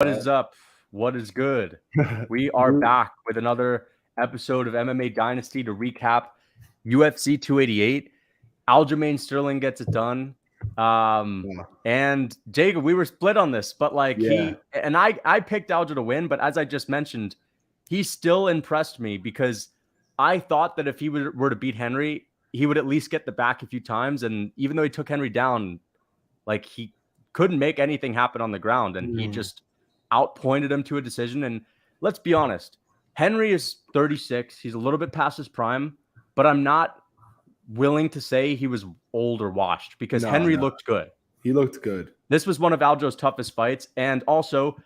What is up? What is good? We are back with another episode of MMA Dynasty to recap UFC 288. Aljamain Sterling gets it done. And Jacob, we were split on this, but like I picked Aljo to win, but as I just mentioned, he still impressed me because I thought that if he were to beat Henry, he would at least get the back a few times. And even though he took Henry down, like he couldn't make anything happen on the ground, and he just outpointed him to a decision. And let's be honest, Henry is 36. He's a little bit past his prime, but I'm not willing to say he was old or washed because Henry looked good. He looked good. This was one of Aljo's toughest fights. And also,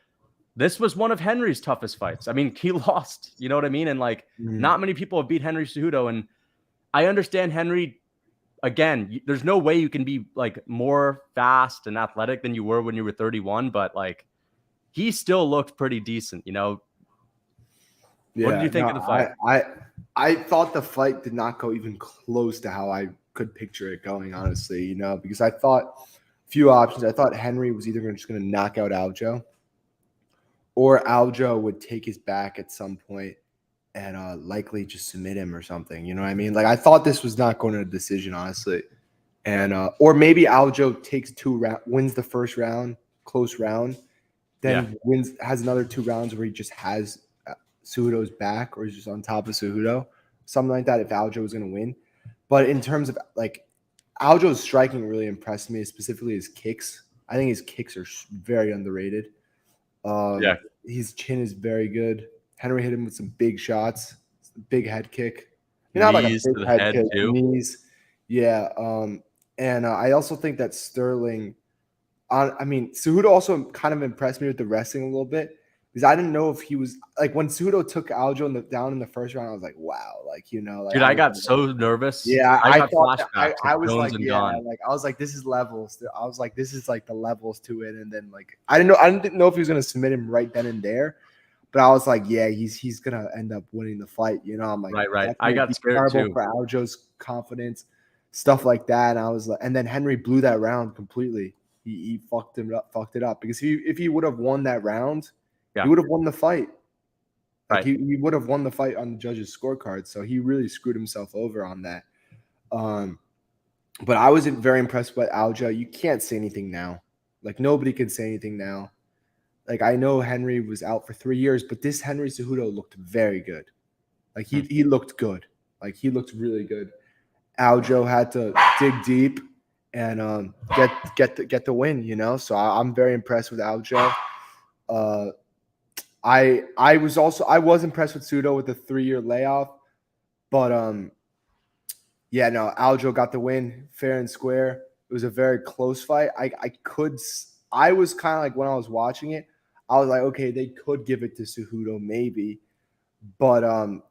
this was one of Henry's toughest fights. I mean, he lost, you know what I mean? And like, not many people have beat Henry Cejudo. And I understand Henry, again, there's no way you can be like more fast and athletic than you were when you were 31, but like, he still looked pretty decent, you know? Yeah, what did you think of the fight? I thought the fight did not go even close to how I could picture it going, honestly, you know, because I thought a few options. I thought Henry was either just going to knock out Aljo or Aljo would take his back at some point and likely just submit him or something. You know what I mean? Like, I thought this was not going to a decision, honestly. And or maybe Aljo takes wins the first round, close round, then has another 2 rounds where he just has Cejudo's back or he's just on top of Cejudo, something like that if Aljo was going to win. But in terms of like Aljo's striking really impressed me, specifically his kicks. I think his kicks are very underrated. His chin is very good. Henry hit him with some big shots, big head kick. Not like a big head kick, too. Knees. Yeah. And I also think that Sterling, I mean, Cejudo also kind of impressed me with the wrestling a little bit because I didn't know if he was like when Cejudo took Aljo down in the first round. I was like, wow, like you know, like, dude, I got so nervous. Yeah, I got flashbacks. I was like, like I was like, this is levels. I was like, this is like the levels to it. And then like I didn't know if he was gonna submit him right then and there, but I was like, yeah, he's gonna end up winning the fight. You know, I'm like, right. I got scared too for Aljo's confidence, stuff like that. And I was like, and then Henry blew that round completely. He fucked it up because if he would have won that round, he would have won the fight. Like he would have won the fight on the judges' scorecard. So he really screwed himself over on that. But I wasn't very impressed with Aljo. You can't say anything now. Like nobody can say anything now. Like I know Henry was out for 3 years, but this Henry Cejudo looked very good. Like he looked good. Like he looked really good. Aljo had to dig deep and get the win, you know. So I'm very impressed with Aljo. I was impressed with Cejudo with the 3-year layoff, but Aljo got the win fair and square. It was a very close fight. I was kind of like when I was watching it, I was like, okay, they could give it to Cejudo maybe, but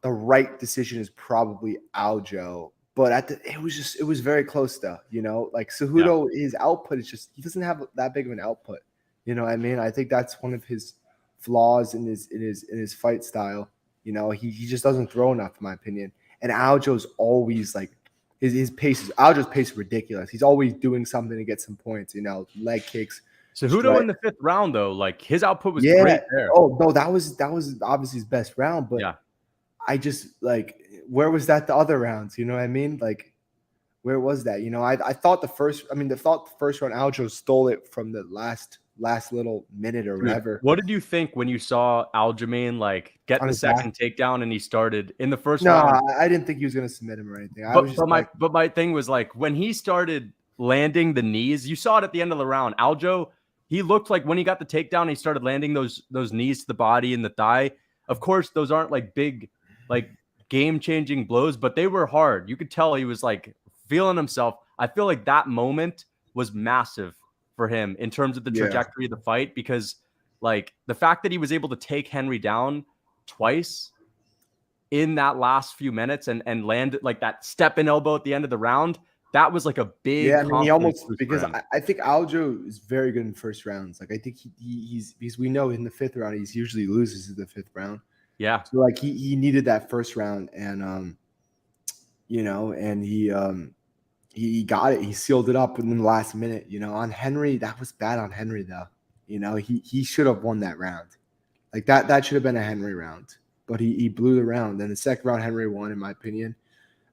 the right decision is probably Aljo. But it was very close though, you know. Like Cejudo, his output is just he doesn't have that big of an output. You know what I mean? I think that's one of his flaws in his fight style. You know, he just doesn't throw enough, in my opinion. And Aljo's always like Aljo's pace is ridiculous. He's always doing something to get some points. You know, leg kicks. Cejudo in the 5th round though, like his output was great there. Oh no, that was obviously his best round, but I just like. Where was that the other rounds? You know what I mean? Like, where was that? You know, I thought the first round, Aljo stole it from the last little minute or whatever. What did you think when you saw Aljamain like get the second takedown and he started in the first round? No, I didn't think he was going to submit him or anything. But my thing was like when he started landing the knees, you saw it at the end of the round. Aljo, he looked like when he got the takedown, he started landing those knees to the body and the thigh. Of course, those aren't like big, like game-changing blows, but they were hard. You could tell he was like feeling himself. I feel like that moment was massive for him in terms of the trajectory of the fight because like the fact that he was able to take Henry down twice in that last few minutes and land like that step in elbow at the end of the round, that was like a big I mean, he almost because I think Aljo is very good in first rounds. Like I think he's because we know in the 5th round he usually loses in the 5th round. Yeah. So like he needed that first round and you know, and he got it. He sealed it up in the last minute, you know. On Henry, that was bad on Henry though. You know, he should have won that round. Like that should have been a Henry round, but he blew the round. Then the second round, Henry won, in my opinion.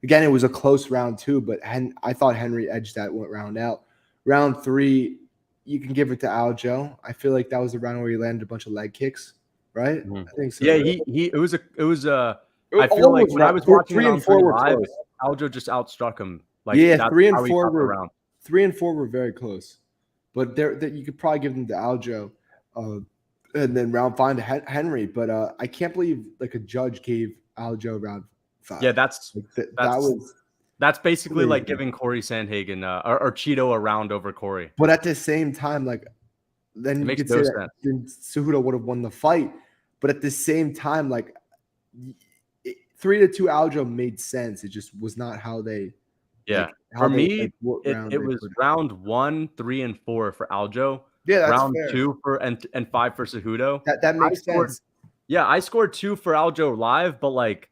Again, it was a close round too, but I thought Henry edged that round out. Round 3, you can give it to Aljo. I feel like that was the round where he landed a bunch of leg kicks, right? Mm-hmm. I think so. Yeah, right? it was I feel like when I was watching 3 and 4 were live, close. Aljo just outstruck him. Like, Yeah, 3 and 4 were round. 3 and 4 were very close, but there you could probably give them to Aljo, and then round 5 to Henry. But I can't believe like a judge gave Aljo round 5. Yeah, that's basically like giving Corey Sandhagen or Cheeto a round over Corey. But at the same time, like then you could say that Cejudo would have won the fight. But at the same time, like 3-2 Aljo made sense. It just was not how they. Yeah, like, for me, it was round 1, 3, and 4 for Aljo. Yeah, that's round fair. 2 and 5 for Cejudo. That makes sense. Yeah, I scored 2 for Aljo live, but like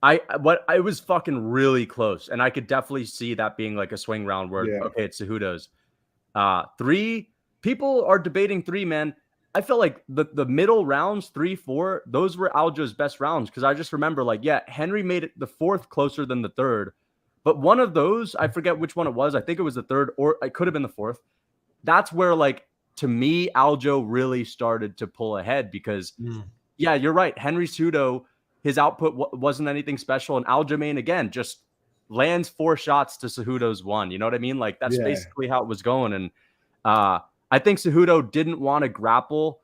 it was fucking really close, and I could definitely see that being like a swing round where okay, it's Cejudo's. 3, people are debating 3, man. I feel like the middle rounds, 3, 4, those were Aljo's best rounds because I just remember like, yeah, Henry made it the 4th closer than the 3rd, but one of those, I forget which one it was. I think it was the 3rd, or it could have been the 4th. That's where, like, to me, Aljo really started to pull ahead because, yeah, you're right. Henry Cejudo, his output wasn't anything special, and Aljamain again just lands 4 shots to Cejudo's 1. You know what I mean? Like that's basically how it was going. And I think Cejudo didn't want to grapple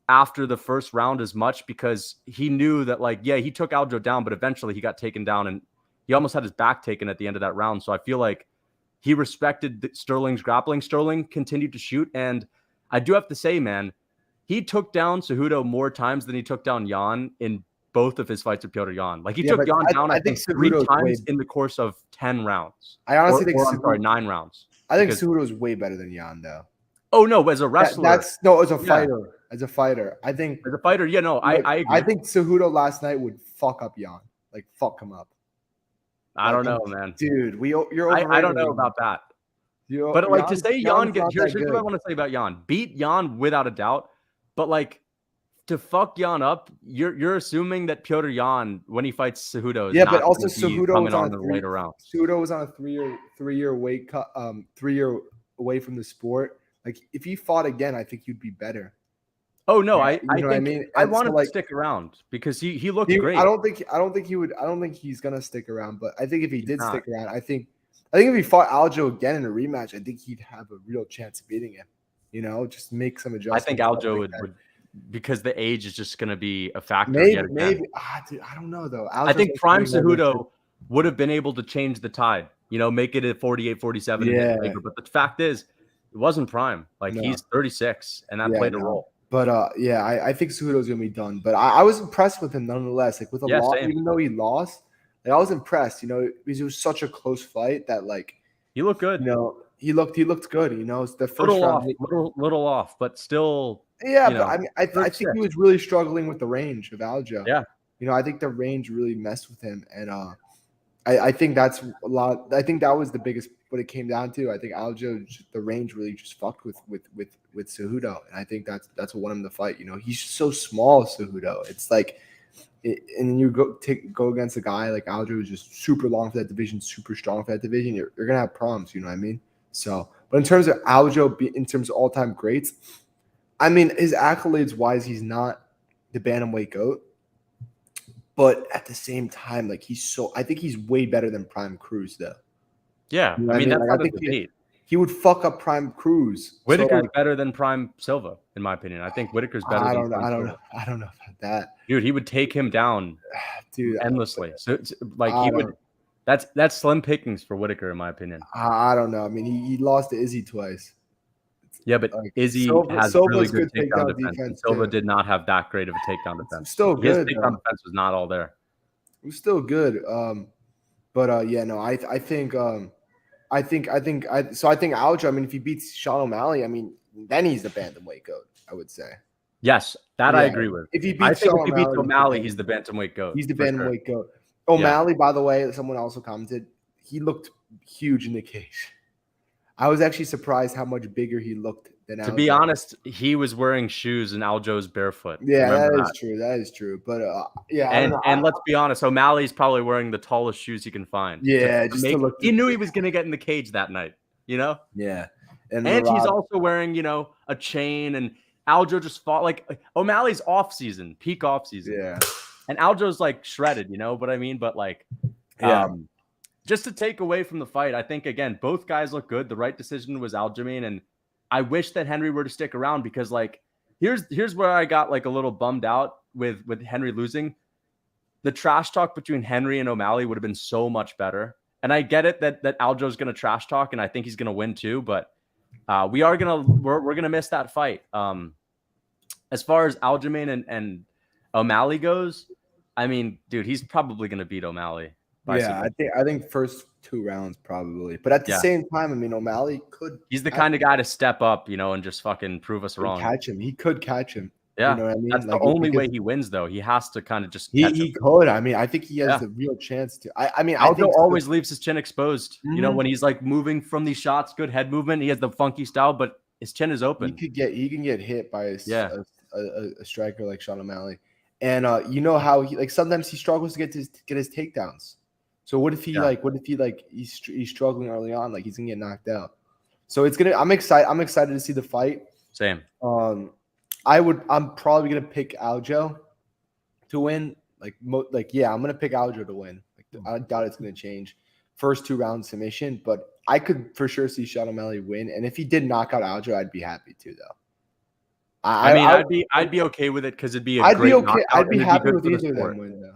after the first round as much because he knew that, like, yeah, he took Aljo down, but eventually he got taken down, and he almost had his back taken at the end of that round. So I feel like he respected Sterling's grappling. Sterling continued to shoot, and I do have to say, man, he took down Cejudo more times than he took down Jan in both of his fights with Petr Yan. Like he took Jan down, I think 3 times in the course of 10 rounds. I honestly think I'm sorry, 9 rounds. I think Cejudo is way better than Jan, though. Oh no, as a wrestler, as a fighter. As a fighter, I think as a fighter, yeah, no, I agree. I think Cejudo last night would fuck up Jan, like fuck him up. I don't know, man. Dude, you're. I don't know about that. But like to say Jan, here's what I want to say about Jan. Beat Jan without a doubt, but like to fuck Jan up, you're assuming that Petr Yan when he fights Cejudo is but also Cejudo was on the later rounds. Cejudo was on a 3-year weight cut, 3 year away from the sport. Like if he fought again, I think he'd be better. Oh no, I want him to stick around because he looked great. I don't think he would. I don't think he's gonna stick around. But I think if he did stick around, I think if he fought Aljo again in a rematch, I think he'd have a real chance of beating him. You know, just make some adjustments. I think Aljo would because the age is just going to be a factor. Maybe. Dude, I don't know though. I think prime Cejudo would have been able to change the tide. You know, make it a 48-47. Yeah. But the fact is, it wasn't prime. Like he's 36, and that played a role. But I think Cejudo's gonna be done. But I was impressed with him nonetheless. Like with a loss, even though he lost, like, I was impressed. You know, because it was such a close fight that like he looked good. You know, he looked good. You know, it's the first little off, but still. Yeah, but I mean, I think he was really struggling with the range of Aljo. Yeah, you know, I think the range really messed with him, and I think that's a lot. I think that was the biggest what it came down to. I think Aljo, the range really just fucked with Cejudo, and I think that's what won him the fight. You know, he's so small, Cejudo. It's like, and you go against a guy like Aljo who's just super long for that division, super strong for that division. You're gonna have problems. You know what I mean? So, but in terms of Aljo, in terms of all-time greats. I mean, his accolades wise, he's not the bantamweight GOAT, but at the same time, like I think he's way better than Prime Cruz, though. Yeah, you know I mean, like, that's not a debate. He would fuck up Prime Cruz. Whitaker's better than Prime Silva, in my opinion. I think Whitaker's better. I don't know about that, dude. He would take him down, dude, endlessly. So, like, he would. That's slim pickings for Whitaker, in my opinion. I don't know. I mean, he lost to Izzy twice. Yeah, but Izzy has really good takedown defense. Silva did not have that great of a takedown defense. Still good. His takedown defense was not all there. It was still good. But yeah, no, I think Aljo. I mean, if he beats Sean O'Malley, I mean, then he's the bantamweight GOAT. I would say. Yes, I agree with. If he beats O'Malley, he's the bantamweight GOAT. He's the bantamweight GOAT. O'Malley, by the way, someone also commented, he looked huge in the cage. I was actually surprised how much bigger he looked than Aljo. To be honest, he was wearing shoes and Aljo's barefoot. Yeah, Remember that is true. That is true. But yeah, I don't know. And let's be honest, O'Malley's probably wearing the tallest shoes he can find. Yeah, just to look. He knew he was going to get in the cage that night, you know? Yeah. And he's also wearing, you know, a chain, and Aljo just fought like O'Malley's peak off season. Yeah. And Aljo's like shredded, you know what I mean? But like, just to take away from the fight, I think, again, both guys look good. The right decision was Aljamain, and I wish that Henry were to stick around because, like, here's where I got like a little bummed out with Henry losing. The trash talk between Henry and O'Malley would have been so much better. And I get it that Aljo's going to trash talk, and I think he's going to win too. But we're gonna miss that fight. As far as Aljamain and O'Malley goes, I mean, dude, he's probably going to beat O'Malley. Yeah, I think first 2 rounds probably. But at the same time, I mean, O'Malley could. He's the kind of guy to step up, you know, and just fucking prove us wrong. Catch him. He could catch him. Yeah, you know what I mean? That's the only way he wins, though. He has to kind of just. He could. I mean, I think he has the real chance to. I mean, Aljo always leaves his chin exposed. You know, when he's like moving from these shots, good head movement. He has the funky style, but his chin is open. He can get hit by a striker like Sean O'Malley, and you know how he like sometimes he struggles to get his takedowns. So what if he's struggling early on, like he's gonna get knocked out. So I'm excited to see the fight. Same. I'm probably gonna pick Aljo to win. I'm gonna pick Aljo to win. Like, I doubt it's gonna change. First 2 rounds submission, but I could for sure see Sean O'Malley win. And if he did knock out Aljo, I'd be happy too, though. I'd be okay with it because it'd be I'd be happy with either of them winning, though.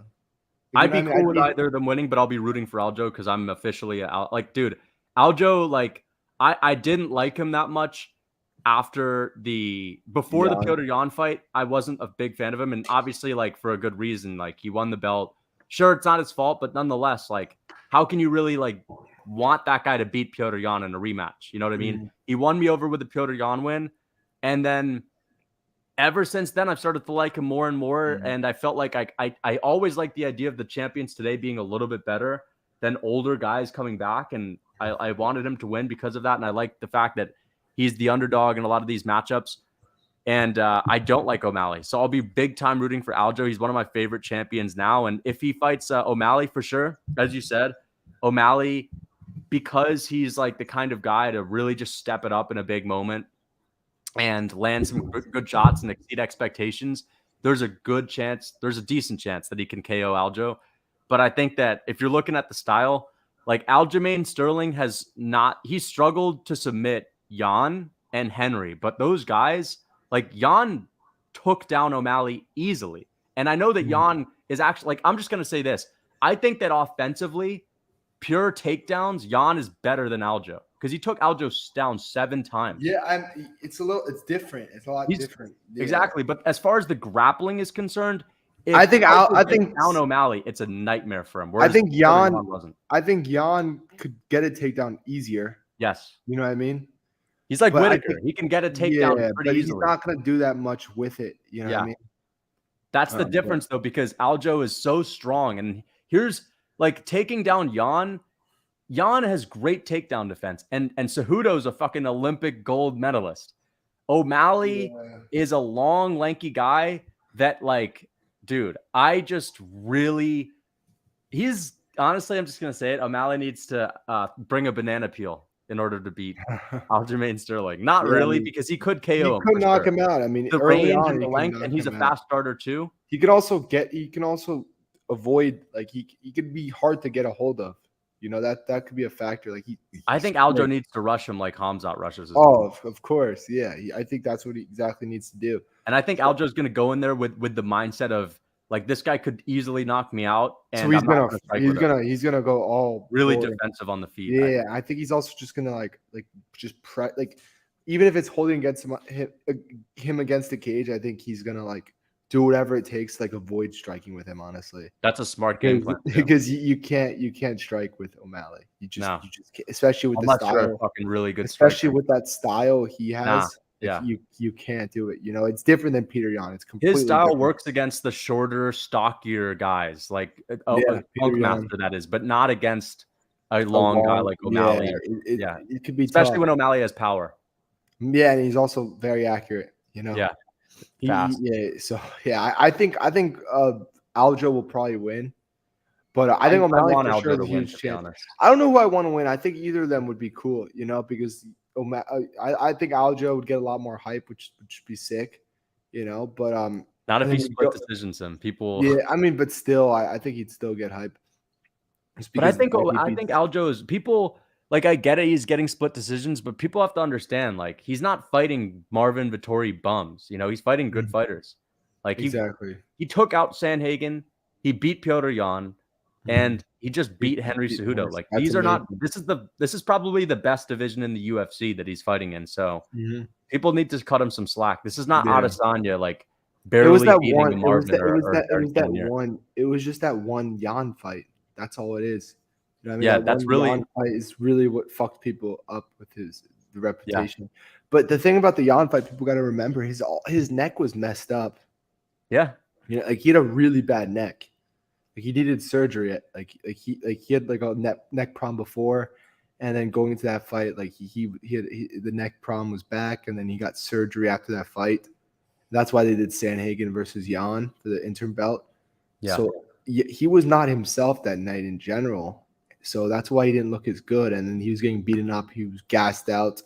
I'd be cool with either of them winning, but I'll be rooting for Aljo because I'm officially dude, Aljo, like I didn't like him that much before the Piotr Jan fight. I wasn't a big fan of him, and obviously, like, for a good reason. Like, he won the belt. Sure, it's not his fault, but nonetheless, like, how can you really like want that guy to beat Piotr Jan in a rematch? You know what I mean? He won me over with the Piotr Jan win, and then ever since then, I've started to like him more and more, and I felt like I always liked the idea of the champions today being a little bit better than older guys coming back, and I wanted him to win because of that, and I like the fact that he's the underdog in a lot of these matchups, and I don't like O'Malley, so I'll be big time rooting for Aljo. He's one of my favorite champions now, and if he fights O'Malley, for sure, as you said, O'Malley, because he's like the kind of guy to really just step it up in a big moment and land some good shots and exceed expectations, there's a decent chance that he can KO Aljo. But I think that if you're looking at the style, like Aljamain Sterling he's struggled to submit Jan and Henry, but those guys, like Jan took down O'Malley easily. And I know that Jan is actually, like, I'm just going to say this. I think that offensively, pure takedowns, Jan is better than Aljo because he took Aljo down 7 times. Yeah, it's different. It's a lot different. Yeah. Exactly. But as far as the grappling is concerned, I think down O'Malley, it's a nightmare for him. I think Jan could get a takedown easier. Yes. You know what I mean? He's like Whitaker. He can get a takedown pretty easily. He's not going to do that much with it. You know what I mean? That's the difference, though, because Aljo is so strong. And here's, like, taking down Jan. Jan has great takedown defense. And Cejudo's a fucking Olympic gold medalist. O'Malley is a long, lanky guy that, like, dude, honestly, I'm just going to say it. O'Malley needs to bring a banana peel in order to beat Aljamain Sterling. Not really, because he could KO him. He could knock him out. I mean, the range and the length, and he's a fast starter too. He can also avoid, like, he could be hard to get a hold of. You know, that could be a factor. Like, I think Aljo needs to rush him like Hamzat rushes. Of course. Yeah. I think that's what he exactly needs to do. And I think Aljo's going to go in there with the mindset of, like, this guy could easily knock me out. And so he's gonna go all really defensive on the feet. Yeah, I think he's also just gonna even if it's holding against him against the cage, I think he's gonna like do whatever it takes to like avoid striking with him. Honestly, that's a smart game plan because you can't strike with O'Malley. You just can't, especially with the style. Fucking really good, especially with that style he has. Yeah, you can't do it. You know, it's different than Peter Yan. It's completely his style different. Works against the shorter, stockier guys, like Funkmaster, that is, but not against a long guy like O'Malley. Yeah, it could be especially tough. when O'Malley has power. Yeah, and he's also very accurate. Yeah, fast. So yeah, I think Aljo will probably win, but I think I O'Malley want for Aljo sure to has a win, huge to be chance. honest. I don't know who I want to win. I think either of them would be cool, because I think Aljo would get a lot more hype, which would be sick, But Not if and he then split decisions him. People. yeah, I mean, but still, I think he'd still get hype. Just But I because think he beats. Aljo is people like I get it. He's getting split decisions, but people have to understand like he's not fighting Marvin Vettori bums. He's fighting good fighters. Like Exactly. he took out Sanhagen, he beat Piotr Jan, and he just beat Henry Cejudo. Like That's these are not. amazing. This is probably the best division in the UFC that he's fighting in. So Mhm. people need to cut him some slack. This is not Yeah. Adesanya like It was barely that beating one. a It was Marvin that. It or was that. It Jared was that Cannonier. one. It was just that one Jan fight. That's all it is. You know what I mean? Yeah, that that's one really Jan fight is really what fucked people up with the yeah. reputation. But the thing about the Jan fight, people got to remember his neck was messed up. Yeah. Like he had a really bad neck. Like he needed surgery. He had like a neck problem before, and then going into that fight, like the neck problem was back, and then he got surgery after that fight. That's why they did Sanhagen versus Jan for the interim belt. Yeah. So he was not himself that night in general. So that's why he didn't look as good. And then he was getting beaten up. He was gassed out.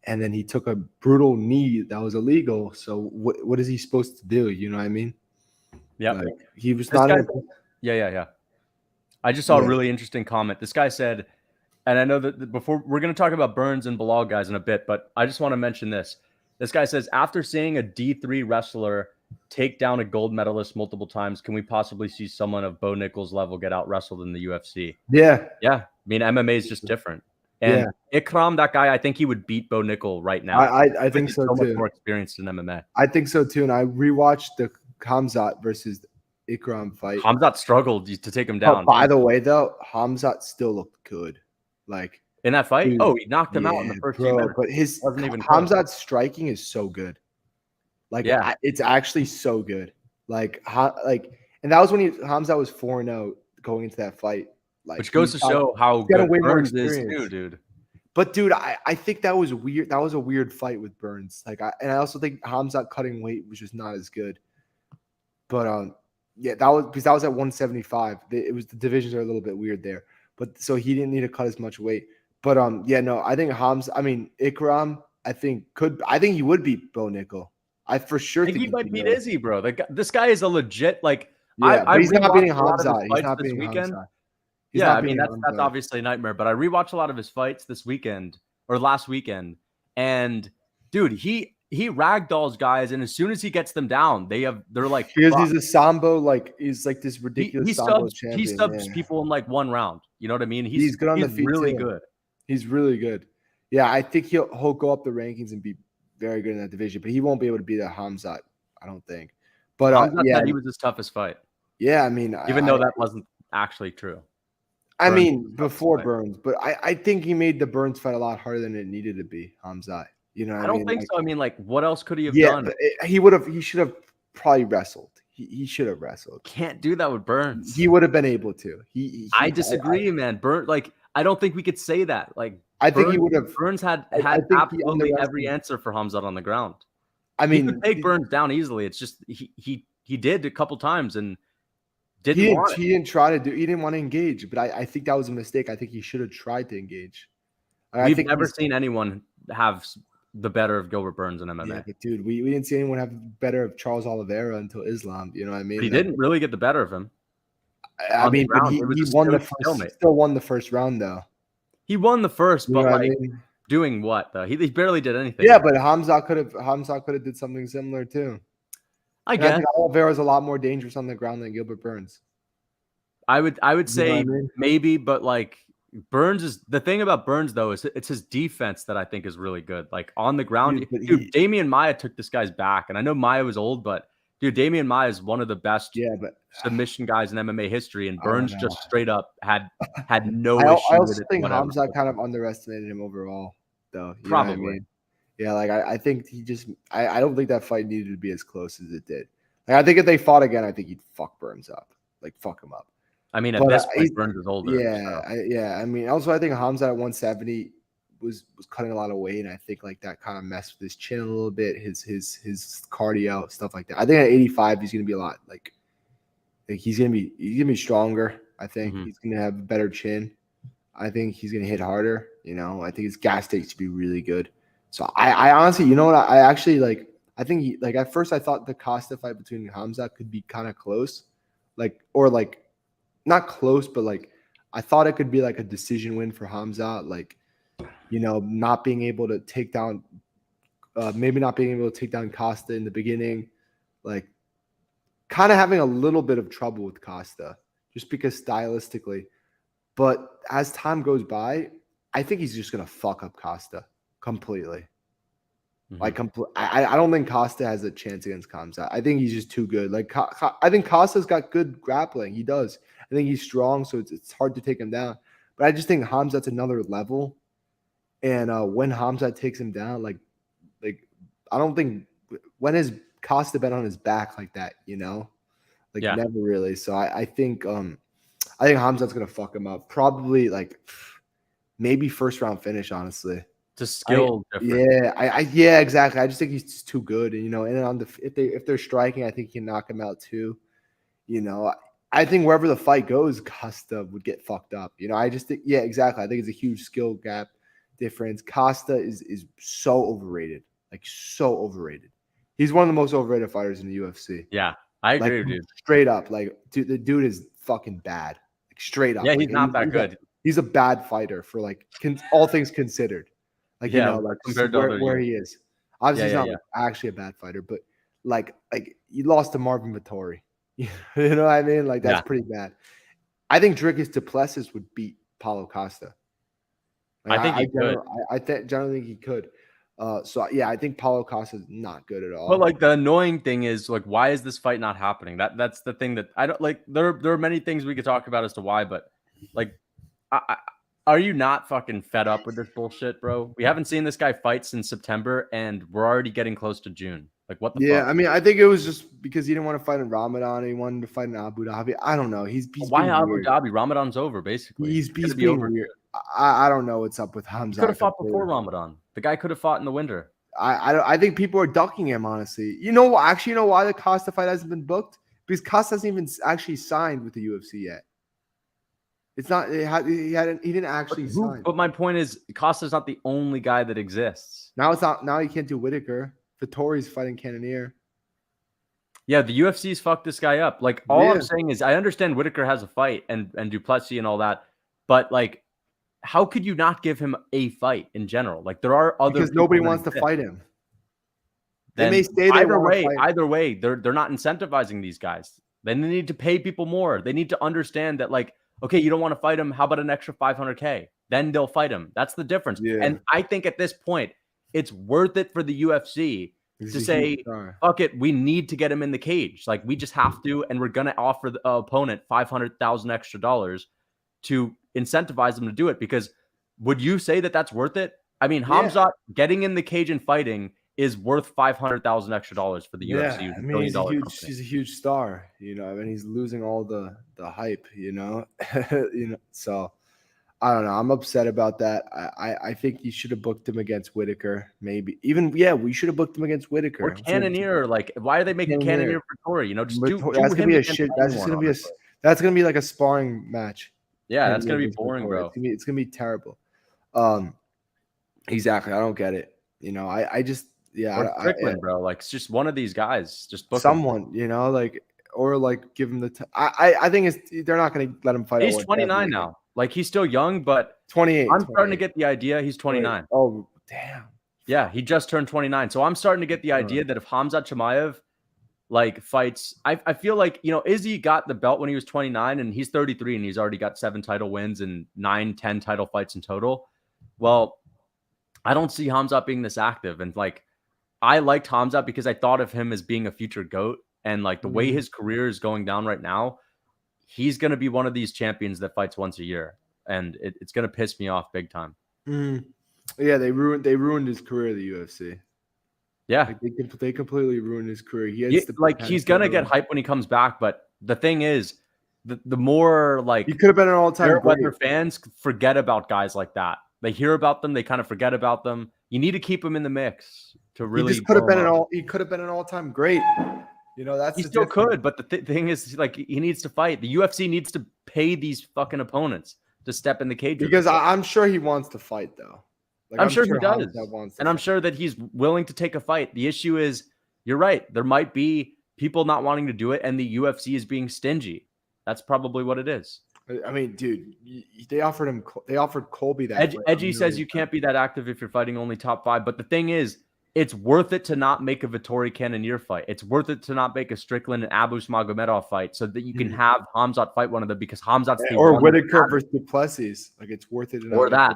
And then he took a brutal knee that was illegal. So what is he supposed to do? You know what I mean? Yeah. Like, he was not. Yeah. I just saw a really interesting comment. This guy said, and I know that before we're going to talk about Burns and Bilal guys in a bit, but I just want to mention this. This guy says, after seeing a D3 wrestler take down a gold medalist multiple times, can we possibly see someone of Bo Nichols' level get out wrestled in the UFC? Yeah. Yeah. I mean, MMA is just different. And Ikram, that guy, I think he would beat Bo Nickol right now. I think so much too. more experienced in MMA. I think so too. And I rewatched the Khamzat versus Ikram fight. Khamzat struggled to take him down. By the way, though, Khamzat still looked good. Like in that fight? Dude, he knocked him out in the first few minutes. But his Khamzat's striking is so good. Like, it's actually so good. And that was when Khamzat was 4-0 going into that fight. Like, which goes to show how good Burns is too, dude. But dude, I think that was weird. That was a weird fight with Burns. I also think Khamzat cutting weight was just not as good. But yeah, that was because that was at 175. It was the divisions are a little bit weird there. But so he didn't need to cut as much weight. But I think Ikram, I think he would beat Bo Nickol. I for sure think he might beat Izzy, bro. This guy is a legit but he's not beating Khamzat. He's not beating weekend. Khamzat. Yeah, I mean that's obviously a nightmare. But I rewatched a lot of his fights this weekend or last weekend, and dude, he ragdolls guys, and as soon as he gets them down, they're like because he's a sambo, he's like this ridiculous sambo champion. He subs people in like one round. You know what I mean? He's good on the feet. Really good. He's really good. Yeah, I think he'll go up the rankings and be very good in that division, but he won't be able to beat a Khamzat, I don't think. But Khamzat said he was his toughest fight. Yeah, I mean, even though that wasn't actually true. I mean, before Burns, but I think he made the Burns fight a lot harder than it needed to be, Khamzat. You know what I mean? I don't think so. I mean, like, what else could he have done? He should have probably wrestled. He should have wrestled. Can't do that with Burns. He would have been able to. I disagree, man. Burns, I don't think we could say that. Like, I think he would have. Burns had absolutely every answer for Khamzat on the ground. I mean, he could take Burns down easily. It's just he did a couple times and he didn't want to engage. But I think that was a mistake. I think he should have tried to engage. We've never seen anyone have the better of Gilbert Burns in MMA. Yeah, but dude, we didn't see anyone have the better of Charles Oliveira until Islam. You know what I mean? But he didn't really get the better of him. I mean, he won the first. Still won the first round though. He won the first, but doing what though? He barely did anything. Yeah, but Khamzat could have did something similar too. I guess Oliveira's a lot more dangerous on the ground than Gilbert Burns. I would say maybe, but like Burns is the thing about Burns though is it's his defense that I think is really good. Like on the ground, dude, Damian Maia took this guy's back, and I know Maia was old, but dude, Damian Maia is one of the best submission guys in MMA history, and Burns just straight up had no issue. I also think Khamzat kind of underestimated him overall, though. Probably. I mean? Yeah, like I think he just I don't think that fight needed to be as close as it did. Like I think if they fought again, I think he'd fuck Burns up, like fuck him up. I mean, at But this point, Burns is older. yeah. I mean, also I think Hamza at 170 was cutting a lot of weight, and I think like that kind of messed with his chin a little bit, his cardio, stuff like that. I think at 85 he's gonna be a lot like he's gonna be stronger. I think he's gonna have a better chin. I think he's gonna hit harder. You know, I think his gas takes to be really good. So I honestly, you know what, I actually like. I think like at first I thought the Costa fight between Hamza could be kind of close, or not close, but like I thought it could be like a decision win for Hamza, like, you know, not being able to take down, maybe not being able to take down Costa in the beginning, like kind of having a little bit of trouble with Costa just because stylistically. But as time goes by, I think he's just gonna fuck up Costa completely. Like, I don't think Costa has a chance against Hamza. I think he's just too good. Like, I think Costa's got good grappling. He does. I think he's strong, so it's hard to take him down. But I just think Hamza's another level. And when Hamza takes him down, like I don't think when has Costa been on his back like that, you know? Like never really. So I think Hamza's gonna fuck him up. Probably like maybe first round finish, honestly. To skill difference. Yeah, exactly. I just think he's just too good, and you know, and on if they're striking, I think he can knock him out too. You know, I think wherever the fight goes, Costa would get fucked up. You know, I just think, yeah, exactly. I think it's a huge skill gap difference. Costa is so overrated, like so overrated. He's one of the most overrated fighters in the UFC. Yeah, I agree, dude. Straight up, like, dude, the dude is fucking bad. Like straight up. Yeah, he's not that good. He's a bad fighter for like all things considered. Like, you know, like where he is. Obviously, he's not like actually a bad fighter, but like you lost to Marvin Vettori. You know what I mean? Like, that's pretty bad. I think Dricus du Plessis would beat Paulo Costa. Like, I generally think he could. So yeah, I think Paulo Costa is not good at all. But like the annoying thing is, like, why is this fight not happening? That's the thing that I don't like. There are many things we could talk about as to why, but like, are you not fucking fed up with this bullshit, bro? We haven't seen this guy fight since September, and we're already getting close to June. Like, what the fuck? I mean, I think it was just because he didn't want to fight in Ramadan. He wanted to fight in Abu Dhabi. I don't know. He's why Abu Dhabi? Ramadan's over, basically. He's being weird. I don't know what's up with Hamza. He could have fought before Ramadan. The guy could have fought in the winter. I think people are ducking him, honestly. You know why the Costa fight hasn't been booked? Because Costa hasn't even actually signed with the UFC yet. It's not. He didn't actually sign. But my point is, Costa's not the only guy that exists. Now it's not. Now you can't do Whitaker. Vettori's fighting Cannonier. Yeah, the UFC's fucked this guy up. Like, all I'm saying is, I understand Whitaker has a fight and du Plessis and all that, but like, how could you not give him a fight in general? Like, there are other because nobody wants to fight him. Then they may say either way, they're not incentivizing these guys. Then they need to pay people more. They need to understand that, like, okay, you don't want to fight him. How about an extra $500K? Then they'll fight him. That's the difference. Yeah. And I think at this point, it's worth it for the UFC to say, fuck it, we need to get him in the cage. Like, we just have to, and we're going to offer the opponent $500,000 extra to incentivize them to do it. Because would you say that that's worth it? I mean, Hamzat getting in the cage and fighting is worth $500,000 extra for the UFC. I mean, he's a huge star, you know. I mean, he's losing all the hype, you know. So I don't know. I'm upset about that. I think you should have booked him against Whitaker. Maybe even we should have booked him against Whitaker or Cannonier. Like, why are they making Cannonier for Tory? You know, just do that's gonna be a shit. That's gonna be like a sparring match. Yeah, that's gonna be boring, bro. It's gonna be terrible. Exactly. I don't get it. You know, I just Strickland, bro. Like, it's just one of these guys. Just book someone, you know, like, or like give him the. I think they're not going to let him fight. He's 29 now. Like, he's still young, but 28. I'm starting to get the idea. He's 29. Oh, damn. Yeah, he just turned 29. So I'm starting to get the idea that if Hamzat Chimaev like fights, I feel like, you know, Izzy got the belt when he was 29 and he's 33 and he's already got 7 title wins and 9-10 title fights in total. Well, I don't see Hamzat being this active, and like, I liked Hamzat because I thought of him as being a future GOAT, and like the way his career is going down right now, he's going to be one of these champions that fights once a year, and it's going to piss me off big time. Yeah, they ruined his career at the UFC. Yeah, like they completely ruined his career. He's going to get hype when he comes back, but the thing is, the more like he could have been an all-time fair great. weather fans forget about guys like that. They hear about them, they kind of forget about them. You need to keep him in the mix to really. He just could have been he could have been an all-time great. You know, that's he the still difference. could, but the thing is, like, he needs to fight. The UFC needs to pay these fucking opponents to step in the cage because I'm sure he wants to fight though. Like, I'm sure he does, and I'm sure that he's willing to take a fight. The issue is, you're right. There might be people not wanting to do it, and the UFC is being stingy. That's probably what it is. I mean, dude, they offered Colby that. Edgy says you can't be that active if you're fighting only top 5. But the thing is, it's worth it to not make a Vettori Cannonier fight. It's worth it to not make a Strickland and Abus Magomedov fight so that you can have Khamzat fight one of them, because Khamzat's the or Whitaker versus Duplessis. Like, it's worth it. Or that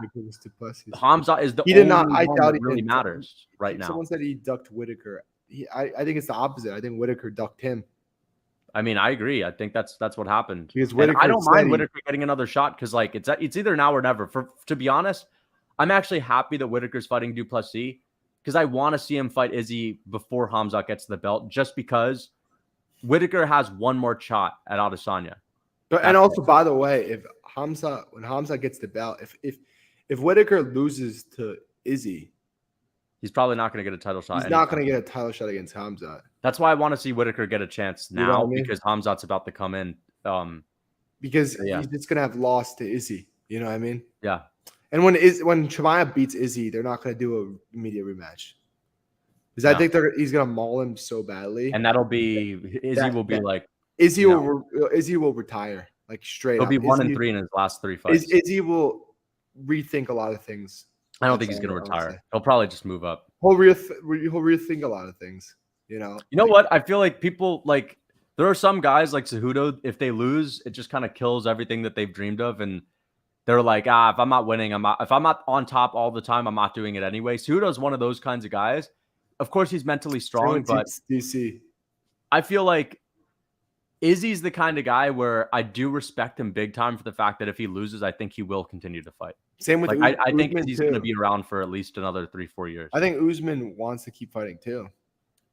Khamzat is the only one that really matters right now. Someone said he ducked Whitaker. I think it's the opposite. I think Whitaker ducked him. I mean, I agree. I think that's what happened. Because I don't mind Whitaker getting another shot, because like it's either now or never. To be honest, I'm actually happy that Whitaker's fighting Duplessis, because I want to see him fight Izzy before Khamzat gets the belt, just because Whitaker has one more shot at Adesanya. And also, by the way, when Khamzat gets the belt, if Whitaker loses to Izzy, he's probably not going to get a title shot. He's not going to get a title shot against Khamzat. That's why I want to see Whitaker get a chance now, you know what I mean? Because Khamzat's about to come in. Because he's just going to have lost to Izzy. You know what I mean? Yeah. And when Chimaev beats Izzy, they're not going to do an immediate rematch. Because I think he's going to maul him so badly. And that'll be Izzy will be like Izzy will retire like straight. He'll be 1-3 in his last 3 fights. Izzy will rethink a lot of things. I don't think he's going to retire. He'll probably just move up. He'll rethink a lot of things. You know. You know what? I feel like people like there are some guys like Cejudo. If they lose, it just kind of kills everything that they've dreamed of, and they're like, if I'm not winning, if I'm not on top all the time, I'm not doing it anyway. Cejudo's one of those kinds of guys. Of course, he's mentally strong, but DC. I feel like Izzy's the kind of guy where I do respect him big time for the fact that if he loses, I think he will continue to fight. Same with like, I think Izzy's going to be around for at least another 3-4 years. I think Usman wants to keep fighting too.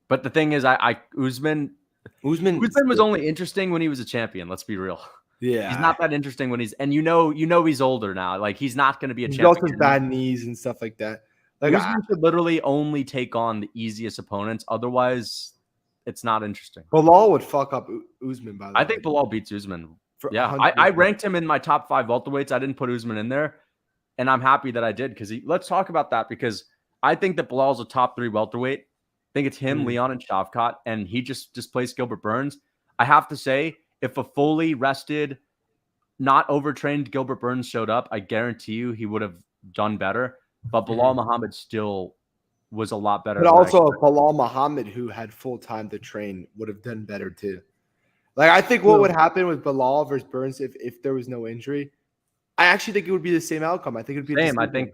But the thing is, Usman was only interesting when he was a champion. Let's be real. Yeah, he's not that interesting when he's he's older now. Like, he's not going to be a champion. He also has bad knees and stuff like that. Like, Usman should literally only take on the easiest opponents. Otherwise, it's not interesting. Bilal would fuck up Usman. By the way, I think Bilal beats Usman. Yeah, I ranked him in my top 5 welterweights. I didn't put Usman in there, and I'm happy that I did, because let's talk about that, because I think that Bilal's a top 3 welterweight. I think it's him, Leon, and Shavkat, and he just displaced Gilbert Burns. I have to say, if a fully rested, not overtrained Gilbert Burns showed up, I guarantee you he would have done better. But Bilal Muhammad still was a lot better. But also, Bilal Muhammad, who had full time to train, would have done better too. Like, I think what would happen with Bilal versus Burns if there was no injury, I actually think it would be the same outcome. I think it would be the same. I think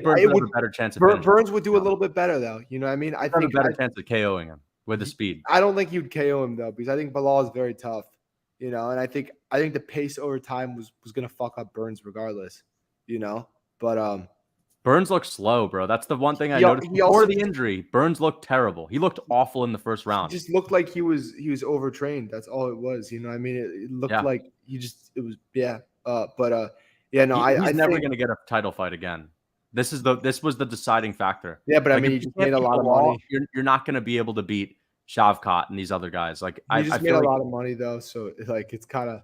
Burns would have a better chance of finishing. Burns would do a little bit better though. You know what I mean? I think a better chance of KOing him with the speed. I don't think you'd KO him though, because I think Bilal is very tough. You know, and I think the pace over time was gonna fuck up Burns regardless. You know, but Burns looked slow, bro. That's the one thing I noticed before the injury. Burns looked terrible. He looked awful in the first round. He just looked like he was overtrained. That's all it was. You know what I mean? It looked like he's never going to get a title fight again. This was the deciding factor. Yeah, but like, I mean, he just made a lot of money. You're not going to be able to beat Shavkat and these other guys. Like, I made a lot of money though, so like it's kind of.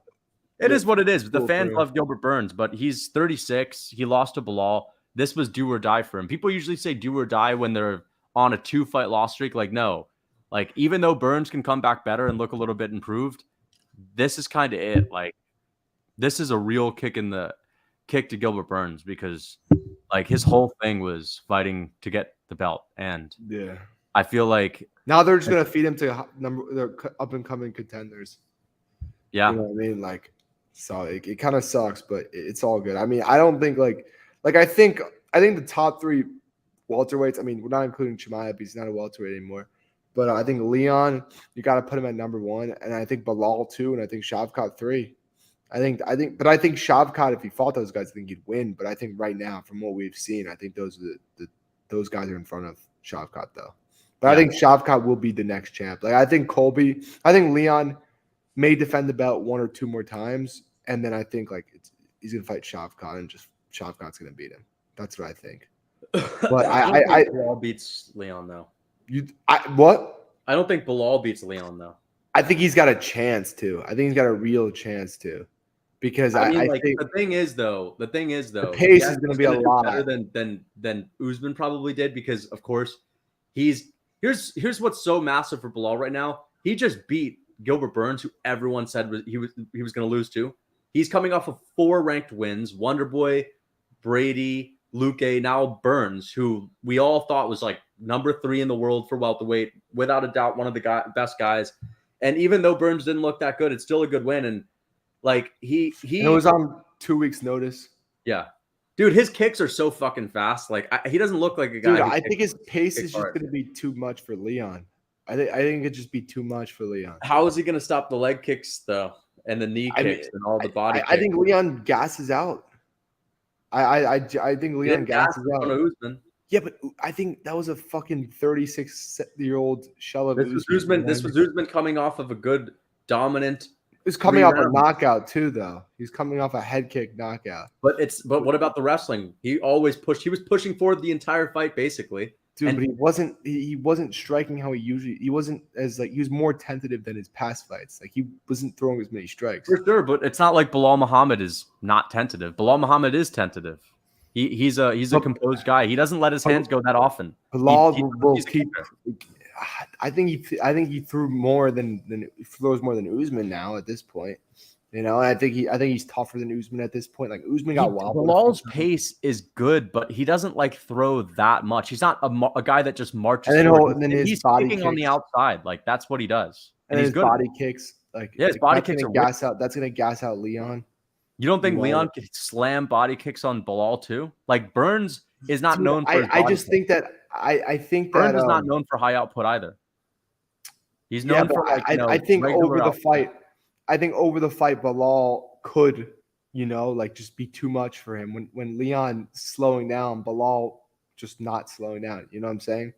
It is what it is. The fans love Gilbert Burns, but he's 36. He lost to Bilal. This was do or die for him. People usually say do or die when they're on a 2-fight loss streak. Like, no. Like, even though Burns can come back better and look a little bit improved, this is kind of it. Like, this is a real kick to Gilbert Burns, because like his whole thing was fighting to get the belt. And yeah, I feel like now they're just going to feed him to their up and coming contenders. Yeah. You know what I mean? Like, so it kind of sucks, but it's all good. I mean, I don't think I think the top 3 welterweights, I mean, we're not including Chimaev, he's not a welterweight anymore. But I think Leon, you got to put him at number 1, and I think Bilal 2, and I think Shavkat 3. I think Shavkat, if he fought those guys, I think he'd win. But I think right now, from what we've seen, I think those guys are in front of Shavkat though. But I think Shavkat will be the next champ. Like, I think Leon may defend the belt 1 or 2 more times, and then I think like he's gonna fight Shavkat and just Shavkat's gonna beat him. That's what I think. But I don't think Bilal beats Leon though. What? I don't think Bilal beats Leon though. I think he's got a chance to. I think he's got a real chance to, because I mean, think the thing is though, the pace is going to be a lot better than Usman probably did, because of course here's what's so massive for Bilal right now. He just beat Gilbert Burns, who everyone said he was going to lose to. He's coming off of 4 ranked wins: Wonderboy, Brady, Luque, now Burns, who we all thought was like number 3 in the world for welterweight, without a doubt, one of the best guys. And even though Burns didn't look that good, it's still a good win. And like it was on 2 weeks' notice. Yeah, dude, his kicks are so fucking fast. Like he doesn't look like a guy. Dude, I think his pace is just going to be too much for Leon. I think it'd just be too much for Leon. How is he going to stop the leg kicks though, and the knee kicks and all the body? I think Leon gasses out. I think Leon gasses out. Usman. Yeah, but I think that was a fucking 36-year-old shell of Usman. This was Usman coming off of a good dominant. He's coming off a knockout too, though. He's coming off a head kick knockout. But what about the wrestling? He always pushed. He was pushing forward the entire fight, basically. Dude, but he wasn't striking how he wasn't as like, he was more tentative than his past fights. Like he wasn't throwing as many strikes. For sure, but it's not like Bilal Muhammad is not tentative. Bilal Muhammad is tentative. He's a composed guy. He doesn't let his hands go that often. Bilal will keep. I think he threw more than throws more than Usman now at this point. You know, and I think he's tougher than Usman at this point. Like Usman got wobbled. Bilal's pace is good, but he doesn't like throw that much. He's not a guy that just marches. And then his he's body kicking on the outside. Like that's what he does. And he's his good. Body kicks. Like his body kicks are gas out. That's gonna gas out Leon. You don't think Leon could slam body kicks on Bilal too? Like Burns is not known for. I just think that I think Burns that is not known for high output either. He's known for like, I think over the fight. I think over the fight, Bilal could, like just be too much for him. When Leon slowing down, Bilal just not slowing down. You know what I'm saying?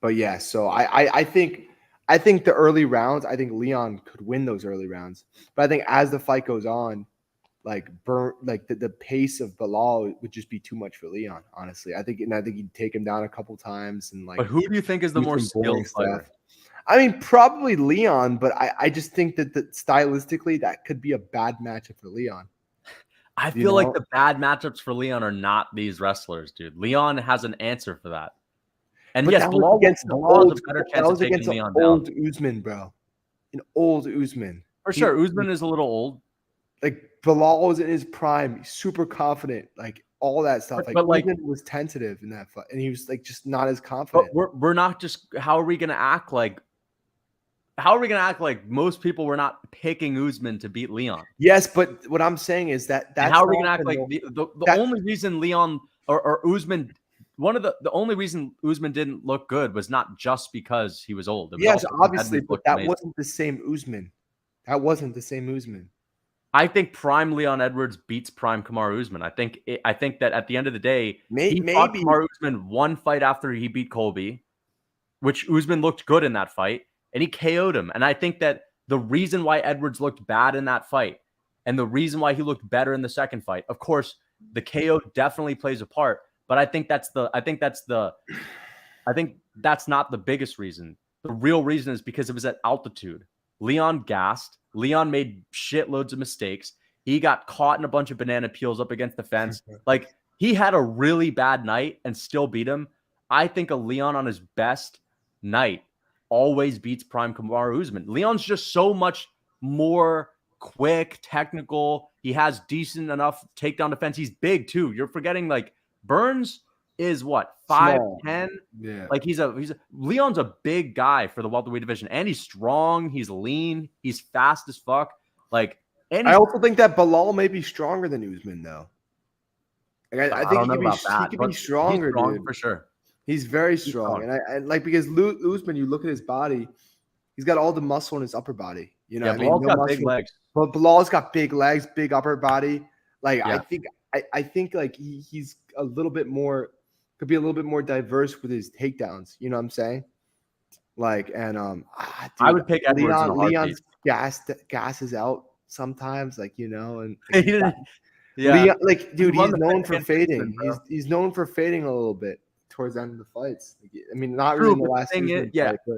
But yeah, so I think the early rounds, I think Leon could win those early rounds. But I think as the fight goes on, the pace of Bilal would just be too much for Leon. Honestly, I think he'd take him down a couple times and like. But who do you think is the more skilled fighter? I mean, probably Leon, but I just think that stylistically that could be a bad matchup for Leon. I feel like the bad matchups for Leon are not these wrestlers, dude. Leon has an answer for that. And but yes, Bilal against a better chance of taking Leon down. Old Usman, bro. An old Usman. For sure. Usman is a little old. Like Bilal was in his prime, super confident, like all that stuff. But Usman was tentative in that fight, and he was like just not as confident. But we're not just. How are we gonna act like? How are we gonna act like most people were not picking Usman to beat Leon? Yes, but what I'm saying is that's how are we gonna act like the only reason Leon or Usman. One of the only reason Usman didn't look good was not just because he was old. Yes, obviously, but that wasn't the same Usman. That wasn't the same Usman. I think prime Leon Edwards beats prime Kamaru Usman. I think that at the end of the day, he fought Kamaru Usman one fight after he beat Colby, which Usman looked good in that fight, and he KO'd him. And I think that the reason why Edwards looked bad in that fight, and the reason why he looked better in the second fight, of course, the KO definitely plays a part. But I think that's not the biggest reason. The real reason is because it was at altitude. Leon gassed. Leon made shitloads of mistakes. He got caught in a bunch of banana peels up against the fence. Like, he had a really bad night and still beat him. I think a Leon on his best night always beats prime Kamaru Usman. Leon's just so much more quick, technical. He has decent enough takedown defense. He's big too. You're forgetting like Burns is what, 5'10"? Yeah. Like Leon's a big guy for the welterweight division, and he's strong, he's lean, he's fast as fuck. Like, and I also think that Bilal may be stronger than Usman though. Like, I think he could be stronger, he's strong, dude. for sure. He's very strong. And like because Usman, you look at his body, he's got all the muscle in his upper body. You know, yeah, Bilal's got big legs. But Bilal's got big legs, big upper body. Like, yeah. I think like he's could be a little bit more diverse with his takedowns. You know what I'm saying? Like, and I dude, would pick Edwards in a heartbeat. Leon's gasses out sometimes, like, you know, and He like, didn't, yeah, Leon, like, dude, won he's the known fight for against Usman, fading. bro. He's known for fading a little bit towards the end of the fights. Like, I mean, not True, really in the but the last thing is, Usman yeah, fight, but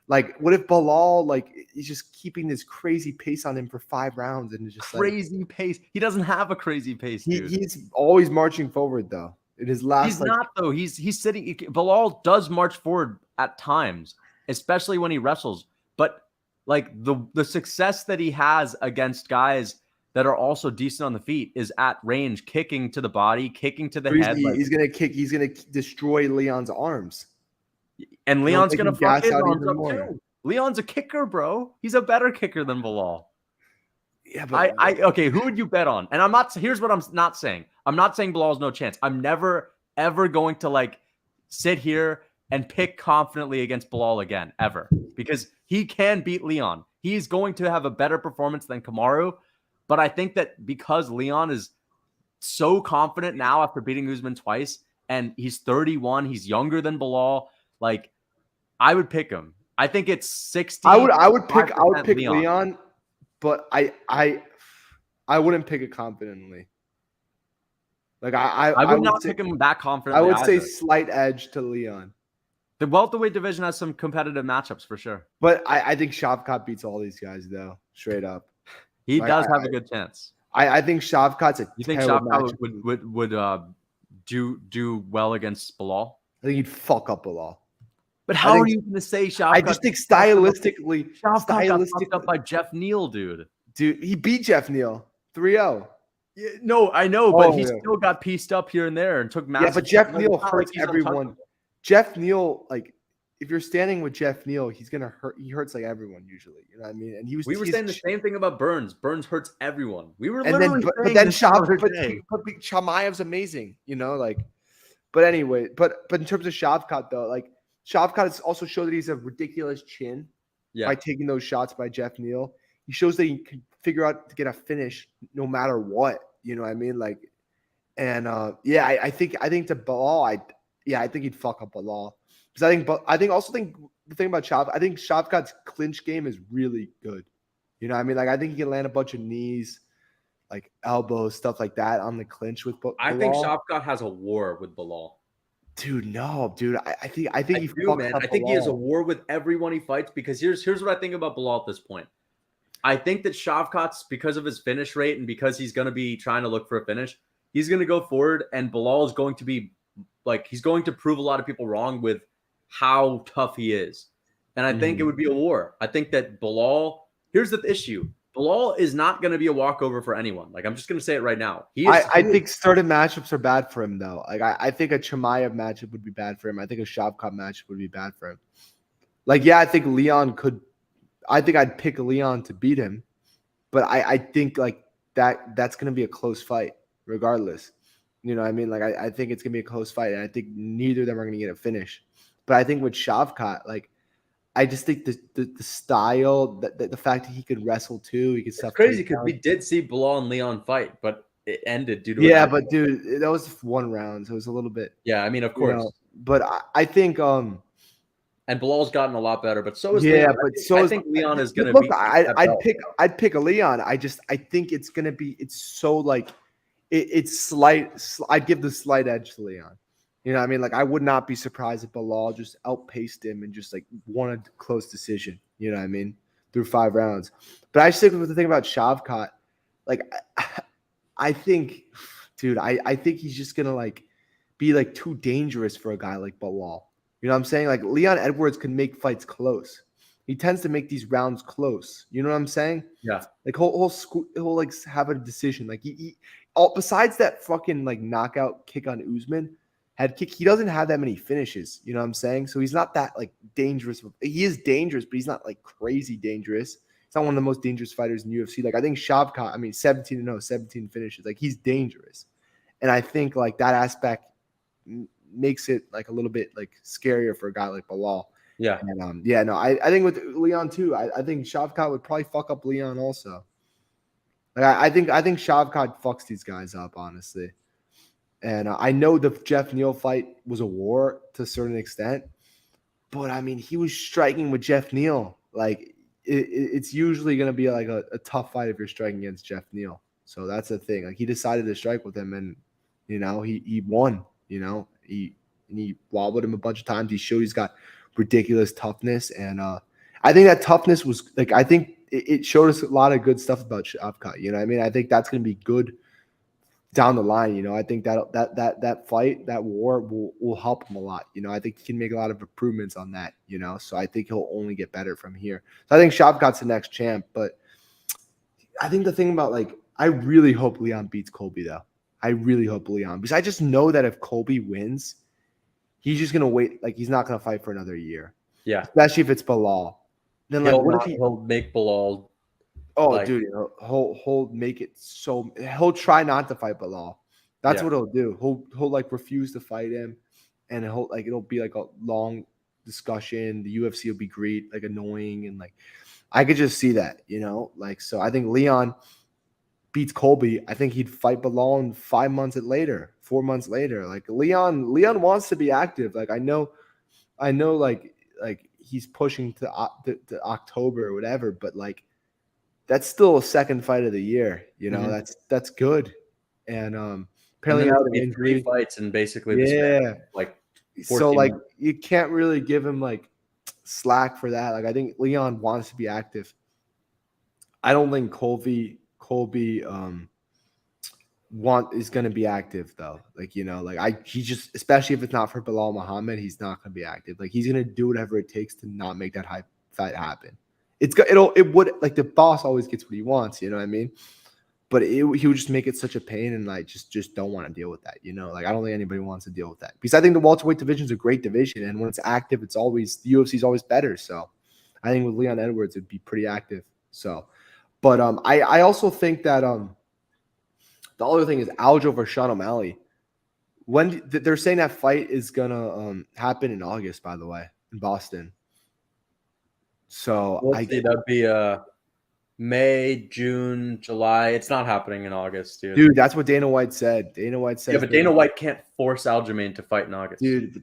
like, what if Bilal, like, he's just keeping this crazy pace on him for 5 rounds and it's just like crazy pace. He doesn't have a crazy pace, dude. he's always marching forward though. In his last, He's not though. He's sitting. Bilal does march forward at times, especially when he wrestles. But like the success that he has against guys that are also decent on the feet is at range, kicking to the body, kicking to the head. he's gonna kick. He's gonna destroy Leon's arms, and Leon's gonna fuck his out arms even up more. too. Leon's a kicker, bro. He's a better kicker than Bilal. Yeah, but okay, who would you bet on? And I'm not. Here's what I'm not saying. I'm not saying Bilal's no chance. I'm never ever going to like sit here and pick confidently against Bilal again, ever, because he can beat Leon. He's going to have a better performance than Kamaru, but I think that because Leon is so confident now after beating Usman twice, and he's 31, he's younger than Bilal. Like, I would pick him. I think it's 60. I would pick Leon. Leon, but I wouldn't pick it confidently. Like I would not pick him that confidently. I would say slight edge to Leon. The welterweight division has some competitive matchups for sure. But I think Shavkat beats all these guys though, straight up. He does have a good chance. I think Shavkat's You think Shavkat would do well against Bilal? I think he'd fuck up Bilal. But how are you going to say Shavkat? I just think stylistically, Shavkat got fucked up by Jeff Neal, dude. Dude, he beat Jeff Neal 3-0. Yeah, no, I know, but he still got pieced up here and there and took massive. Yeah, but Jeff Neal hurts everyone. Jeff Neal, like, if you're standing with Jeff Neal, he's gonna hurt. He hurts like everyone usually. You know what I mean? And we were saying the same thing about Burns. Burns hurts everyone. We were literally but then Chimaev's amazing. You know, like. But anyway, but in terms of Shavkat though, like Shavkat has also showed that he's a ridiculous chin by taking those shots by Jeff Neal. He shows that he can figure out to get a finish no matter what. You know what I mean? Like, and I think to Bilal, I think he'd fuck up Bilal because I think the thing about I think Shavkat's clinch game is really good. You know what I mean? Like, I think he can land a bunch of knees, like elbows, stuff like that on the clinch with Bilal. I think Shavkat has a war with Bilal. Dude, no, dude. I think he man. I think he has a war with everyone he fights because here's what I think about Bilal at this point. I think that Shavkat's, because of his finish rate and because he's going to be trying to look for a finish, he's going to go forward, and Bilal is going to be like, he's going to prove a lot of people wrong with how tough he is. And I think it would be a war. I think that Bilal, here's the issue. Bilal is not going to be a walkover for anyone. Like, I'm just going to say it right now. I think certain matchups are bad for him, though. Like, I think a Chimaev matchup would be bad for him. I think a Shavkat matchup would be bad for him. Like, yeah, I think Leon could. I think I'd pick Leon to beat him, but I think like that's going to be a close fight regardless. You know what I mean? Like, I think it's going to be a close fight, and I think neither of them are going to get a finish. But I think with Shavkat, like, I just think the style, the fact that he could wrestle too, he could stuff. It's crazy because we did see Bilal and Leon fight, but it ended due to but dude, that was 1 round, so it was a little bit. Yeah, I mean, of course. But I think and Bilal's gotten a a lot better, but so is Leon. I think Leon is going to be. I'd pick a Leon. I think it's going to be. It's so like it's slight. I'd give the slight edge to Leon. You know what I mean? Like, I would not be surprised if Bilal just outpaced him and just like won a close decision. You know what I mean? Through 5 rounds. But I stick with the thing about Shavkat. Like, I think, dude, I think he's just gonna like be like too dangerous for a guy like Bilal. You know what I'm saying? Like, Leon Edwards can make fights close. He tends to make these rounds close. You know what I'm saying? Yeah. Like, he'll like have a decision. Like, besides that fucking like knockout kick on Usman, head kick, he doesn't have that many finishes. You know what I'm saying? So he's not that like dangerous. He is dangerous, but he's not like crazy dangerous. He's not one of the most dangerous fighters in UFC. Like, I think Shavkat, 17-0, 17 finishes. Like, he's dangerous. And I think like that aspect makes it like a little bit like scarier for a guy like Bilal. Yeah. And I think with Leon too, I think Shavkat would probably fuck up Leon also. Like, I think Shavkat fucks these guys up, honestly. And I know the Jeff Neal fight was a war to a certain extent, But I mean, he was striking with Jeff Neal. Like it's usually going to be like a tough fight if you're striking against Jeff Neal. So that's the thing. Like he decided to strike with him, and he won. He wobbled him a bunch of times. He showed he's got ridiculous toughness, and I think that toughness was like I think it showed us a lot of good stuff about Shavkat. You know what I mean? I think that's going to be good down the line. I think that fight, that war will help him a lot. I think he can make a lot of improvements on that. So I think he'll only get better from here. So I think Shavkat's the next champ, but I think the thing about I really hope Leon beats Colby though. I really hope Leon, because I just know that if Colby wins, he's just gonna wait. Like he's not gonna fight for another year. Yeah, especially if it's Bilal. Then he'll make Bilal. Oh, dude, he'll make it so he'll try not to fight Bilal. That's what he'll do. He'll refuse to fight him, and it'll be like a long discussion. The UFC will be great, annoying, and I could just see that, So I think Leon beats Colby. I think he'd fight Bilal in 4 months later. Leon wants to be active. I know, he's pushing to October or whatever, but that's still a second fight of the year. That's good. And apparently and then be 3 fights and basically the span, so you can't really give him slack for that. I think Leon wants to be active. I don't think Colby is going to be active though. He just, especially if it's not for Bilal Muhammad, he's not going to be active. He's going to do whatever it takes to not make that fight happen. It would the boss always gets what he wants, you know what I mean? But he would just make it such a pain, and just don't want to deal with that, I don't think anybody wants to deal with that, because I think the welterweight division is a great division, and when it's active, it's always the UFC is always better. So I think with Leon Edwards, it'd be pretty active. So, but I also think that the other thing is Aljo versus Sean O'Malley. When they're saying that fight is gonna happen in August, by the way, in Boston. So that'd be May, June, July. It's not happening in August, dude. Dude, that's what Dana White said. Yeah, but Dana White can't force Aljamain to fight in August. Dude,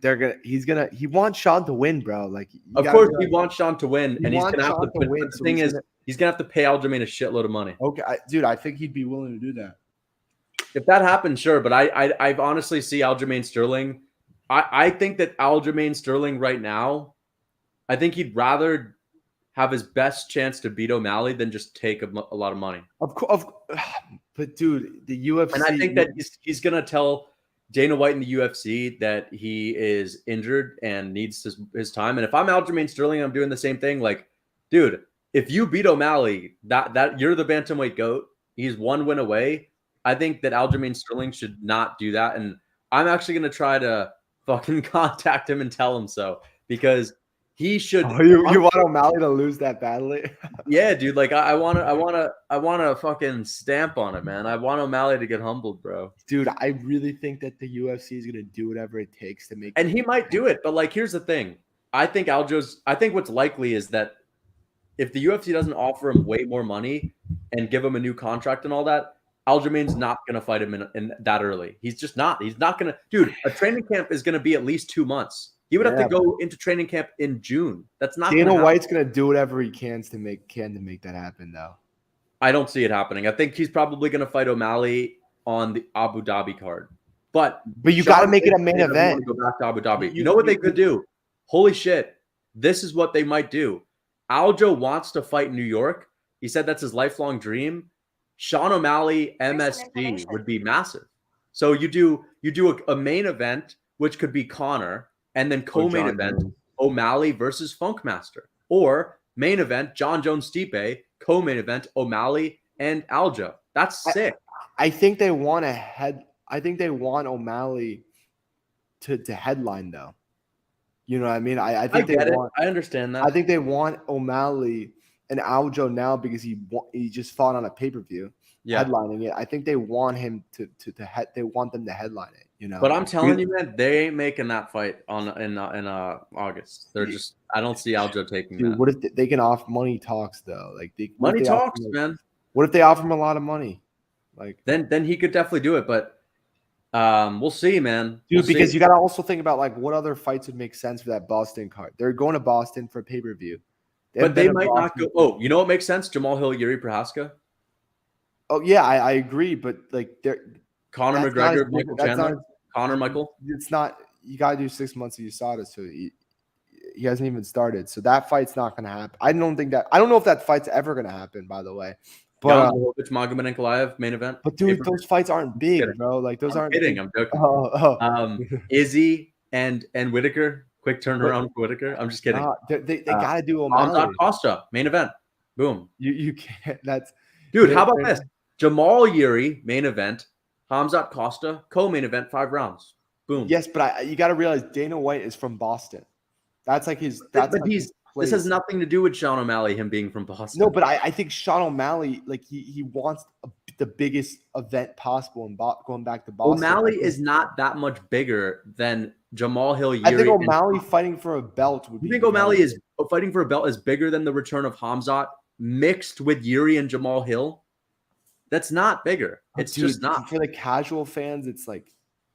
he wants Sean to win, bro. Of course, he wants Sean to win, and he's gonna have to win. The thing is, he's gonna have to pay Aljamain a shitload of money. Okay, dude, I think he'd be willing to do that. If that happens, sure. But I honestly see Aljamain Sterling. I think that Aljamain Sterling right now, I think he'd rather have his best chance to beat O'Malley than just take a lot of money. Of course, but dude, the UFC, and I think that he's gonna tell Dana White in the UFC that he is injured and needs his time. And if I'm Aljamain Sterling, I'm doing the same thing. Dude, if you beat O'Malley, that you're the bantamweight GOAT. He's 1 win away. I think that Aljamain Sterling should not do that. And I'm actually gonna try to fucking contact him and tell him so, because he should. Oh, you want O'Malley to lose that badly? Yeah, dude. I want to fucking stamp on it, man. I want O'Malley to get humbled, bro. Dude, I really think that the UFC is gonna do whatever it takes to make. And he might do it, but here's the thing. I think what's likely is that if the UFC doesn't offer him way more money and give him a new contract and all that, Aljamain's not gonna fight him in that early. He's just not. He's not gonna. Dude, a training camp is gonna be at least 2 months. He would have to go into training camp in June. That's not. Dana White's gonna do whatever he can to make that happen, though. I don't see it happening. I think he's probably gonna fight O'Malley on the Abu Dhabi card. But you got to make it a main event. Go back to Abu Dhabi. You know what they could do? Holy shit! This is what they might do. Aljo wants to fight New York. He said that's his lifelong dream. Sean O'Malley MSG would be massive. So you do a main event, which could be Connor. And then co-main event, O'Malley versus Funkmaster. Or main event, John Jones Stipe. Co-main event, O'Malley and Aljo. That's sick. I think they want O'Malley to headline, though. You know what I mean? I think I understand that. I think they want O'Malley and Aljo now because he just fought on a pay-per-view, headlining it. I think they want him they want them to headline it. But I'm telling you, man, they ain't making that fight in August. They're just. I don't see Aljo taking that. What if they can offer money talks though? Money talks, man. What if they offer him a lot of money? Then he could definitely do it. But We'll see, man. Dude, We'll because see. you got to also think about like what other fights would make sense for that Boston card. They're going to Boston for pay-per-view. But they might not go. Oh, you know what makes sense? Jamal Hill, Yuri Prohaska. Oh yeah, I agree, but like they're Conor McGregor, Michael Chandler. Conor Michael. It's not. You got to do 6 months of USADA, so he hasn't even started. So that fight's not going to happen. I don't know if that fight's ever going to happen. By the way, but Magomed Ankalaev main event. But dude, those fights aren't big, bro. Like those aren't. Kidding. Big. I'm joking. Izzy and Whitaker. Quick turnaround for Whitaker. I'm just kidding. They got to do O'Malley. Hamzat Costa main event. Boom. You can't. That's dude. How about this? Jamal Yuri main event. Hamzat Costa co-main event 5 rounds. Boom. Yes, but you got to realize Dana White is from Boston. That's like his. That's but like this has nothing to do with Sean O'Malley, him being from Boston. No, but I think Sean O'Malley, like he wants the biggest event possible and going back to Boston. O'Malley is not that much bigger than Jamal Hill. Yuri, I think O'Malley fighting for a belt would be. You think O'Malley is fighting for a belt is bigger than the return of Hamzat mixed with Yuri and Jamal Hill? That's not bigger. It's just not. For the casual fans, it's like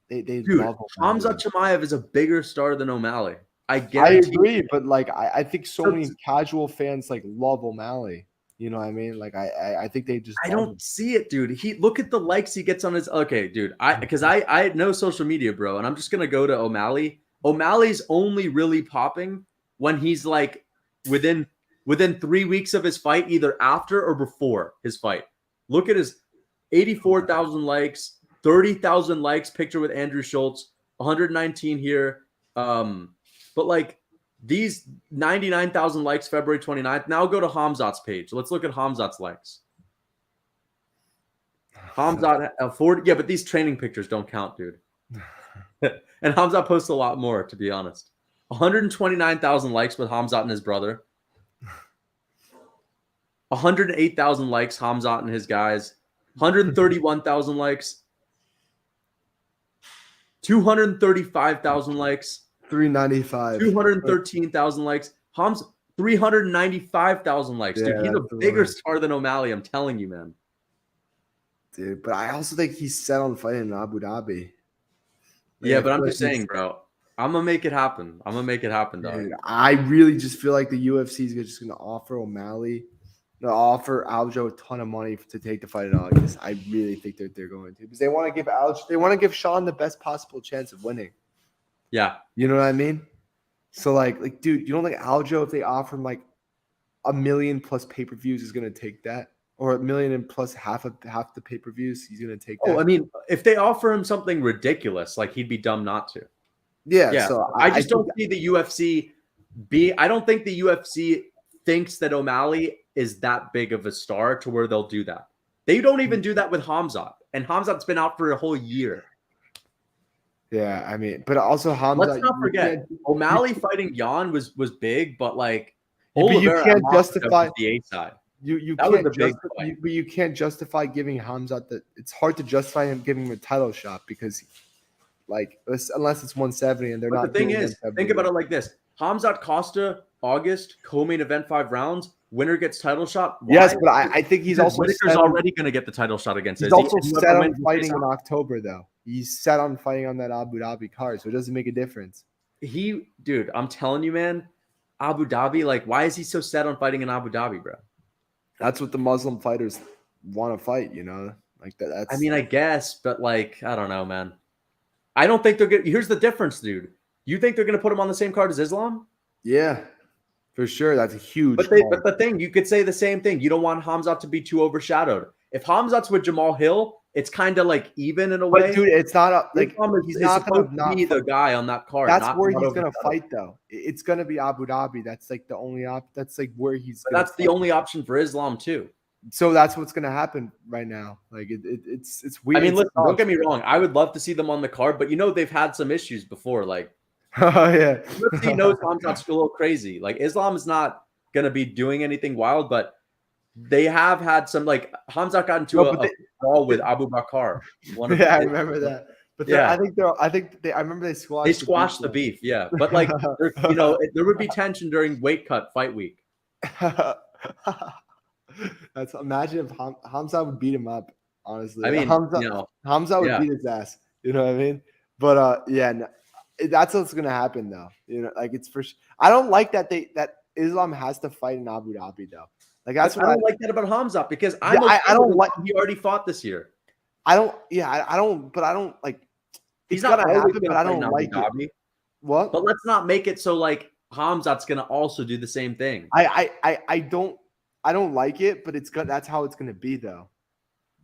they dude, love O'Malley. Hamzat Chimaev is a bigger star than O'Malley. I agree, but like I think so many casual fans like love O'Malley. You know what I mean? Like I think they just. I don't see it, dude. Look at the likes he gets on his. Okay, dude. I know social media, bro, and I'm just gonna go to O'Malley. O'Malley's only really popping when he's like within 3 weeks of his fight, either after or before his fight. Look at his 84,000 likes, 30,000 likes. Picture with Andrew Schultz, 119 here. But like these 99,000 likes February 29th. Now go to Hamzat's page. Let's look at Hamzat's likes. Hamzat 40. Yeah, but these training pictures don't count, dude. And Hamzat posts a lot more, to be honest. 129,000 likes with Hamzat and his brother. 108,000 likes, Hamzat and his guys. 131,000 likes. 235,000 likes. 395. 213,000 likes. Hamzat 395,000 likes. Dude, he's a bigger star than O'Malley. I'm telling you, man. Dude, but I also think he's set on fighting in Abu Dhabi. Yeah, but I'm just saying, bro. I'm gonna make it happen. I'm gonna make it happen, dog. Dude, I really just feel like the UFC is just gonna offer O'Malley, offer Aljo a ton of money to take the fight in August. I really think that they're going to, because they want to give Sean the best possible chance of winning. Yeah, you know what I mean. So like, dude, you don't think Aljo, if they offer him like 1 million plus pay-per-views, is gonna take that? Or 1 million and plus half the pay-per-views, he's gonna take that. Oh, I mean, if they offer him something ridiculous, like he'd be dumb not to. Yeah. So I just don't see the UFC I don't think the UFC thinks that O'Malley is that big of a star to where they'll do that. They don't even do that with Hamzat, and Hamzat's been out for a whole year. Yeah, I mean, but also Hamzat. Let's not forget O'Malley fighting Jan was big, but like, but you can't justify the A side. You can't justify giving Hamzat that. It's hard to justify him giving him a title shot because, like, unless it's 170 and they're but not. The thing is, think about it like this: Hamzat Costa, August, co-main event 5 rounds. Winner gets title shot. Why? Yes, but I think he's also Whitaker's already going to get the title shot against. He's also set on fighting in October, though. He's set on fighting on that Abu Dhabi card, so it doesn't make a difference. Dude, I'm telling you, man, Abu Dhabi. Like, why is he so set on fighting in Abu Dhabi, bro? That's what the Muslim fighters want to fight, you know? Like that. I mean, I guess, but like, I don't know, man. I don't think they're good. Here's the difference, dude. You think they're going to put him on the same card as Islam? Yeah, for sure. That's a huge. But the thing, you could say the same thing. You don't want Hamzat to be too overshadowed. If Hamzat's with Jamal Hill, it's kind of like even in a way. But dude, it's not like he's not going to be the guy on that card. That's where he's going to fight, though. It's going to be Abu Dhabi. That's like the only That's like where he's. But that's the only option for Islam too. So that's what's going to happen right now. Like it's weird. I mean, listen, don't get me wrong. I would love to see them on the card, but they've had some issues before. Like, oh yeah, UFC knows Hamzat's a little crazy. Like, Islam is not going to be doing anything wild, but they have had some. Like, Hamzat got into a brawl with Abu Bakr. I remember that. But I remember they squashed. They squashed the beef. Yeah, but like, there would be tension during weight cut fight week. Imagine if Hamzat would beat him up. Honestly, I mean, Hamzat would beat his ass. You know what I mean? But yeah, no, that's what's gonna happen though. You know, like it's for. I don't like that that Islam has to fight in Abu Dhabi though. Like that's But I what don't like that about Hamzat because yeah, I'm okay I don't with like. he already fought this year. I don't. Yeah, I don't. But I don't like. He's It's not gonna always happen, going but to I fight in don't Abu like it. Dhabi. What? But let's not make it so like Hamzat's going to also do the same thing. I don't like it, but it's good. That's how it's gonna be though.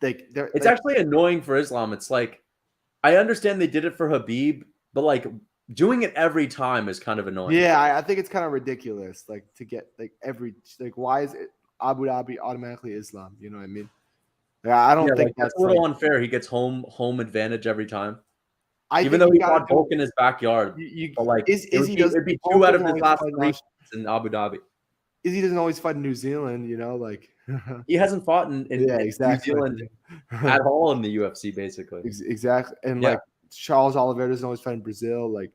Like It's like, actually annoying for Islam. It's like I understand they did it for Habib, but like doing it every time is kind of annoying. yeah, I think it's kind of ridiculous. Like to get like why is it Abu Dhabi automatically Islam? You know what I mean? Yeah, I don't Yeah, think like that's that's a little like. unfair. He gets home advantage every time, I even think though you he gotta fought do. Volk in his backyard. You But like Izzy it'd doesn't. be Volk 2 out of doesn't his always last fight 3 national. fights in Abu Dhabi. Izzy doesn't always fight in New Zealand. You know, like He hasn't fought in yeah, New exactly. Zealand at all in the UFC, basically. Exactly, and Yeah, like Charles Oliveira doesn't always fight in Brazil. Like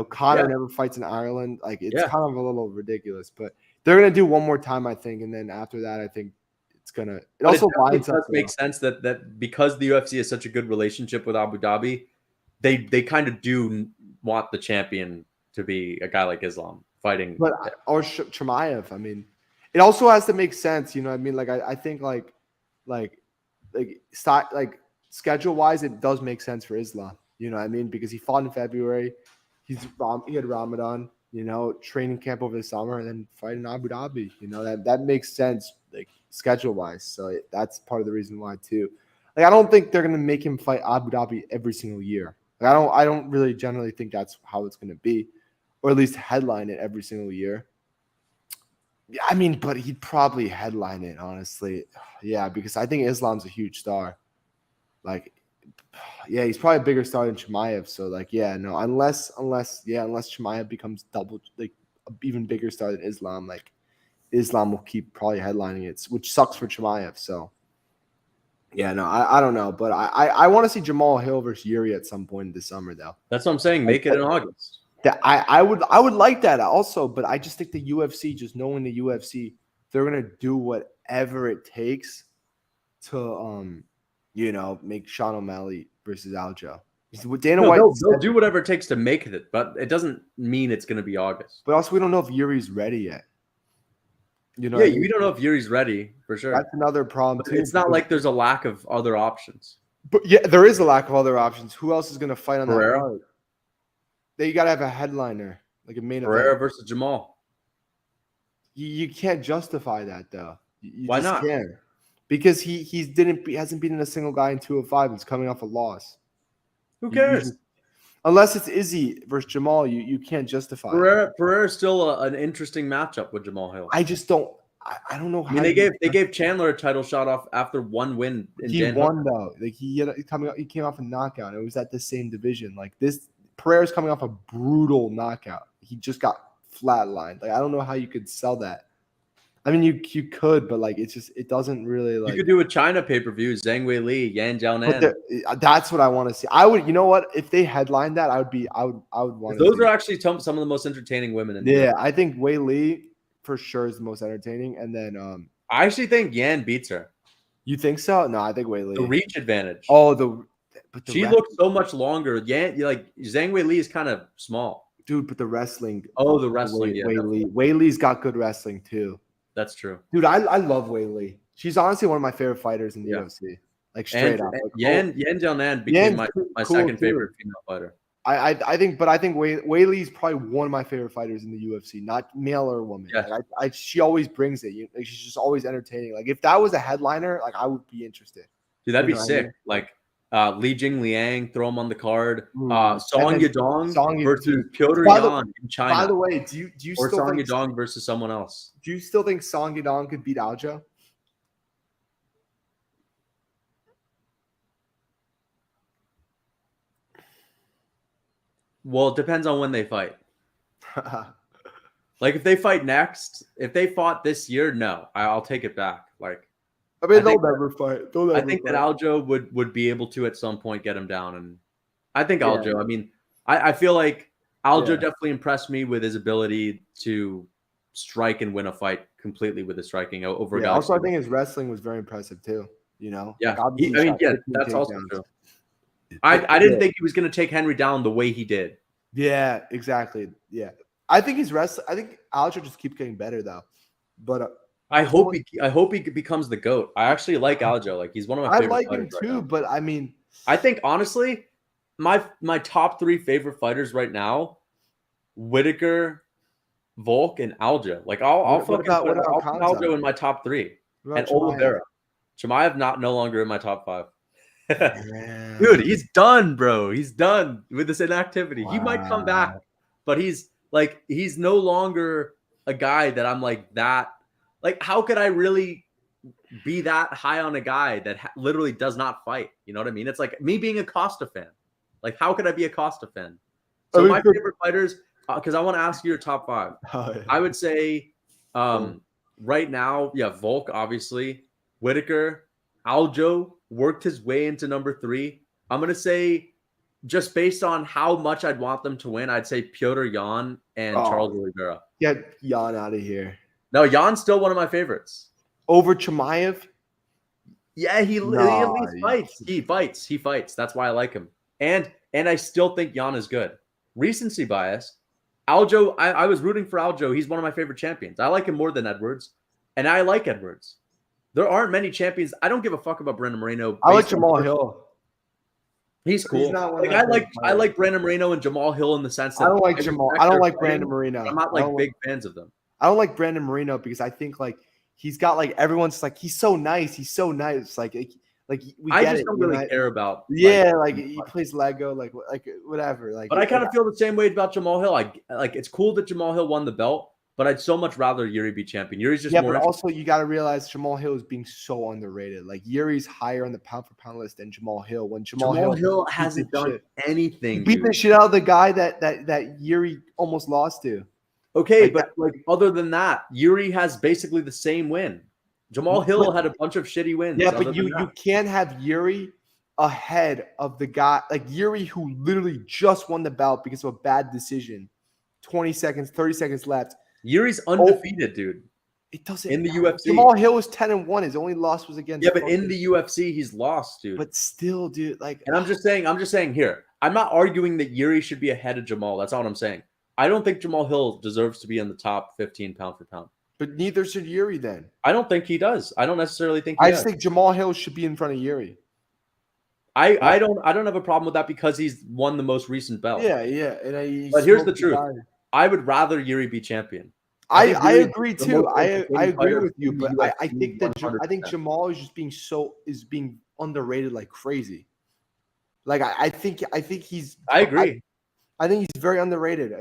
Connor yeah, never fights in Ireland. Like it's yeah. kind of a little ridiculous, but they're gonna do one more time, I think, and then after that, I think it's gonna. It But it also definitely lines up. does make sense that because the UFC has such a good relationship with Abu Dhabi, they kind of do want the champion to be a guy like Islam fighting. But or Chimaev, I mean, it also has to make sense. You know what I mean? Like I think like like schedule wise, it does make sense for Islam. You know what I mean? Because he fought in February, he had Ramadan. Training camp over the summer, and then fight in Abu Dhabi. That makes sense, like schedule wise. So that's part of the reason why too. Like I don't think they're gonna make him fight Abu Dhabi every single year. Like, I don't really generally think that's how it's gonna be, or at least headline it every single year. Yeah, I mean, but he'd probably headline it, honestly. Yeah, because I think Islam's a huge star. Like, yeah, he's probably a bigger star than Chimaev. So, like, yeah, no, unless Chimaev becomes double, like, an even bigger star than Islam, like, Islam will keep probably headlining it, which sucks for Chimaev. So, yeah, no, I don't know, but I want to see Jamal Hill versus Yuri at some point this summer, though. That's what I'm saying. Make it in August. That I would like that also, but I just think the UFC, just knowing the UFC, they're gonna do whatever it takes to make Sean O'Malley versus Aljo. Dana No, White they'll do whatever it takes to make it, but it doesn't mean it's going to be August. but also we don't know if Yuri's ready yet. Yeah, what I mean? we don't know if Yuri's ready for sure. That's another problem But too. it's not like there's a lack of other options. But yeah, there is a lack of other options. Who else is gonna fight on Pereira? that card? You gotta have a headliner, like a main Pereira event. versus Jamal. You can't justify that though. You Why just not? can't. Because he hasn't beaten a single guy in 205. He's coming off a loss. Who cares? Unless it's Izzy versus Jamal, you can't justify it. Pereira's still an interesting matchup with Jamal Hill. I just don't. I don't know how. I mean, they gave Chandler a title shot off after one win. He won though. Like he came off a knockout. It was at the same division. Like this, Pereira's coming off a brutal knockout. He just got flatlined. Like I don't know how you could sell that. I mean, you could, but like it doesn't really like. You could do a China pay-per-view, Zhang Wei Li, Yan Jiaonan. That's what I want to see. I would, you know what? If they headlined that, I would want. Those are actually some of the most entertaining women in the Yeah, I think Wei Li for sure is the most entertaining, and then I actually think Yan beats her. You think so? No, I think Wei Li. The reach advantage. Oh, she looks so much longer. Yan, like Zhang Wei Li is kind of small, dude. But the wrestling. Oh, the wrestling. Wei Li's got good wrestling too. That's true, dude. I love Wei Li. She's honestly one of my favorite fighters in the UFC. Like straight up. Like, Yan Jiaonan became my second favorite female fighter. I think Wei Li's probably one of my favorite fighters in the UFC, not male or woman. Yes. Like, she always brings it. Like, she's just always entertaining. Like if that was a headliner, like I would be interested. Dude, that'd be sick. I mean? Like Li Jing Liang, throw him on the card. Song Yadong versus Piotr Yan in China. By the way, do you or still Song think Yadong versus someone else? Do you still think Song Yadong could beat Aljo? Well, it depends on when they fight. Like if they fight next, if they fought this year, no, I'll take it back. Like I mean, they'll never fight. I think that Aljo would be able to at some point get him down, and I think Aljo. I mean, I feel like Aljo definitely impressed me with his ability to strike and win a fight completely with his striking over. Yeah. Also, I think his wrestling was very impressive too. You know. Yeah. Like, that's also true. I didn't think he was going to take Henry down the way he did. Yeah, exactly. Yeah, I think he's wrestling. I think Aljo just keeps getting better though. But I hope he becomes the GOAT. I actually like Aljo. Like he's one of my favorite like fighters him too. right But I mean, I think honestly, my top 3 favorite fighters right now: Whitaker, Volk, and Aljo. Like I'll what about Aljo Khanzad? in my top 3, What and about Chimaev? Oliveira. Chimaev no longer in my top 5. Damn. Dude, he's done, bro. He's done with this inactivity. He might come back, Wow. but he's no longer a guy that I'm like that. Like, how could I really be that high on a guy that literally does not fight? You know what I mean? It's like me being a Costa fan. Like, how could I be a Costa fan? So my favorite fighters, because I want to ask you your top 5. Oh, yeah. I would say right now, yeah, Volk, obviously, Whitaker, Aljo worked his way into number 3. I'm going to say, just based on how much I'd want them to win, I'd say Piotr Jan and Charles Oliveira. Get Jan out of here. No, Jan's still one of my favorites. Over Chimaev? Yeah, he at least fights. He fights. That's why I like him. And I still think Jan is good. Recency bias. Aljo, I was rooting for Aljo. He's one of my favorite champions. I like him more than Edwards. And I like Edwards. There aren't many champions. I don't give a fuck about Brandon Moreno. I like Jamal Hill. He's cool. I like Brandon Moreno and Jamal Hill in the sense that I don't like Jamal. I don't like Brandon Moreno. I'm not like big fans of them. I don't like Brandon Moreno because I think like he's got like everyone's like he's so nice. He's so nice. Like we I just don't really care about. Yeah, like he plays Lego, like whatever. Like, but I kind of feel the same way about Jamal Hill. Like it's cool that Jamal Hill won the belt, but I'd so much rather Yuri be champion. Yuri's just more. But also you got to realize Jamal Hill is being so underrated. Like Yuri's higher on the pound for pound list than Jamal Hill. When Jamal Hill hasn't done anything, he beat the shit out of the guy that Yuri almost lost to. Okay, but like other than that, Yuri has basically the same win. Jamal Hill had a bunch of shitty wins. Yeah, but you can't have Yuri ahead of the guy like Yuri who literally just won the belt because of a bad decision. 20 seconds, 30 seconds left. Yuri's undefeated, dude. It doesn't in the UFC. Jamal Hill was 10-1. His only loss was against. Yeah, but in the UFC, he's lost, dude. But still, dude, like. And I'm just saying here. I'm not arguing that Yuri should be ahead of Jamal. That's not what I'm saying. I don't think Jamal Hill deserves to be in the top 15 pound for pound. But neither should Yuri then. I don't think he does. I don't necessarily think I just think Jamal Hill should be in front of Yuri. I don't have a problem with that because he's won the most recent belt. Yeah. But here's the truth. I would rather Yuri be champion. I agree too. I agree with you, but I think Jamal is just being underrated like crazy. Like I think he's. I agree. I think he's very underrated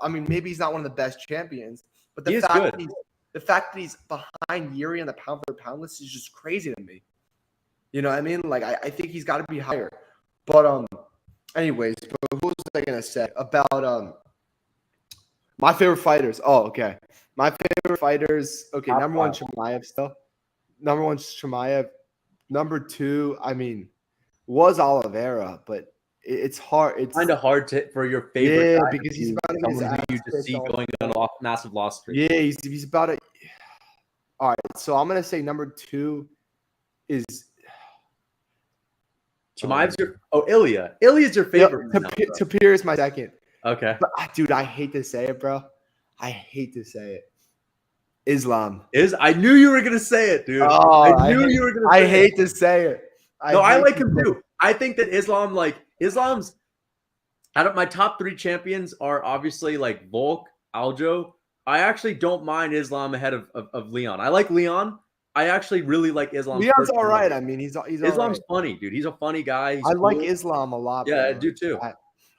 I mean, maybe he's not one of the best champions, but the fact that he's behind Yuri on the pound for pound list is just crazy to me. You know what I mean? Like I think he's got to be higher. But anyways, what was I gonna say about my favorite fighters? Oh, okay. My favorite fighters. Okay, number 1 Chimaev still. Number 1 Chimaev. Number 2, I mean, was Oliveira, but it's hard. It's kind of hard for your favorite. Yeah, because he's about to see going on a massive loss streak. Yeah, he's about it. All right, so I'm gonna say number 2 is Chimaev's Ilya. Ilya's your favorite. Tapir is my second. Okay. But, dude, I hate to say it, bro. I hate to say it. Islam. I knew you were gonna say it, dude. I knew you were gonna say it. I hate to say it. I like him too. I think that Islam's out of my top 3 champions are obviously like Volk, Aljo. I actually don't mind Islam ahead of Leon. I like Leon. I actually really like Islam. Leon's all right. I mean, he's Islam's funny, dude. He's a funny guy. I like Islam a lot. Yeah, I do too.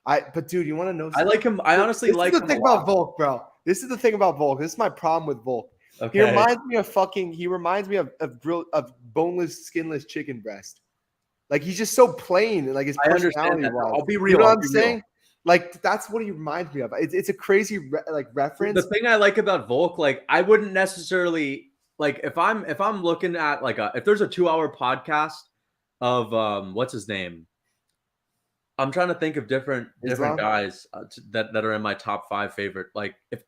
But dude, you want to know something? I like him. I honestly like him. This is the thing about Volk, bro. This is the thing about Volk. This is my problem with Volk. Okay. He reminds me of boneless, skinless chicken breast. Like he's just so plain, like his personality. I'll be real. You know what I'm saying? Like that's what he reminds me of. It's a crazy reference. The thing I like about Volk, like I wouldn't necessarily like if I'm looking at like if there's a 2-hour podcast of what's his name. I'm trying to think of different guys that are in my top 5 favorite. Like if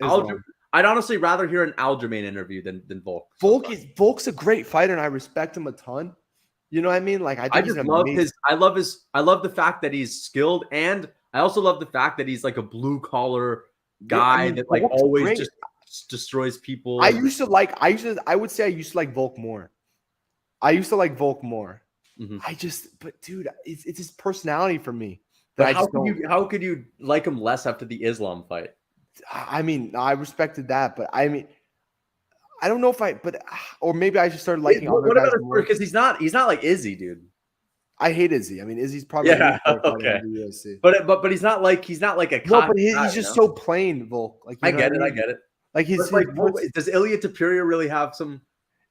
I'd honestly rather hear an Aljamain interview than Volk. Volk's a great fighter and I respect him a ton. You know what I mean? Like, I I think he's just an love amazing. I love the fact that he's skilled, and I also love the fact that he's like a blue collar Yeah, I guy mean, that like Volk's always great. just destroys people. I would say I used to like Volk more. I used to like Volk more. Mhm. But dude, it's his personality for me that But I just don't. how could you like him less after the Islam fight? I mean, I respected that, but I mean, I don't know if or maybe I just started liking other What guys about his more. because he's not like Izzy, dude. I hate Izzy. I mean, Izzy's probably my Yeah, least favorite fighter okay. in the UFC. But he's not like a No, cocky but guy, he's you just know? so plain, Volk. Like, you know what I I mean? get it. Like But his like, words. does Ilya Tapiri really have some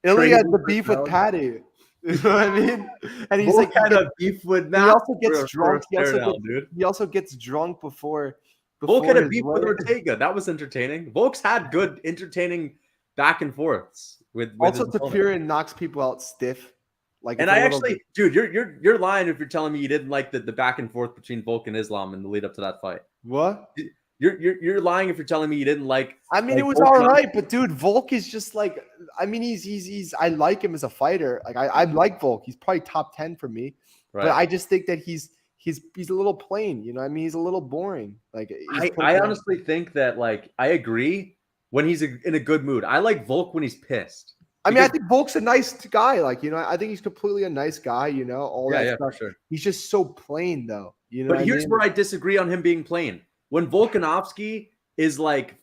Ilya crazy had the beef with personality? Patty. You know what I mean? And he's Volk like, had a beef with he Matt also gets for a drunk. stare down, dude. He also gets drunk Volk had before a his beef with win. Ortega. That was entertaining. Volk's had good, entertaining back and forths with Also, his opponent. Tapir knocks people out stiff. Like, And it's a I little actually, bit. dude, you're lying if you're telling me you didn't like the back and forth between Volk and Islam in the lead up to that fight. What? You're lying if you're telling me you didn't like. I mean, Like it was Volk all not, right, but dude, Volk is just like. I mean, he's. I like him as a fighter. Like, I like Volk. He's probably top 10 for me. But right. I just think that he's a little plain. You know, what I mean, he's a little boring. Like, I honestly think that like I agree when he's in a good mood. I like Volk when he's pissed. I mean, I Because think Volk's a nice guy. Like, you know, I think he's completely a nice guy. You know, all that yeah, stuff. for sure. He's just so plain, though. You know But what I here's mean? where I disagree on him being plain. When Volkanovski is like,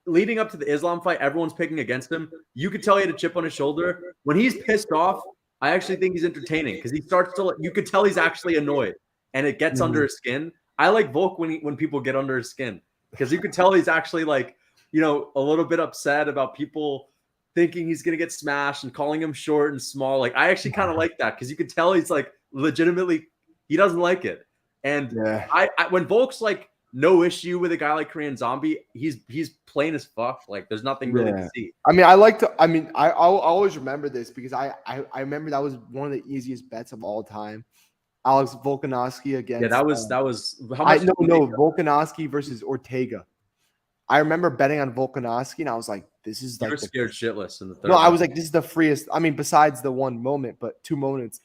leading up to the Islam fight, everyone's picking against him. You could tell he had a chip on his shoulder. When he's pissed off, I actually think he's entertaining because he starts to. You could tell he's actually annoyed, and it gets under his skin. I like Volk when people get under his skin because you could tell he's actually like, a little bit upset about people thinking he's gonna get smashed and calling him short and small. Like I actually kind of like that because you could tell he's like legitimately he doesn't like it. And Yeah. I when Volk's like no issue with a guy like Korean Zombie, he's plain as fuck. Like there's nothing really to see. I mean, I'll always remember this because I remember that was one of the easiest bets of all time. Alex Volkanovski against. Yeah, that was how much? Volkanovski versus Ortega. I remember betting on Volkanovski, and I was like, "This is like." You were scared shitless in the third. No, I was like, "This is the freest." I mean, besides the one moment, but 2 moments.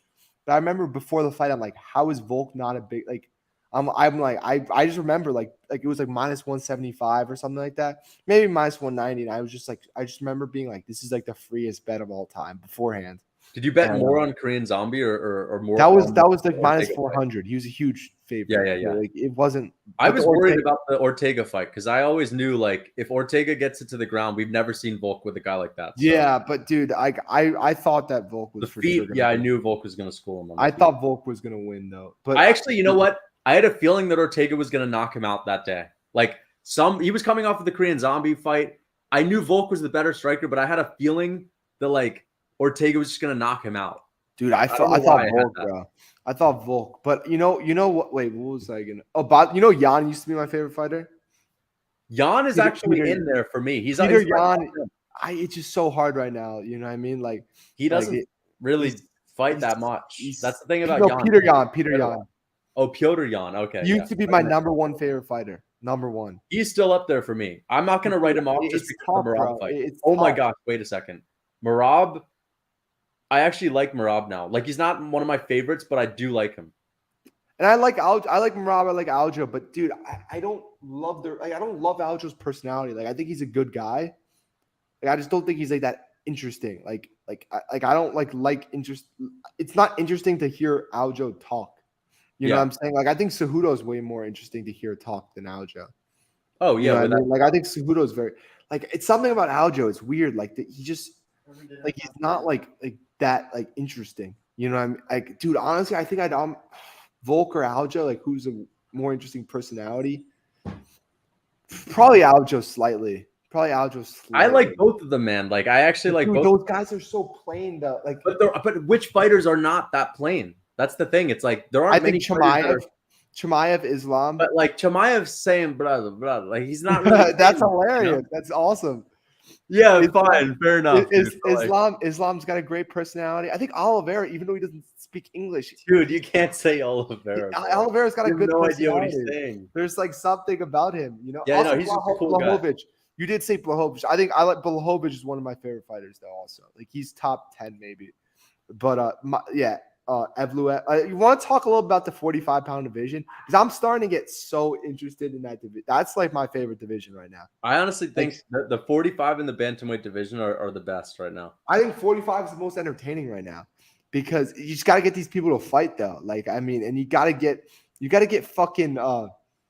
But I remember before the fight, I'm like, "How is Volk not a big like?" I'm like, I just remember like it was like minus 175 or something like that, maybe minus 190, and I was just like, I just remember being like, "This is like the freest bet of all time" beforehand. Did you bet more on Korean Zombie or more? That was like minus 400. He was a huge favorite. Yeah. Like it wasn't. I was worried about the Ortega fight because I always knew like if Ortega gets it to the ground, we've never seen Volk with a guy like that. So. Yeah, but dude, I thought that Volk was the feet. Sure yeah, I knew Volk was going to school him. I thought Volk was going to win though. But I actually, you know what? I had a feeling that Ortega was going to knock him out that day. Like he was coming off of the Korean Zombie fight. I knew Volk was the better striker, but I had a feeling that like Ortega was just going to knock him out. Dude, I thought Volk, bro. I thought Volk, but you know what? Wait, what was I gonna? Oh, Jan used to be my favorite fighter. Jan is actually in there for me. He's Peter Jan. It's just so hard right now. You know what I mean? Like he doesn't really fight that much. That's the thing about Jan. Peter Jan. Oh, Piotr Jan. Okay, used to be my number 1 favorite fighter. Number 1. He's still up there for me. I'm not gonna write him off just because of the Marab fight. My gosh! Wait a second, Marab. I actually like Marab now. Like he's not one of my favorites, but I do like him. And I like Marab. I like Aljo, but dude, I don't love I don't love Aljo's personality. Like I think he's a good guy. Like I just don't think he's like that interesting. Like I don't like interest. It's not interesting to hear Aljo talk. You know what I'm saying? Like I think Cejudo is way more interesting to hear talk than Aljo. Oh yeah, you know I mean? Like I think Cejudo is very like it's something about Aljo. It's weird. Like he just like he's not like that like interesting. You know what I mean? Like dude, honestly, I think I'd Volk or Aljo. Like who's a more interesting personality? Probably Aljo slightly. I like both of them, man. Like I actually like both. Those guys are so plain though. Like, but which fighters are not that plain? That's the thing. It's like there aren't many. Chimaev, Islam, but like Chimaev's saying brother, like he's not. Really that's hilarious. You know? That's awesome. Yeah, fine, fair enough. Islam's got a great personality. I think Oliveira, even though he doesn't speak English, dude, you can't say Oliveira. Oliveira's got a good personality. Idea what he's saying. There's like something about him, you know. Yeah, also, no, he's just a cool guy. You did say Blachowicz. I like Blachowicz is one of my favorite fighters, though. Also, like he's top 10 maybe. But yeah, Evloev. You want to talk a little about the 45-pound division? Because I'm starting to get so interested in that division. That's like my favorite division right now. I honestly think that the 45 and the bantamweight division are the best right now. I think 45 is the most entertaining right now because you just got to get these people to fight though. Like, I mean, and you got to get fucking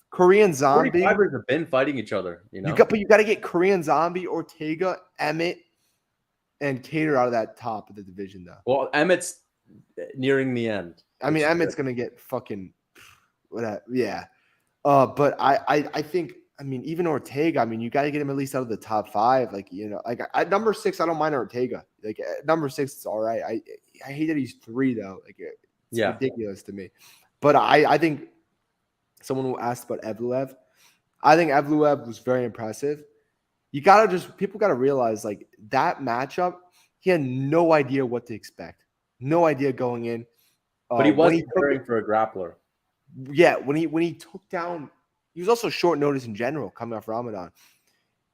Korean Zombie. 45ers have been fighting each other, you know. But you got to get Korean Zombie, Ortega, Emmett, and Cater out of that top of the division though. Well, Emmett's nearing the end. I mean, Emmett's gonna get fucking whatever. Yeah. But I think, I mean, even Ortega, I mean, you got to get him at least out of the top 5. Like, you know, like at number 6, I don't mind Ortega. Like at number 6, it's all right. I hate that he's 3 though. Like it's ridiculous to me. But I think someone who asked about Evloev, I think Evloev was very impressive. People got to realize like that matchup, he had no idea what to expect. No idea going in. But he wasn't preparing for a grappler. Yeah, when he took down, he was also short notice in general coming off Ramadan.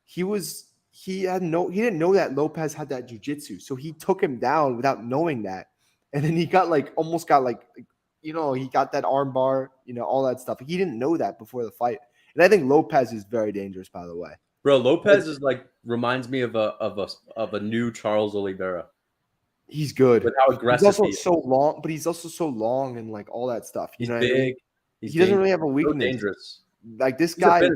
He didn't know that Lopez had that jiu-jitsu, so he took him down without knowing that, and then he got almost got he got that arm bar, all that stuff. He didn't know that before the fight, and I think Lopez is very dangerous, by the way. Bro, Lopez is reminds me of a new Charles Oliveira. He's good. With how aggressive he's also so long, but he's also so long and all that stuff. He's big. I mean? He doesn't really have a weakness. So dangerous. Like this guy,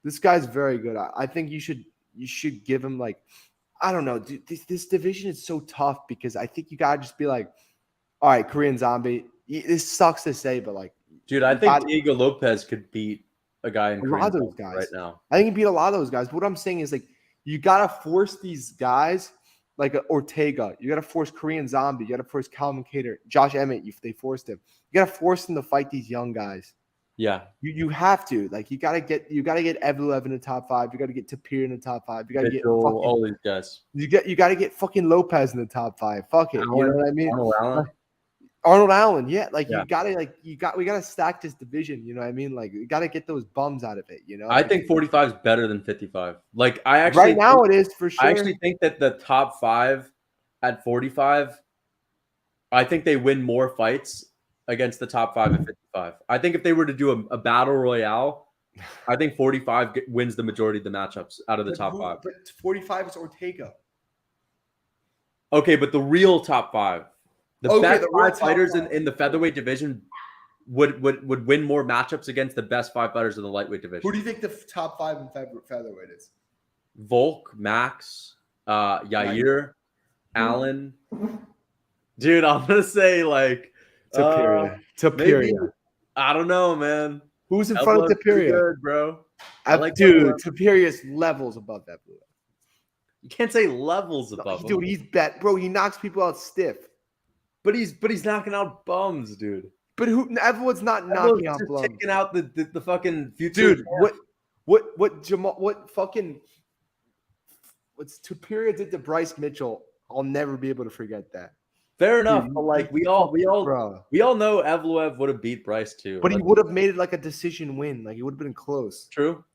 this guy's very good. I think you should give him I don't know. Dude, this division is so tough because I think you gotta just be all right, Korean Zombie. This sucks to say, but dude, I think Diego Lopez could beat a guy in Korean a lot of those guys right now. I think he beat a lot of those guys. But what I'm saying is you gotta force these guys. Like Ortega, you got to force Korean Zombie, you got to force Calvin Kattar, Josh Emmett, if they forced him. You got to force them to fight these young guys. Yeah, you have to. You got to get Evloev in the top 5. You got to get Tapir in the top 5. You got to get all these guys. You got to get fucking Lopez in the top 5. Fuck it, you know what I mean? Arnold Allen, yeah. We got to stack this division. You know what I mean? You got to get those bums out of it. I think 45 is better than 55. Right now it is for sure. I actually think that the top 5 at 45, I think they win more fights against the top 5 at 55. I think if they were to do a battle royale, I think 45 wins the majority of the matchups out of the top 5. But 45 is Ortega. Okay, but the real top 5. The best 5 fighters in the featherweight division would win more matchups against the best 5 fighters in the lightweight division. Who do you think the top 5 in featherweight is? Volk, Max, Yair, Allen. Dude, I'm gonna say Tapiria. Maybe, I don't know, man. Who's in front of Tapiria? Good, bro. Dude, Tapiria's levels above that blue. You can't say levels above him. Dude, he's bro. He knocks people out stiff. But he's knocking out bums, dude. But everyone's not knocking out bums. Taking out the fucking future. Dude, what Tapiria did to Bryce Mitchell? I'll never be able to forget that. Fair enough, dude, but we all know Evloev would have beat Bryce too. But he would have made it a decision win. He would have been close. True.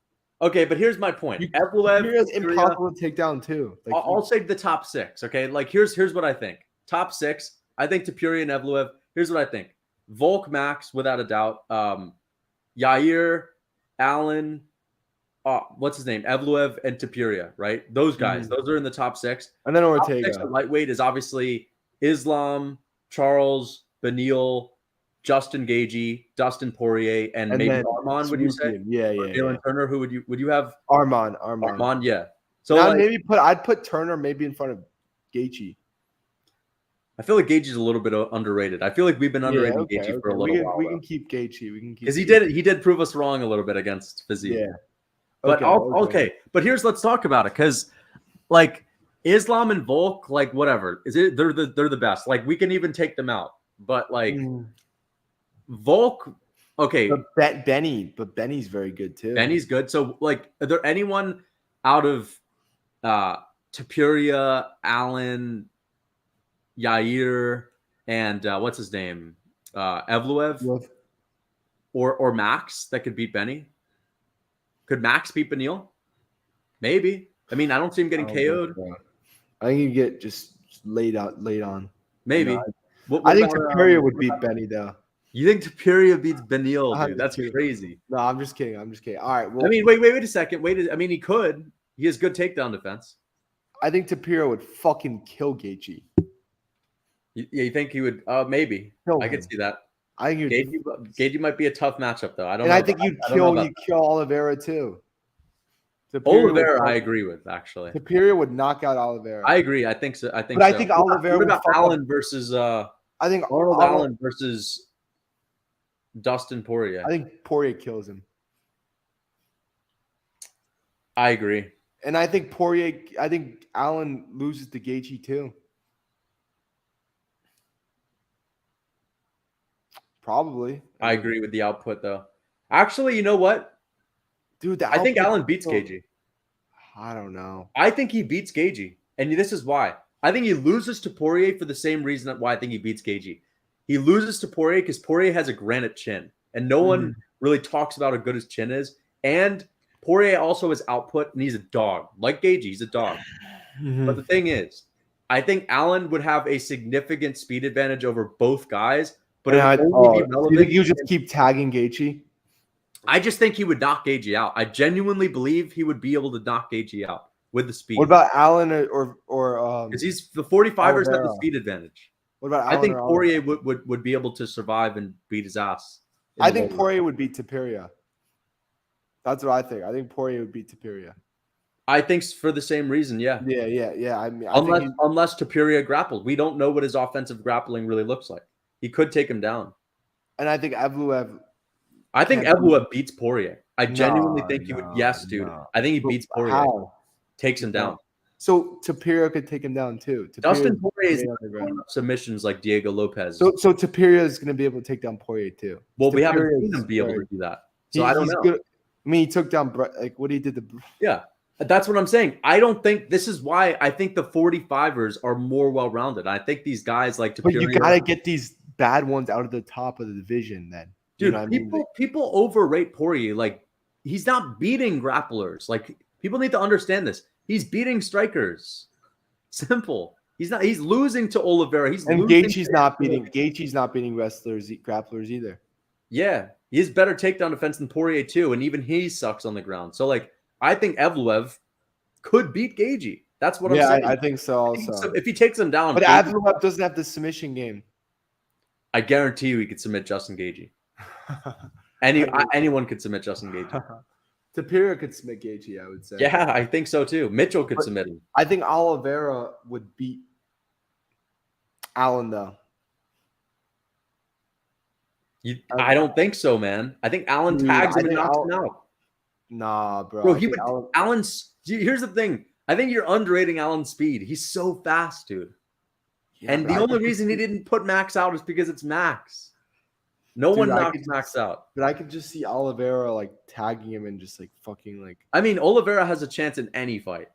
Okay, but here's my point. Evloev is impossible to take down too. I'll say the top 6. Okay, here's what I think. Top 6. I think Tapiria and Evloev. Here's what I think. Volk, Max, without a doubt. Yair, Allen, what's his name? Evloev and Tapiria, right? Those guys. Those are in the top 6. And then Ortega. Top 6 at lightweight is obviously Islam, Charles, Beneil, Justin Gaethje, Dustin Poirier, and maybe Armand. Would you say? Yeah. Jalen Turner. Who would you have? Armand. Yeah. So I'd put Turner maybe in front of Gaethje. I feel like Gaethje is a little bit underrated. I feel like we've been underrating Gaethje for a little while. We can keep Gaethje. Because he did prove us wrong a little bit against Fiziev. Yeah. But okay. But let's talk about it because Islam and Volk, whatever. They're the best. We can even take them out. But Volk, okay. But Benny's very good too. Benny's good. So are there anyone out of Tapiria, Allen, Yair, and what's his name? Evloev or Max that could beat Benny? Could Max beat Beneil? Maybe. I mean, I don't see him getting KO'd. I think you get just laid on. Maybe. I think Topuria would beat Benny though. You think Topuria beats Beneil, dude? That's 102. crazy. No, I'm just kidding. All right. Well, I mean, wait a second. I mean, he could. He has good takedown defense. I think Topuria would fucking kill Gaethje. You think he would? Maybe. I could see that. I think Gaethje might be a tough matchup, though. I don't. And know I think you'd kill Oliveira too. Oliveira, I agree with actually. Topuria would knock out Oliveira. I agree. I think so. But I think Oliveira. What about Allen versus? I think Arnold Allen versus Dustin Poirier. I think Poirier kills him. I agree. And I think Allen loses to Gaethje too. Probably. I agree with the output though. Actually, you know what? Dude, I think Allen beats Gaethje. I don't know. I think he beats Gaethje. And this is why. I think he loses to Poirier for the same reason why I think he beats Gaethje. He loses to Poirier because Poirier has a granite chin. And no one really talks about how good his chin is. And Poirier also has output, and he's a dog. Like Gaethje, he's a dog. But the thing is, I think Allen would have a significant speed advantage over both guys. But it would only be relevant. You think you just keep tagging Gaethje? I just think he would knock Gaethje out. I genuinely believe he would be able to knock Gaethje out with the speed. What about Allen or because he's the 45ers have the speed advantage. What about Allen? I think Poirier would be able to survive and beat his ass. I think Poirier would beat Topuria. That's what I think. I think Poirier would beat Topuria. I think for the same reason, yeah. Yeah. I mean, unless Topuria grappled. We don't know what his offensive grappling really looks like. He could take him down. And I think Evloev. I think Evloev beats Poirier. I genuinely think he would. Yes, dude. I think he beats Poirier. How? Takes him down. So Topuria could take him down too. Dustin Poirier is submissions like Diego Lopez. So Topuria is going to be able to take down Poirier too. Well, we haven't seen him be able to do that. So I don't know. Good. I mean, he took down like what he did. Yeah, that's what I'm saying. I don't think this is why I think the 45ers are more well-rounded. I think these guys like Topuria. But you got to get these bad ones out of the top of the division then. Dude, people overrate Poirier. Like, he's not beating grapplers. Like, people need to understand this. He's beating strikers. Simple. He's not. He's losing to Oliveira. Gaethje's not beating wrestlers, grapplers either. Yeah, he has better takedown defense than Poirier too, and even he sucks on the ground. So, like, I think Evloev could beat Gaethje. That's what I'm saying. I think so. Also, if he takes him down, but Evloev doesn't have the submission game. I guarantee you, he could submit Justin Gaethje. Anyone could submit Justin Gaethje. Topuria could submit Gaethje, I would say. Yeah, I think so too. Mitchell could submit him. I think Oliveira would beat Allen though. I don't think so, man. I think Allen tags him and knocks him out. Nah, bro. Bro, he would. Allen's. Here's the thing. I think you're underrating Allen's speed. He's so fast, dude. Yeah, and the only reason he didn't put Max out is because it's Max. No one knocks Max out. But I could just see Oliveira like tagging him and just like fucking like. I mean, Oliveira has a chance in any fight.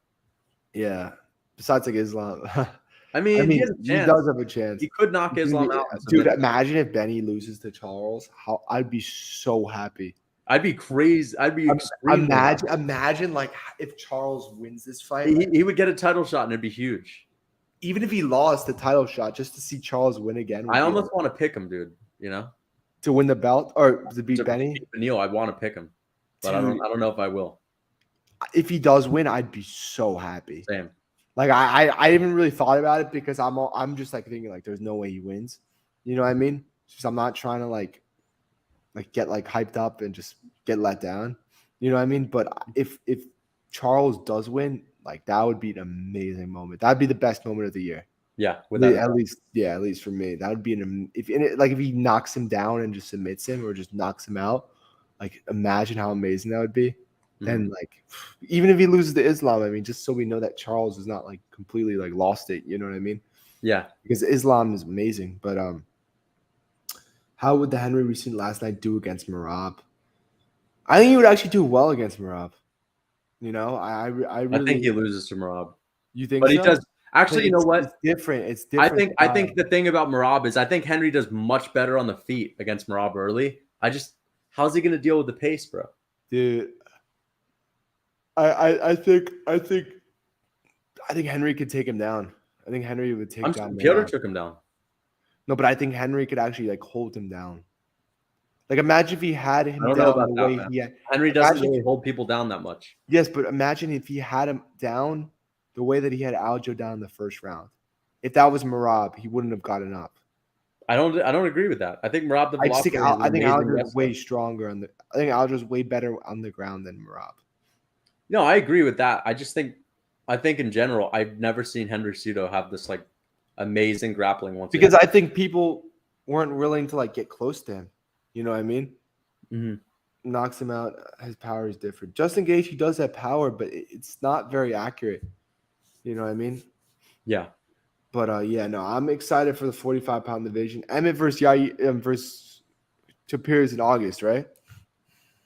Yeah. Besides like Islam. I mean he does have a chance. He could knock Islam out. Dude, imagine if Benny loses to Charles. How I'd be so happy. I'd be crazy. I'd be imagine like if Charles wins this fight. He would get a title shot and it'd be huge. Even if he lost the title shot, just to see Charles win again. I almost want to pick him, dude. You know? To win the belt or to beat Benny? Beneil, I want to pick him. But dude, I don't know if I will. If he does win, I'd be so happy. Same. Like I even really thought about it because I'm just like thinking like there's no way he wins. You know what I mean? Because I'm not trying to like get like hyped up and just get let down. You know what I mean? But if Charles does win, like that would be an amazing moment. That'd be the best moment of the year. Yeah, at least for me, that would be if he knocks him down and just submits him or just knocks him out. Like imagine how amazing that would be. And like, even if he loses to Islam, I mean, just so we know that Charles is not like completely like lost it. You know what I mean? Yeah. Because Islam is amazing, but how would the Henry we seen last night do against Merab? I think he would actually do well against Merab. You know, I really think he loses to Merab. You think? But he does. Actually, you know what? It's different. It's different. I think the thing about Merab is I think Henry does much better on the feet against Merab early. How's he going to deal with the pace, bro? Dude. I think Henry could take him down. I think Henry would take down. Piotr took him down. No, but I think Henry could actually like hold him down. Like imagine if he had I him don't know down about the that, way man. he had. Henry doesn't Imagine, really hold people down that much. yes, but imagine if he had him down the way that he had Aljo down in the first round. If that was Marab, he wouldn't have gotten up. I don't agree with that. I think Marab the I just think Velociraptor is an I think amazing Aljo is wrestler. way stronger on the. I think Aljo is way better on the ground than Marab. No, I agree with that. I think in general, I've never seen Henry Cejudo have this like amazing grappling once. Because I think people weren't willing to like get close to him. You know what I mean? Mhm. Knocks him out. His power is different. Justin Gage, he does have power, but it's not very accurate. You know what I mean? Yeah. But yeah, no, I'm excited for the 45-pound division. Emmett versus versus Tapir in August, right?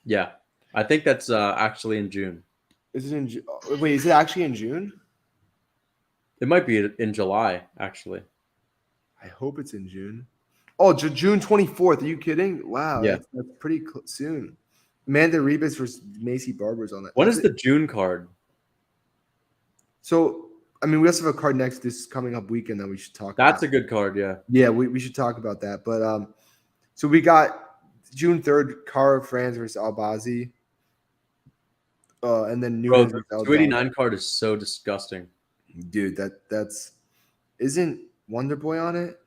Yeah. I think that's actually in June. Is it in? Wait, is it actually in June? It might be in July, actually. I hope it's in June. Oh, June 24th. Are you kidding? Wow, Yeah. that's pretty soon. Amanda Rebus versus Macy Barber's on that. When That's is the June card? So, I mean, we also have a card next this coming up weekend that we should talk That's about. a good card, yeah. Yeah, we should talk about that. But so we got June 3rd, Cara France versus Albazi. And then Bro, Nunes the versus Aljo. 289 card is so disgusting. Dude, that's isn't Wonder Boy on it?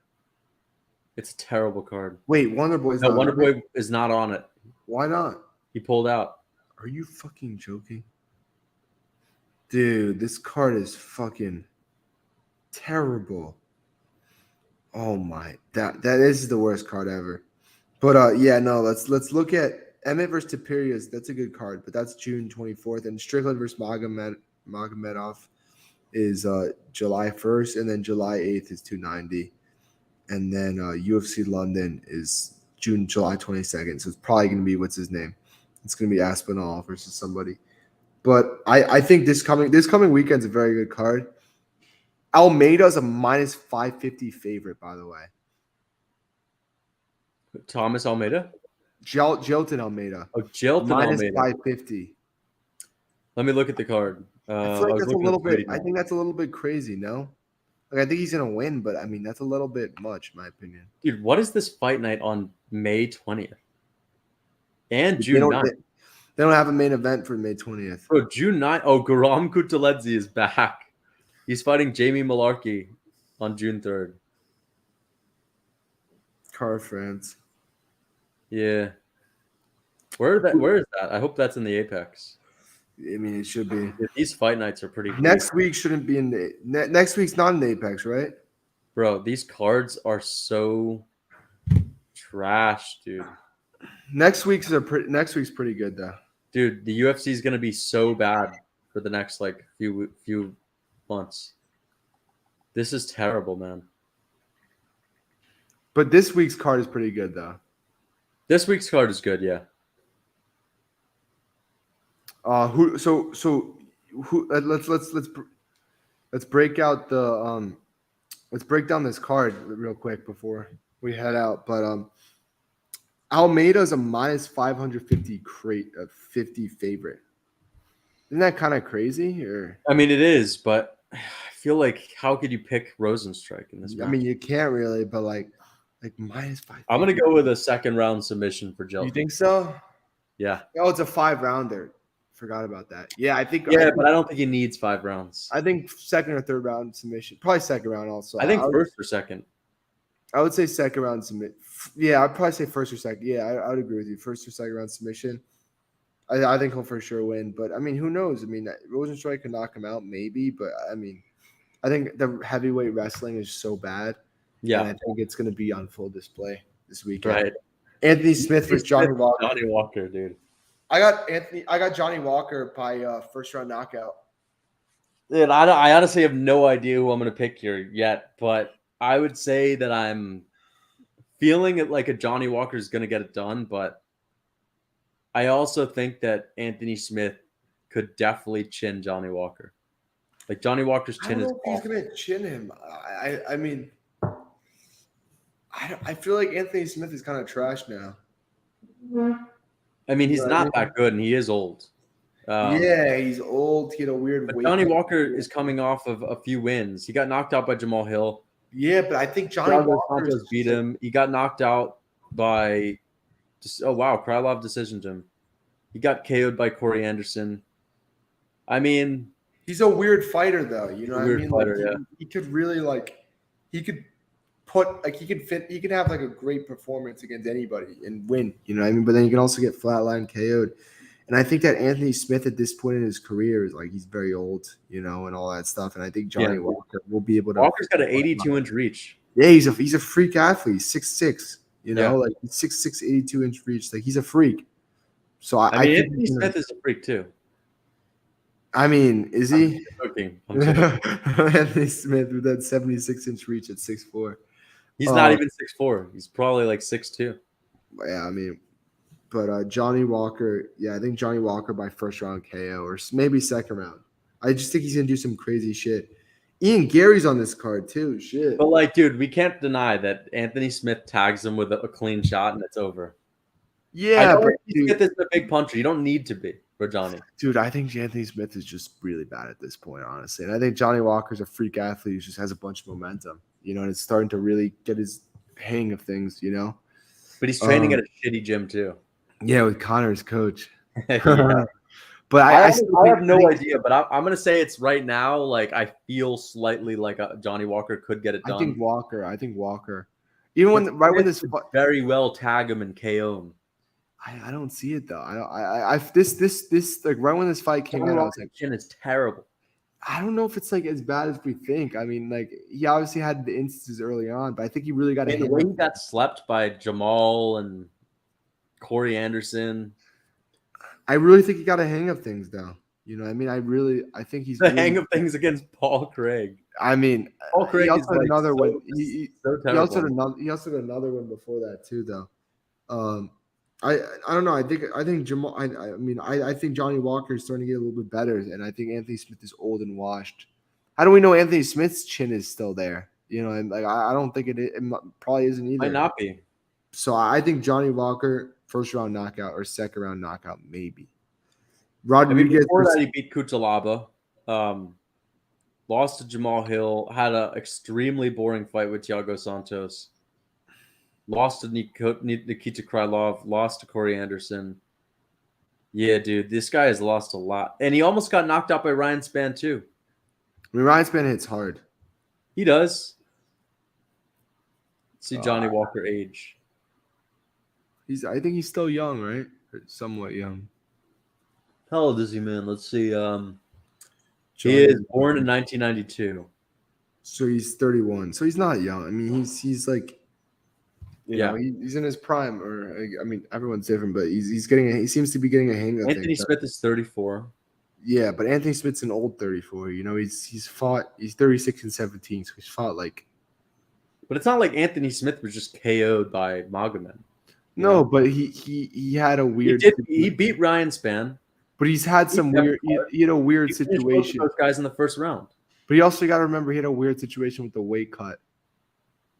It's a terrible card. Wait, Wonder Boy's No, not Wonder on it? Boy is not on it. Why not? He pulled out. Are you fucking joking? Dude, this card is fucking terrible. Oh my, that is the worst card ever. But yeah, no, let's look at Emmett versus Tapirius. That's a good card, but that's June 24th, and Strickland versus Magomedov is July 1st, and then July 8th is 290, and then UFC London is July 22nd. So it's probably gonna be what's his name? It's gonna be Aspinall versus somebody. But I think this coming weekend's a very good card. Almeida's a minus 550 favorite, by the way. Thomas Almeida? Jilton Almeida. Oh, Jilton minus Almeida. 550. Let me look at the card. I feel like that's a little bit. I now. think that's a little bit crazy. No, like I think he's gonna win, but I mean that's a little bit much, in my opinion. Dude, what is this fight night on May 20th and They June don't, 9th? they don't have a main event for May 20th. Bro, June 9th. Oh, Garam Kutaledze is back. He's fighting Jamie Malarkey on June 3rd. Car France. Yeah. Where is that? I hope that's in the Apex. I mean, it should be. Dude, these fight nights are pretty cool. Next week shouldn't be in the. Next week's not in the Apex, right? Bro, these cards are so trash, dude. Next week's pretty good though. Dude, the UFC is gonna be so bad for the next like few months. This is terrible, man. But this week's card is pretty good though. This week's card is good, yeah. Let's break out the let's break down this card real quick before we head out. But Almeida's a minus 550 50 favorite. Isn't that kind of crazy? Or I mean, it is, but I feel like how could you pick Rosenstrike in this match? I mean, you can't really, but like minus 5. I'm gonna go with a second round submission for Jelton. You think so? Yeah. Oh, it's a 5-rounder. Forgot about that. Yeah, I think. Yeah, but I don't think he needs 5 rounds. I think second or third round submission. Probably second round also. I think first or second. I would say second round submit. Yeah, I'd probably say first or second. Yeah, I would agree with you. First or second round submission. I think he'll for sure win. But I mean, who knows? I mean, Rosenstrike could knock him out, maybe. But I mean, I think the heavyweight wrestling is so bad. Yeah, and I think it's going to be on full display this weekend. Right. Anthony Smith versus Johnny Walker. Johnny Walker, dude. I got Johnny Walker by first round knockout. Dude, I honestly have no idea who I'm going to pick here yet, but I would say that I'm feeling it like a Johnny Walker is going to get it done, but I also think that Anthony Smith could definitely chin Johnny Walker. Like Johnny Walker's chin is. He's going to chin him. I mean, I feel like Anthony Smith is kind of trash now. I mean, he's not that good, and he is old. Yeah, he's old. He had a weird but weight. Johnny Walker is coming off of a few wins. He got knocked out by Jamal Hill. Yeah, but I think Johnny Thiago Walker Santos beat him. He got knocked out by Krylov decisioned him. He got KO'd by Corey Anderson. I mean, he's a weird fighter, though. You know what I weird mean? fighter, Like he could really he could he could have like a great performance against anybody and win. You know what I mean? But then he can also get flatline KO'd. And I think that Anthony Smith at this point in his career is like he's very old, you know, and all that stuff. And I think Johnny Walker will be able to. Walker's got an 82-inch reach. Yeah, he's a freak athlete. He's 6'6", you know, like 6'6", 82-inch reach. Like he's a freak. So I think Anthony Smith is a freak too. I mean, is he? I'm joking. Anthony Smith with that 76-inch reach at 6'4". He's not even 6'4". He's probably like 6'2". Yeah, I mean, but Johnny Walker, I think Johnny Walker by first round KO or maybe second round. I just think he's gonna do some crazy shit. Ian Gary's on this card too. Shit. But like, dude, we can't deny that Anthony Smith tags him with a clean shot and it's over. Yeah, but you get this a big puncher. You don't need to be for Johnny. Dude, I think Anthony Smith is just really bad at this point, honestly. And I think Johnny Walker's a freak athlete who just has a bunch of momentum, you know, and it's starting to really get his hang of things, you know. But he's training at a shitty gym too. Yeah, with Connor's coach. Yeah. But I have no idea, but I'm going to say it's right now. Like, I feel slightly like Johnny Walker could get it done. I think Walker. Even when this very well tag him and KO him. I don't see it though. This like right when this fight came out, I was like, chin is terrible. I don't know if it's like as bad as we think. I mean, like he obviously had the instances early on, but I think he really got the way he got slept by Jamal and Corey Anderson. I really think he got a hang of things, though. You know, I mean, I think he's the hang of things against Paul Craig. I mean, Paul Craig he also had like another one. He also had another one before that too, though. I don't know. I think Jamal. I think Johnny Walker is starting to get a little bit better, and I think Anthony Smith is old and washed. How do we know Anthony Smith's chin is still there? You know, and like I don't think it probably isn't either. Might not be. So I think Johnny Walker first round knockout or second round knockout maybe. Rodriguez before that he beat Kutalaba, lost to Jamal Hill, had an extremely boring fight with Thiago Santos. Lost to Nikita Krylov, lost to Corey Anderson. Yeah, dude, this guy has lost a lot. And he almost got knocked out by Ryan Spann, too. I mean, Ryan Spann hits hard. He does. Let's see Johnny Walker age. I think he's still young, right? Or somewhat young. How old is he, man? Let's see. He is born in 1992. So he's 31. So he's not young. I mean, he's like... You know, he's in his prime, or I mean, everyone's different, but he seems to be getting a hang of things. Anthony Smith is 34. Yeah, but Anthony Smith's an old 34. You know, he's 36 and 17, so he's fought like. But it's not like Anthony Smith was just KO'd by Magomed. No, but he had a weird. He beat Ryan Spann. But he's had some weird. He had a weird situation. Those guys in the first round. But he also got to remember he had a weird situation with the weight cut.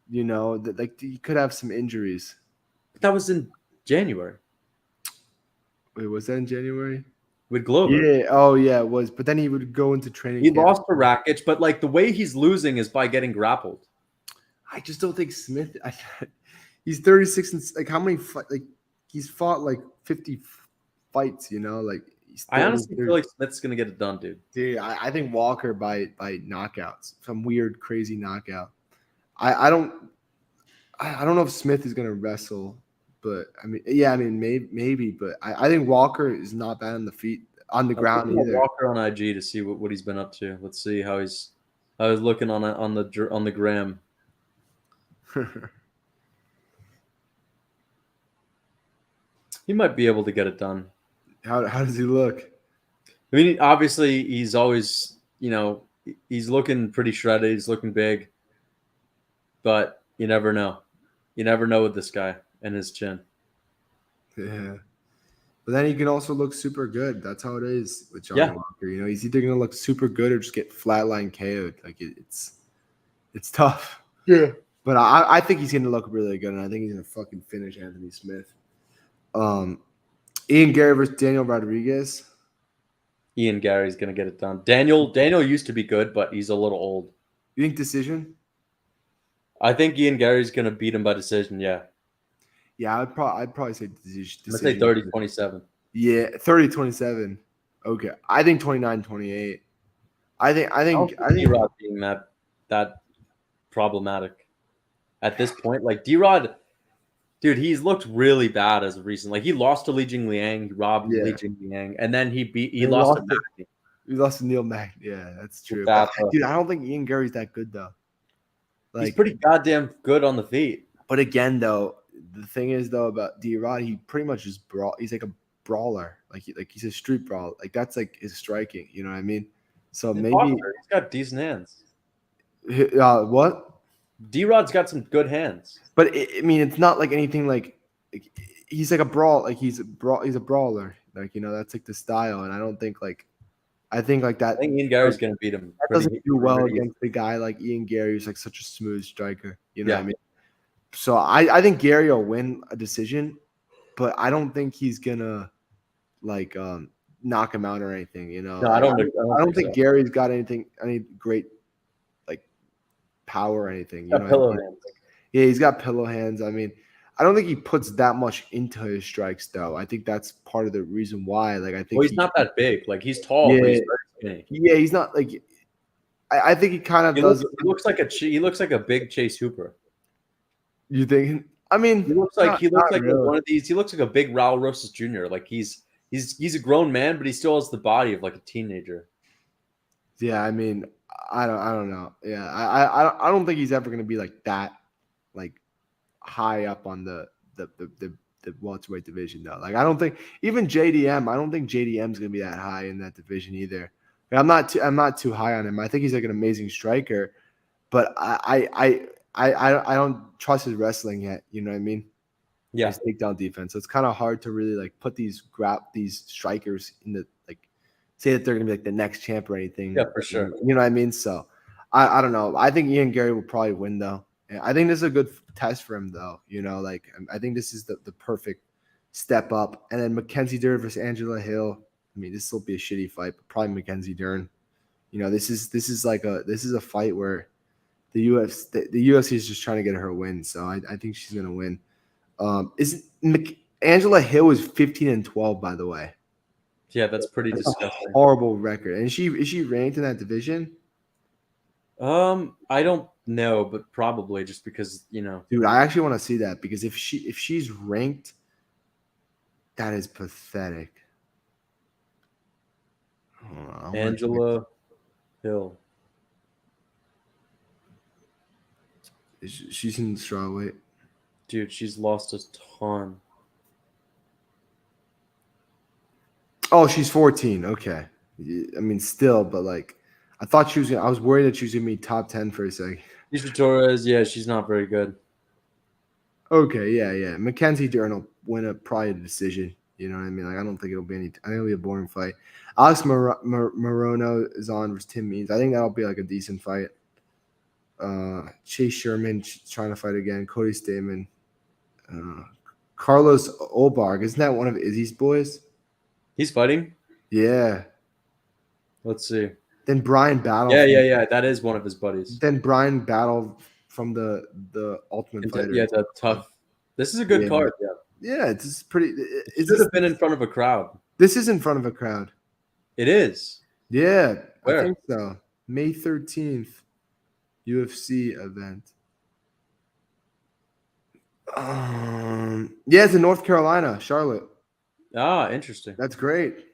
You know, that like he could have some injuries. But that was in January. Wait, was that in January? With Glover. Yeah. Oh, yeah, it was. But then he would go into training. He lost to Rakic, but like the way he's losing is by getting grappled. I just don't think Smith. He's 36 and like how many he's fought like 50 fights. You know, like. I honestly feel like Smith's gonna get it done, dude. Dude, I think Walker by knockouts, some weird, crazy knockout. I don't know if Smith is gonna wrestle, but I mean, maybe, but I think Walker is not bad on the feet on the ground either. Walker on IG to see what he's been up to. Let's see how he's looking on the gram. He might be able to get it done. How does he look? I mean, obviously he's always, he's looking pretty shredded. He's looking big. But you never know. You never know with this guy and his chin. Yeah. But then he can also look super good. That's how it is with Johnny Walker. You know, he's either going to look super good or just get flatline KO'd. Like, it's tough. Yeah. But I think he's going to look really good, and I think he's going to fucking finish Anthony Smith. Ian Gary versus Daniel Rodriguez. Ian Gary's going to get it done. Daniel used to be good, but he's a little old. You think decision? I think Ian Gary's gonna beat him by decision. Yeah, Yeah, I'd probably say decision. I'm gonna say 30-27. Yeah, 30-27. Okay. I think 29-28. I think I don't I see think D-Rod being that problematic at this point. Like D-Rod, dude, he's looked really bad as of recent. Like he lost to Li Jingliang, he robbed Li yeah. Jingliang, and then he He lost to lost Magny. We lost to Neil Mack. Yeah, that's true. Bad, But dude, I don't think Ian Gary's that good though. he's Like, pretty goddamn good on the feet. but again though, the thing is though about D-Rod, he pretty much just he's like a brawler. Like he's a street brawler. Like that's like his striking, you know what I mean? So And maybe Boxer, he's got decent hands. what? D-Rod's got some good hands. But I mean, it's not like anything like he's like a brawl. Like he's a brawler. Like that's like the style, and I don't think like I think like that. I think Ian Gary's gonna beat him. That doesn't do well against the guy like Ian Gary, who's like such a smooth striker. You know what I mean? So I think Gary will win a decision, but I don't think he's gonna like knock him out or anything. No, like, I don't think so. Gary's got any great like power or anything. You know pillow hands. Yeah, he's got pillow hands. I mean, I don't think he puts that much into his strikes though. I think that's part of the reason why. Like I think he's not that big. Like he's tall, but he's very skinny. Yeah, he's not like. I think he kind of does. He looks like a big Chase Hooper. You think? I mean, he looks like really. one of these. He looks like a big Raul Rosas Jr. Like he's a grown man, but he still has the body of like a teenager. Yeah, I mean, I don't know. Yeah, I don't think he's ever gonna be like that, like high up on the welterweight division though. Like I don't think even JDM. I don't think JDM's gonna be that high in that division either. I'm not too high on him. I think he's like an amazing striker, but I don't trust his wrestling yet. You know what I mean? Yeah. His takedown defense. So it's kind of hard to really like put these strikers in the like say that they're gonna be like the next champ or anything. Yeah, for sure. You know what I mean? So I don't know. I think Ian Gary will probably win though. And I think this is a good test for him though. Like I think this is the perfect step up. And then Mackenzie Dern versus Angela Hill. I mean, this will be a shitty fight, but probably Mackenzie Dern. This is a fight where the UFC is just trying to get her a win. So I think she's gonna win. Angela Hill is 15-12, by the way. Yeah, that's pretty disgusting. A horrible record. And is she ranked in that division? I don't know, but probably just because Dude, I actually want to see that because if she's ranked, that is pathetic. Angela Hill. She's in strawweight. Dude, she's lost a ton. Oh, she's 14. Okay. I mean, still, but like, I thought I was worried that she was gonna be top 10 for a second. Lisa Torres, yeah, she's not very good. Okay, yeah. Mackenzie Dern will win probably a decision. You know what I mean? Like, I don't think it'll be I think it'll be a boring fight. Alex Morono is on versus Tim Means. I think that'll be like a decent fight. Chase Sherman trying to fight again. Cody Stamen. Carlos Olbarg. Isn't that one of Izzy's boys? He's fighting? Yeah. Let's see. Then Brian Battle. Yeah. That is one of his buddies. Then Brian Battle from the Ultimate Fighter. Yeah, the tough. This is a good card. Yeah. Yeah, it's pretty. It should have been in front of a crowd. This is in front of a crowd. It is. Yeah, Where? I think so. May 13th, UFC event. Yeah, it's in North Carolina, Charlotte. Ah, interesting. That's great.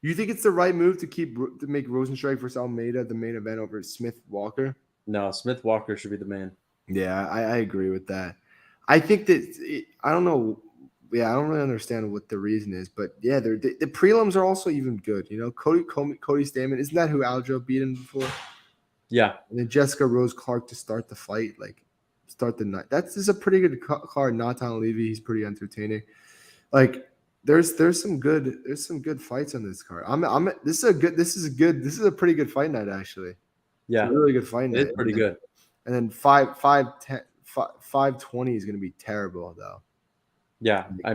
You think it's the right move to make Rosenstrike versus Almeida the main event over Smith Walker? No, Smith Walker should be the main. Yeah, I agree with that. I think that I don't know. Yeah, I don't really understand what the reason is, but yeah, the prelims are also even good. Cody Stamen, isn't that who Aljo beat him before? Yeah. And then Jessica Rose Clark to start the fight, start the night. This is a pretty good card. Natan Levy, he's pretty entertaining. Like there's some good fights on this card. This is a pretty good fight night actually. Yeah, it's a really good fight night. It's pretty good. And then 520 is going to be terrible though. Yeah, that's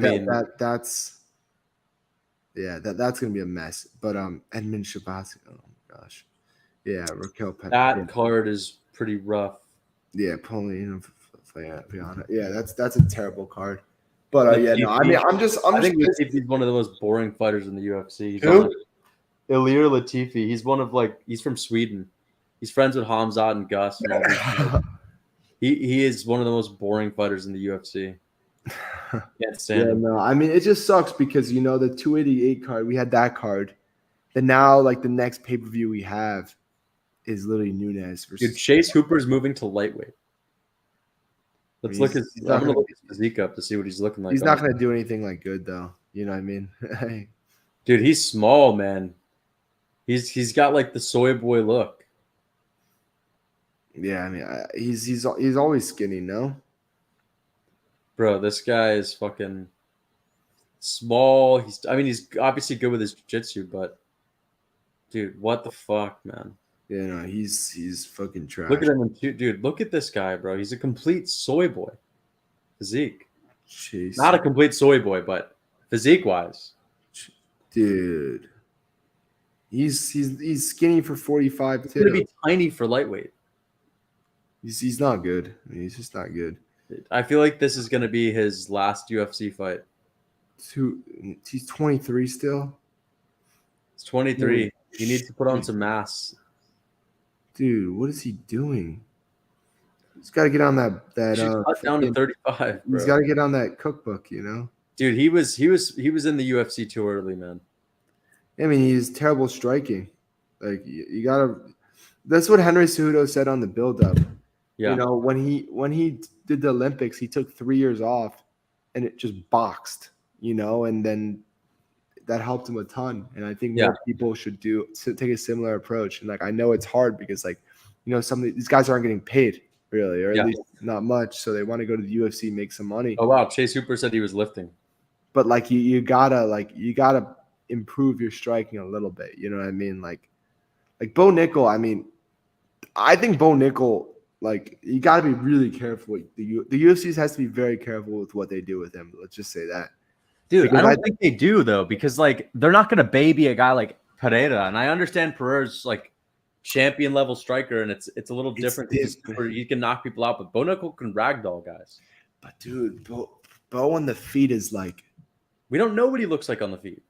going to be a mess. But Edmund Shabazz, oh my gosh, yeah, Raquel. That card is pretty rough. Yeah, Pauline Viana. Yeah, that's a terrible card. But yeah, no, I mean, I think Latifi's one of the most boring fighters in the UFC. Ilir Latifi. He's from Sweden. He's friends with Hamzat and Gus and all these guys. He is one of the most boring fighters in the UFC. Can't stand him. No, I mean, it just sucks because the 288 card, we had that card. Then now, like, the next pay-per-view we have is literally Nunes versus. Dude, Chase Hooper's moving to lightweight. I'm gonna look his physique up to see what he's looking like. He's not gonna do anything like good though. You know what I mean? Dude, he's small, man. He's got like the soy boy look. Yeah, I mean, he's always skinny, no? Bro, this guy is fucking small. He's obviously good with his jiu-jitsu, but dude, what the fuck, man? Yeah, no, he's fucking trash. Look at him, dude. Look at this guy, bro. He's a complete soy boy. Physique. Jeez. Not a complete soy boy, but physique-wise. Dude. He's skinny for 45 He's too. gonna be tiny for lightweight. He's not good. I mean, he's just not good. I feel like this is gonna be his last UFC fight. He's 23 still. He's 23. He needs to put on some mass. Dude, what is he doing? He's got to get on that. Cut down to 35. Bro. He's got to get on that cookbook, Dude, he was in the UFC too early, man. I mean, he's terrible striking. Like you gotta. That's what Henry Cejudo said on the build-up. Yeah. When he did the Olympics, he took 3 years off, and it just boxed. And then that helped him a ton. And I think more people should take a similar approach. And I know it's hard because some of these guys aren't getting paid really, or at least not much. So they want to go to the UFC, make some money. Oh wow, Chase Hooper said he was lifting. But you gotta improve your striking a little bit. You know what I mean? Like Bo Nickel. I mean, I think Bo Nickel. You got to be really careful. The UFC has to be very careful with what they do with him. Let's just say that. Dude, because I don't think they do though, because they're not gonna baby a guy like Pereira, and I understand Pereira's champion level striker, and it's a little different because he can knock people out, but Bo Nickel can ragdoll guys. But dude, Bo on the feet is we don't know what he looks like on the feet.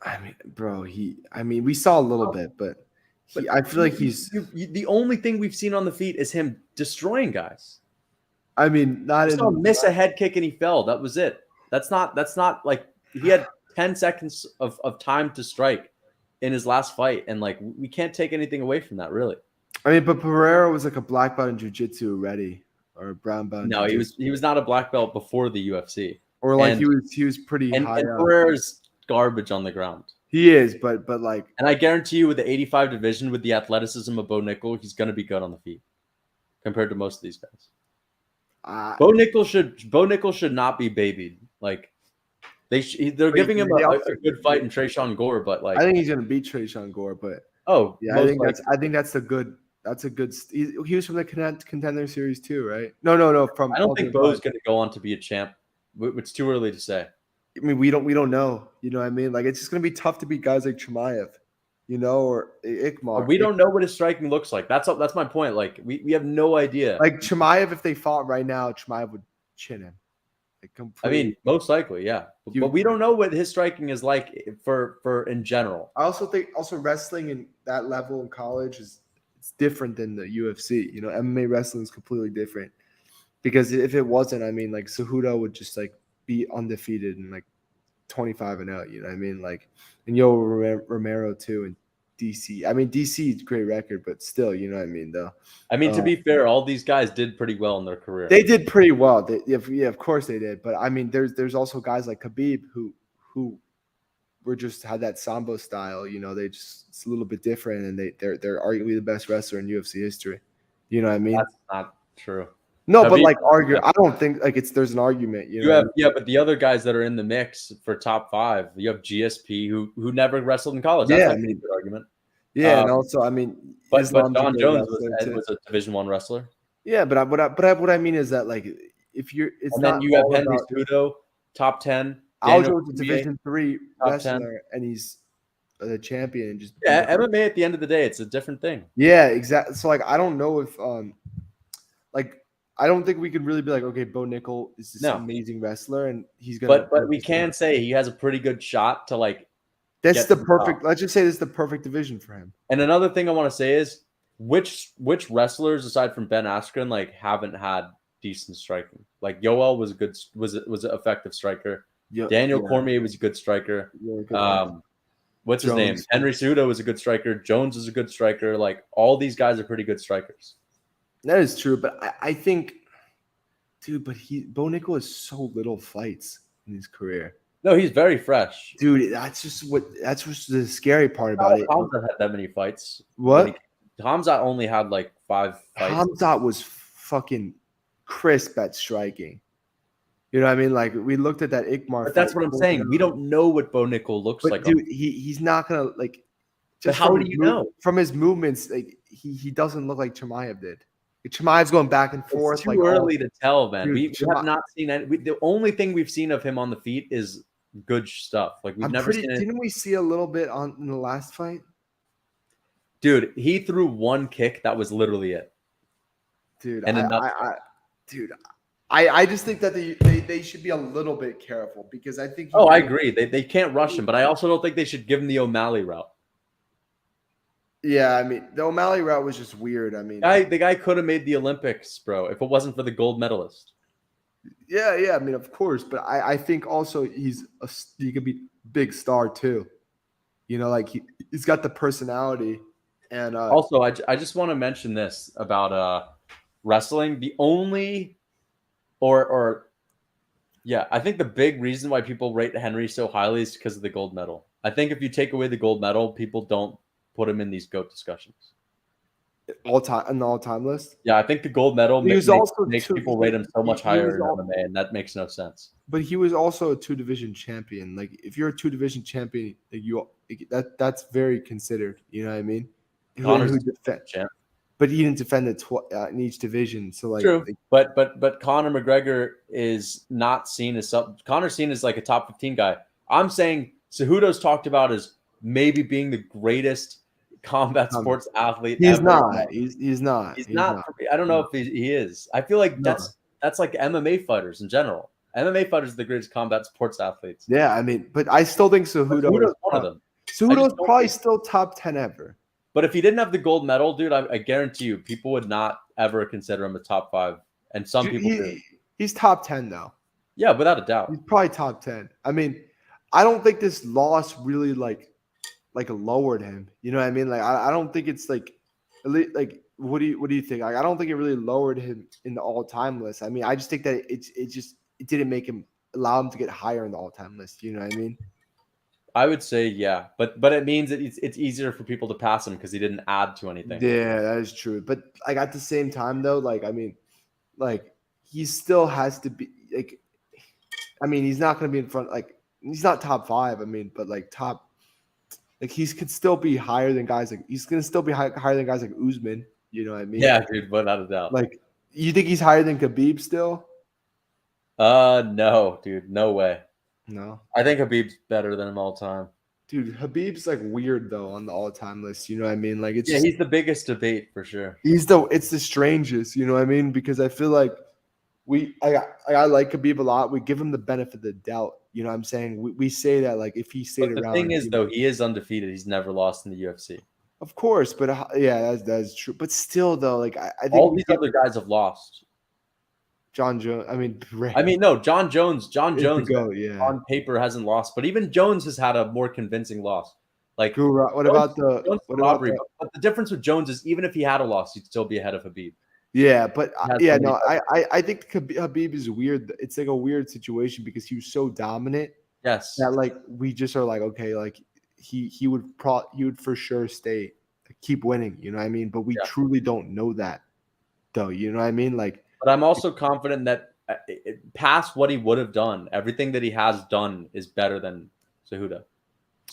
I mean, bro, we saw a little bit, but I feel like he's the only thing we've seen on the feet is him destroying guys. I mean, not saw him miss a head kick and he fell. That was it. That's not like he had 10 seconds of time to strike in his last fight, and we can't take anything away from that, really. I mean, but Pereira was a black belt in jiu-jitsu already, or a brown belt. No, he was not a black belt before the UFC, or he was pretty high. And Pereira's garbage on the ground. He is, but and I guarantee you, with the 85 division, with the athleticism of Bo Nickel, he's gonna be good on the feet compared to most of these guys. Bo Nickel should not be babied. They're giving him a good fight in Tresean Gore, but I think he's gonna beat Tresean Gore. But yeah, I think that's a good. He was from the Contender Series too, right? No. I don't think Bo's gonna go on to be a champ. It's too early to say. I mean, we don't know. You know what I mean? It's just gonna be tough to beat guys like Chimaev, or Ikmar. We don't know what his striking looks like. That's my point. We have no idea. Chimaev, if they fought right now, Chimaev would chin him. I mean, most likely, yeah. But we don't know what his striking is like for in general. I also think wrestling in that level in college it's different than the UFC. MMA wrestling is completely different. Because if it wasn't, I mean, Cejudo would just be undefeated and 25-0. You know what I mean? And Yoel Romero too, and DC. I mean, DC is a great record, but still, you know what I mean, though. I mean, to be fair, all these guys did pretty well in their career. They did pretty well. Of course they did. But I mean, there's also guys like Khabib who were just had that sambo style. It's a little bit different, and they're arguably the best wrestler in UFC history. You know what I mean? That's not true. No, Khabib, but argue. I don't think there's an argument. But the other guys that are in the mix for top 5, you have GSP who never wrestled in college. That's a good argument. Yeah, and also I mean, but John Jones was a Division I wrestler. Yeah, but what I mean is that if you're, then you have Henry Cejudo, top 10. Aljo was a Division III wrestler, and he's the champion. And just MMA at the end of the day, it's a different thing. Yeah, exactly. So I don't know if I don't think we can really be like, okay, Bo Nickel is this No. amazing wrestler, and he's gonna. But we can say he has a pretty good shot to like. That's get the to the perfect. top. Let's just say this is the perfect division for him. And another thing I want to say is which wrestlers aside from Ben Askren like haven't had decent striking. Like Yoel was a good was an effective striker. Yeah, Daniel yeah. Cormier was a good striker. Yeah, good. What's his name? Jones. Henry Cejudo was a good striker. Jones is a good striker. Like all these guys are pretty good strikers. That is true, but I think, dude, but Bo Nickel has so little fights in his career. No, he's very fresh. Dude, that's just the scary part about it. Hamzat had that many fights. What? Hamzat only had like 5 fights. Hamzat was fucking crisp at striking. You know what I mean? Like we looked at that Ikmar. But that's what I'm saying. We don't know what Bo Nickel looks like. Dude, he's not gonna like. Just how do you know? From his movements, like he doesn't look like Chimaev did. Like, Chimaev's going back and forth. It's too early to tell, man. Dude, we have not seen any. The only thing we've seen of him on the feet is good stuff. Like we've never seen it. Didn't we see a little bit in the last fight? Dude, he threw one kick. That was literally it. Dude, and I just think that they should be a little bit careful because I think. I agree. They can't rush him, but I also don't think they should give him the O'Malley route. Yeah, I mean the O'Malley route was just weird. I mean, the guy could have made the Olympics, bro, if it wasn't for the gold medalist. Yeah. I mean, of course, but I think also he could be big star too. You know, like he's got the personality. And also, I just want to mention this about wrestling. The only, I think the big reason why people rate Henry so highly is because of the gold medal. I think if you take away the gold medal, people don't put him in these GOAT discussions. On the all-time list? Yeah, I think the gold medal makes people rate him so much higher in MMA, and that makes no sense. But he was also a 2-division champion. Like, if you're a 2-division champion, that's very considered. You know what I mean? Connor's champ. But he didn't defend it in each division. So like, true. But Conor McGregor is not seen as Conor's seen as like a top 15 guy. I'm saying Cejudo's talked about as maybe being the greatest combat sports athlete. He's ever. not. He's not. He's not. I don't know if he is. I feel like that's like MMA fighters in general. MMA fighters are the greatest combat sports athletes. Yeah, I mean, but I still think Cejudo is one of them. Cejudo's probably still top 10 ever. But if he didn't have the gold medal, dude, I guarantee you, people would not ever consider him a top 5. And some people do. He's top 10 though. Yeah, without a doubt. He's probably top 10. I mean, I don't think this loss really like lowered him. You know what I mean? Like I don't think it's like what do you think? Like I don't think it really lowered him in the all-time list. I mean, I just think that it didn't make him allow him to get higher in the all-time list. You know what I mean? I would say yeah, but it means that it's easier for people to pass him because he didn't add to anything. Yeah, that is true. But like at the same time though, like I mean, like he still has to be like. I mean, he's not going to be in front. Like he's not top 5. I mean, but like top. Like he could still be higher than guys like he's going to still be higher than guys like Usman. You know what I mean? Yeah, dude, without a doubt. Like you think he's higher than Khabib still? No, dude, no way. No, I think Khabib's better than him all time. Dude, Khabib's like weird though on the all-time list. You know what I mean? Like it's he's the biggest debate for sure. It's the strangest. You know what I mean? Because I feel like I like Khabib a lot. We give him the benefit of the doubt. You know what I'm saying? We say that like if he stayed around. The thing is though, he is undefeated. He's never lost in the UFC. Of course, but yeah, that's true. But still though, like I think all these other guys have lost. John Jones. No, John Jones. Yeah. On paper hasn't lost, but even Jones has had a more convincing loss. Like, but the difference with Jones is even if he had a loss, he'd still be ahead of Khabib. Yeah, but I think Khabib is weird. It's like a weird situation because he was so dominant. Yes. That like we just are like okay, like he would for sure keep winning. You know what I mean? But we truly don't know that, though. You know what I mean? Like. But I'm also confident that past what he would have done, everything that he has done is better than Cejudo.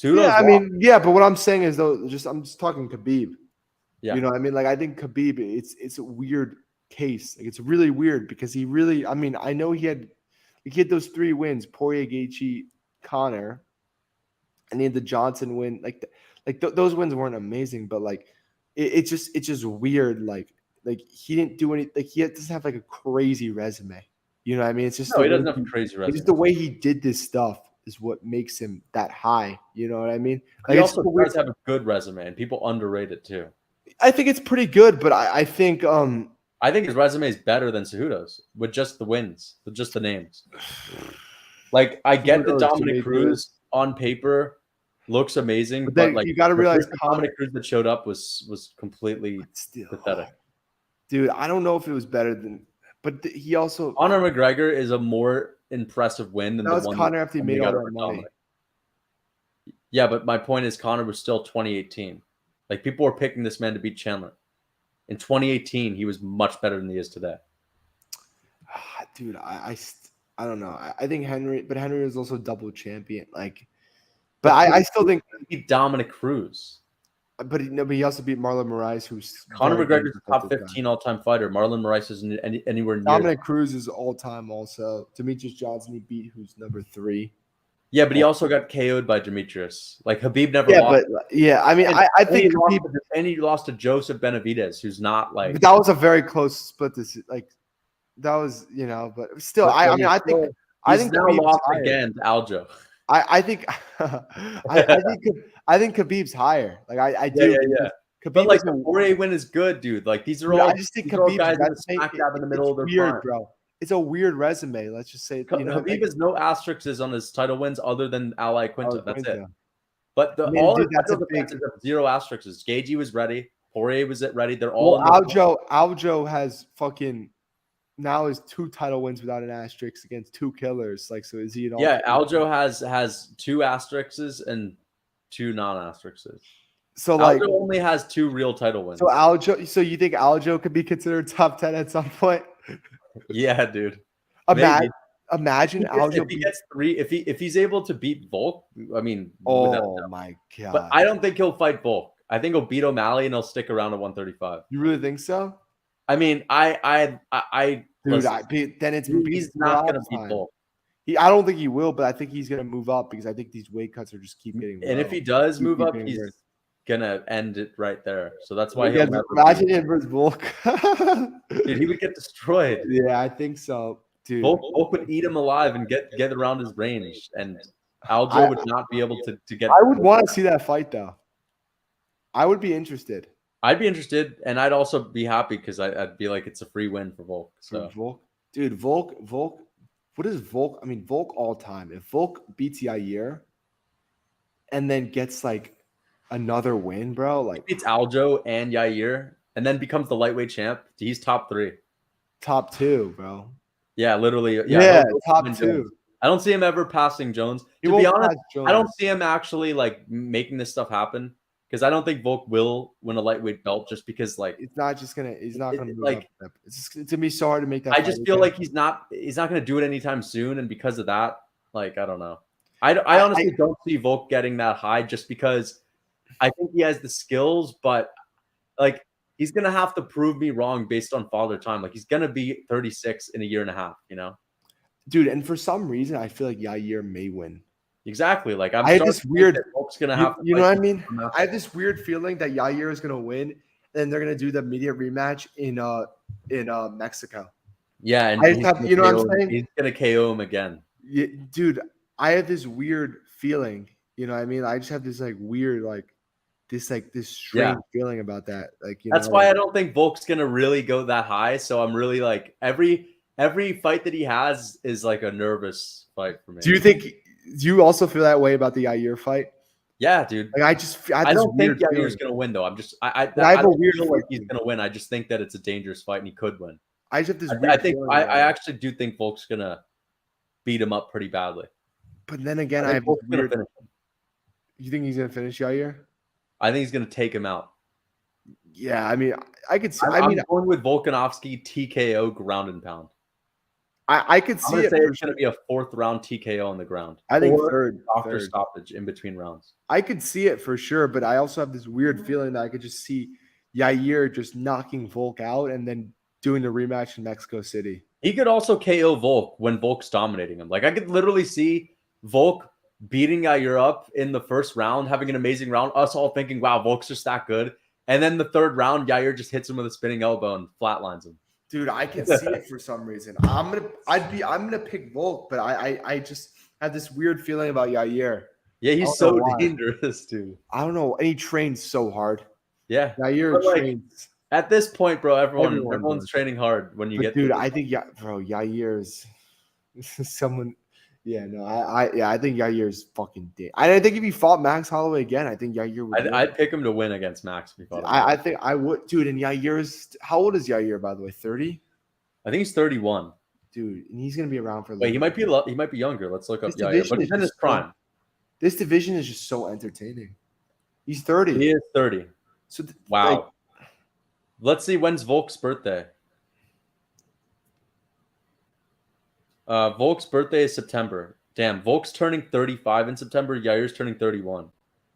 But what I'm saying is though, I'm just talking Khabib. Yeah. You know what I mean? Like I think Khabib, it's a weird case. Like it's really weird because he really, I mean, I know he had those 3 wins, Poirier, Gaethje, Conor, and he had the Johnson win. Those wins weren't amazing, but like it's just weird. Like like he didn't do any. Like he doesn't have like a crazy resume. You know what I mean? It's just No, the he doesn't way have a crazy it's resume. just the way he did this stuff is what makes him that high. You know what I mean? He Like also does have a good resume, and people underrate it too. I think it's pretty good, but I think his resume is better than Cejudo's with just the wins, with just the names. Like I get that Dominic Cruz on paper looks amazing, but like you got to realize Dominic Cruz that showed up was completely pathetic. Dude, I don't know if it was better than, but he also Conor McGregor is a more impressive win than that was Conor after he made all that money. Dominic. Yeah, but my point is Conor was still 2018. Like people were picking this man to beat Chandler. In 2018, he was much better than he is today. Dude, I don't know. I think Henry was also double champion. Like, but I still think he beat Dominic Cruz. But he also beat Marlon Moraes, who's Conor McGregor's top 15 all-time fighter. Marlon Moraes isn't anywhere near. Dominic Cruz is all-time also. Demetrius Johnson he beat, who's number 3. Yeah, but he also got KO'd by Demetrius. Like Khabib never lost. But I mean, I think he lost to Joseph Benavidez, who's not like. That was a very close split. That was, but still, I think he's now lost again to Aljo. I think I think Khabib's higher. Like I do. Yeah. But like the Poirier win is good, dude. Like these are all. I just think Khabib guys smack dab in the middle of their weird, bro. It's a weird resume. Let's just say. Khabib has no asterisks on his title wins other than Ally Quinto. That's it. But all the title defenses have 0 asterisks. Gaethje was ready. Poirier was ready. They're all. Aljo has fucking. Now is 2 title wins without an asterisk against 2 killers. Like, so is he at all? Yeah, Aljo has 2 asterisks and 2 non-asterisks. So Aljo only has 2 real title wins. So you think Aljo could be considered top 10 at some point? Yeah, dude. Imagine Aljo if he gets 3. If he's able to beat Volk, I mean, oh my god! But I don't think he'll fight Volk. I think he'll beat O'Malley and he'll stick around at 135. You really think so? I mean, then he's not going to beat Volk. I don't think he will, but I think he's going to move up because I think these weight cuts are just keep getting. And if he does move up, he's going to end it right there. So that's why he'll never imagine him versus Volk. Dude, he would get destroyed. Yeah, I think so, dude. Volk would eat him alive and get around his range, and Aljo would not be able to get. I would want to see that fight, though. I would be interested. I'd be interested, and I'd also be happy because I'd be like, it's a free win for Volk. So Volk. What is Volk? I mean, Volk all time. If Volk beats Yair and then gets like another win, bro, like he beats Aljo and Yair and then becomes the lightweight champ, he's top 3. Top 2, bro. Yeah, literally. Yeah, top 2. Jones. I don't see him ever passing Jones. To be honest, I don't see him actually like making this stuff happen. Because I don't think Volk will win a lightweight belt just because like he's not gonna move up. It's gonna be so hard to make that. I just feel like he's not gonna do it anytime soon, and because of that, like I don't know. I honestly don't see Volk getting that high just because I think he has the skills, but like he's gonna have to prove me wrong based on father time. Like he's gonna be 36 in a year and a half, dude. And for some reason, I feel like Yair may win. Exactly. Like I had this weird. Volk's gonna have. You know what I mean? I have this weird feeling that Yair is gonna win, and they're gonna do the immediate rematch in Mexico. Yeah, and you know what I'm saying? He's gonna KO him again. Yeah, dude, I have this weird feeling. You know what I mean? I just have this like weird this strange feeling about that. Like that's why I don't think Volk's gonna really go that high. So I'm really like every fight that he has is like a nervous fight for me. Do you also feel that way about the Yair fight? Yeah, dude. Like I don't think Yair's gonna win though. I have a weird feeling like he's gonna win. I just think that it's a dangerous fight and he could win. I just have this. I actually do think Volk's gonna beat him up pretty badly. But then again, I have weird. You think he's gonna finish Yair? I think he's gonna take him out. Yeah, I mean, I could see. I'm going with Volkanovski TKO ground and pound. I could see it. It's going to be a 4th round TKO on the ground. I think third stoppage in between rounds. I could see it for sure, but I also have this weird feeling that I could just see Yair just knocking Volk out and then doing the rematch in Mexico City. He could also KO Volk when Volk's dominating him. Like I could literally see Volk beating Yair up in the first round, having an amazing round. Us all thinking, "Wow, Volk's just that good." And then the third round, Yair just hits him with a spinning elbow and flatlines him. Dude, I can see it for some reason. I'm gonna pick Volk, but I just have this weird feeling about Yair. Yeah, I he's don't know so why. dangerous, dude. I don't know. And he trains so hard. Yeah. Yair But, like, trains. At this point, bro, Everyone everyone's does. training hard when you But get dude, to I think Yair's someone. Yeah, no, I think Yair's fucking dead. I think if he fought Max Holloway again, I think Yair would. I'd pick him to win against Max if he fought him. I think I would, dude. And Yair's how old is Yair, by the way? 30? I think he's 31. Dude, and he's gonna be around for a Wait, little he might be younger. Let's look up This Yair. division But he's is in his just so- prime. This division is just so entertaining. He's 30. He is 30. So Wow. like, Let's see, when's Volk's birthday? Volk's birthday is September. Damn, Volk's turning 35 in September. Yair's turning 31.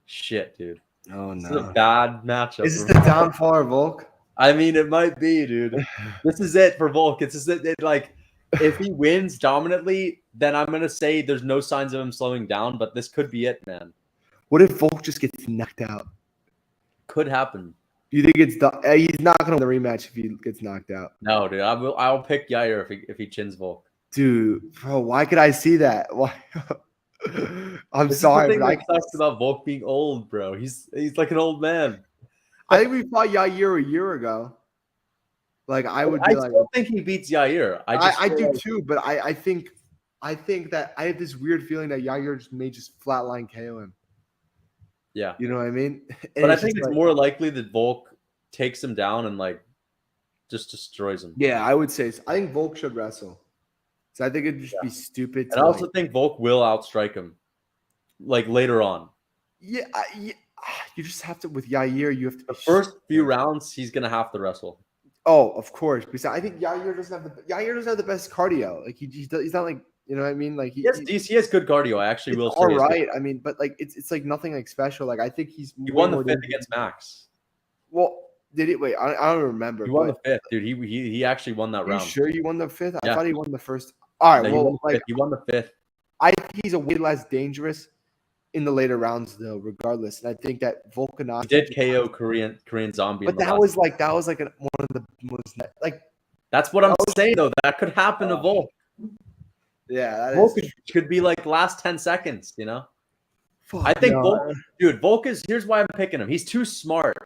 Shit, dude. oh This is a no. bad matchup. Is this for the Volk. downfall of Volk? I mean, it might be, dude. This is it for Volk. It's just like if he wins dominantly, then I'm gonna say there's no signs of him slowing down. But this could be it, man. What if Volk just gets knocked out? Could happen. You think it's he's not gonna win the rematch if he gets knocked out? No, dude. I'll pick Yair if he chins Volk. Dude, bro, why could I see that? Why? I'm This is sorry, the thing but that sucks about Volk being old, bro. He's like an old man. I think we fought Yair a year ago. Like I would I be like, still think he beats Yair. I feel do like- too, but I think that I have this weird feeling that Yair may just flatline KO him. Yeah, You know what I mean? And but I just think it's like- more likely that Volk takes him down and like just destroys him. Yeah, I would say so. I think Volk should wrestle. So I think it'd just be stupid. And I also think Volk will outstrike him, like later on. yeah, you just have to with Yair. You have to The be first few rounds, he's gonna have to wrestle. Oh, of course. Because I think Yair doesn't have the best cardio. Like he's not like you know what I mean. Like He has good cardio. I actually will it's say. all he has good- right. I mean, but like it's like nothing like special. Like I think he's He way won the more fifth than- against Max. Well, did it? Wait, I don't remember. He won the but fifth, dude. He actually won that are you round. sure he won the fifth? I Yeah. thought he won the first. All right. No, he won well, the like fifth. He won the fifth. I think he's a way less dangerous in the later rounds, though. Regardless, and I think that Volkanovski He did KO Korean Zombie. But in the that last- was like one of the most like That's what I'm saying though. That could happen to Volk. yeah. That Volk is could be like last 10 seconds, you know? fuck, I think no. Volk, dude, Volk is here's why I'm picking him. He's too smart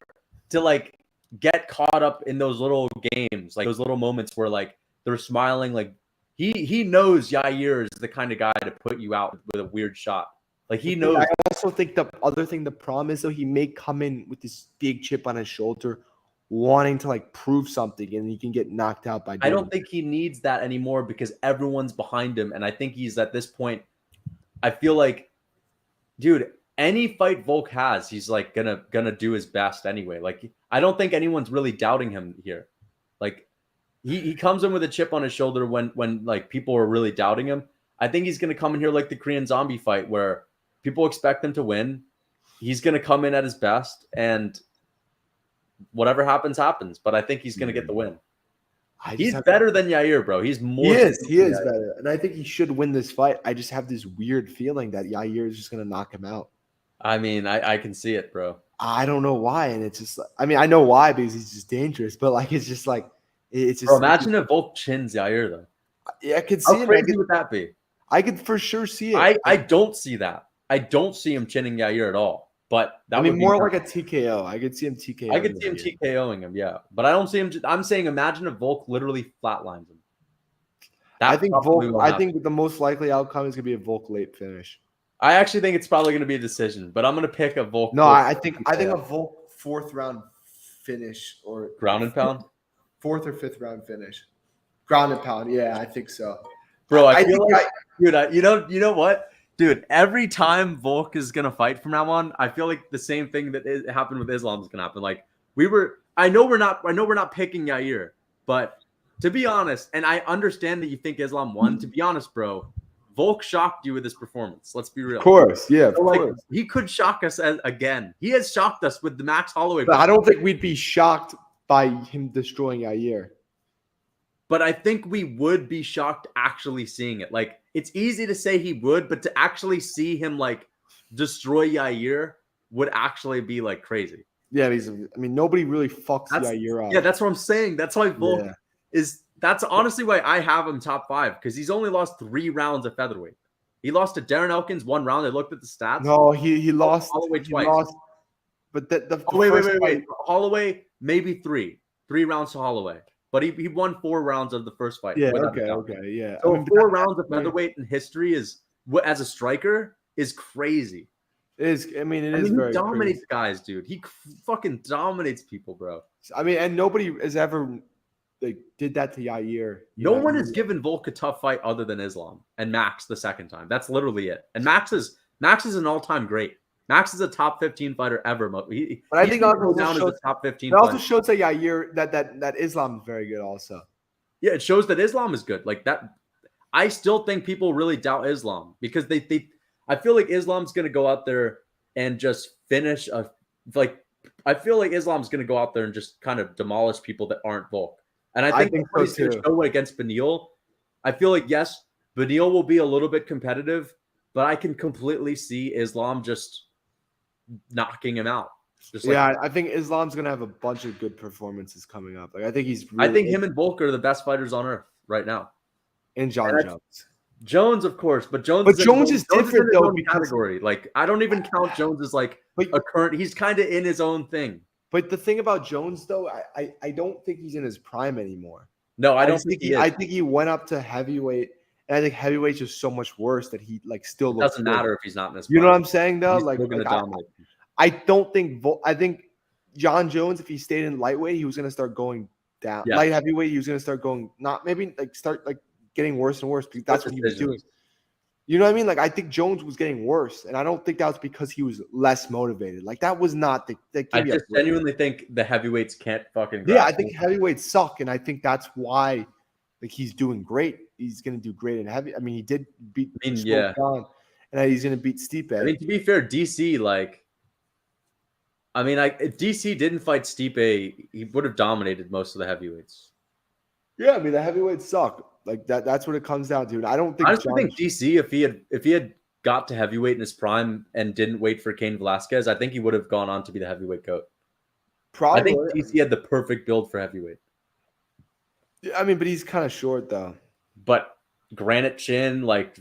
to like get caught up in those little games, like those little moments where like they're smiling. Like he knows Yair is the kind of guy to put you out with a weird shot. Like he knows. I also think the other thing, the problem is though, he may come in with this big chip on his shoulder, wanting to like prove something, and he can get knocked out by. I don't think he needs that anymore because everyone's behind him, and I think he's at this point. I feel like, dude, any fight Volk has, he's like gonna do his best anyway. Like I don't think anyone's really doubting him here. Like he comes in with a chip on his shoulder when like people are really doubting him. I think he's gonna come in here like the Korean Zombie fight where people expect him to win. He's gonna come in at his best, and whatever happens, happens. But I think he's gonna get the win. He's better than Yair, bro. He's more. He is better, and I think he should win this fight. I just have this weird feeling that Yair is just gonna knock him out. I mean, I can see it, bro. I don't know why, and it's just. I mean, I know why because he's just dangerous, but like it's just like it's just. Bro, imagine if Volk chins Yair though. Yeah, I could see How it. crazy would that be? I could for sure see it. I don't see that. I don't see him chinning Yair at all. But that I mean, would be more like a TKO. I could see him TKO. I could see him TKOing him, yeah. But I don't see him. I'm saying, imagine if Volk literally flatlines him. I think probably Volk. will I happen. think the most likely outcome is gonna be a Volk late finish. I actually think it's probably going to be a decision, but I'm going to pick a Volk. No, I think a TKO. Volk fourth round finish or Ground and pound, fourth or fifth round finish. Ground and pound. Yeah, I think so. bro. I think feel like, dude. You know what, dude? Every time Volk is going to fight from now on, I feel like the same thing that happened with Islam is going to happen. Like I know we're not picking Yair, but to be honest, and I understand that you think Islam won. To be honest, bro, Volk shocked you with his performance. Let's be real. Of course, yeah, of So, like, course. he could shock us again. He has shocked us with the Max Holloway. But I don't think we'd be shocked by him destroying Yair. But I think we would be shocked actually seeing it. Like, it's easy to say he would, but to actually see him like destroy Yair would actually be like crazy. Yeah, nobody really fucks Yair up. Yeah, that's what I'm saying. That's why Volk Yeah. is. That's honestly why I have him top 5 because he's only lost 3 rounds of featherweight. He lost to Darren Elkins 1 round. I looked at the stats. No, he lost. Holloway He twice. lost. But the wait. Holloway maybe 3 rounds to Holloway, but he won 4 rounds of the first fight. Yeah. Okay. Yeah. So 4 rounds of featherweight in history is as a striker is crazy. It is. I mean, he very dominates crazy. guys, dude. He fucking dominates people, bro. I mean, and nobody has ever did that to Yair. No one has given Volk a tough fight other than Islam and Max the second time. That's literally it. And Max is an all-time great. Max is a top 15 fighter ever. But I think also down as a top 15. It also shows that Yair that Islam is very good. Also, yeah, it shows that Islam is good. Like that, I still think people really doubt Islam because they I feel like Islam's gonna go out there and just finish I feel like Islam's gonna go out there and just kind of demolish people that aren't Volk. And I think so he's going to show against Beneil. I feel like, yes, Beneil will be a little bit competitive, but I can completely see Islam just knocking him out. I think Islam's going to have a bunch of good performances coming up. Like I think him and Volk are the best fighters on earth right now. And Jones. Jones, of course, but Jones is different though. Category. Like I don't even count Jones as like a current. He's kind of in his own thing. But the thing about Jones, though, I don't think he's in his prime anymore. No, I don't think he is. I think he went up to heavyweight, and I think heavyweight's just so much worse that he still looks. Doesn't matter if he's not in his prime. You know what I'm saying, though? He's still gonna dominate. I don't think. I think John Jones, if he stayed in lightweight, he was going to start going down. Yeah. Light heavyweight, he was going to start going getting worse and worse because that's what he was doing. You know what I mean? Like I think Jones was getting worse, and I don't think that was because he was less motivated. Like that was not the. I just genuinely think the heavyweights can't fucking. Yeah, I think heavyweights suck, and I think that's why, he's doing great. He's going to do great in heavy. I mean, he did beat. John, and he's going to beat Stipe. I mean, to be fair, DC if DC didn't fight Stipe, he would have dominated most of the heavyweights. Yeah, I mean the heavyweights suck. Like that's what it comes down to. And I don't think I think DC, if he had got to heavyweight in his prime and didn't wait for Cain Velasquez, I think he would have gone on to be the heavyweight GOAT. Probably. I think DC had the perfect build for heavyweight. I mean, but he's kind of short though. But granite chin, like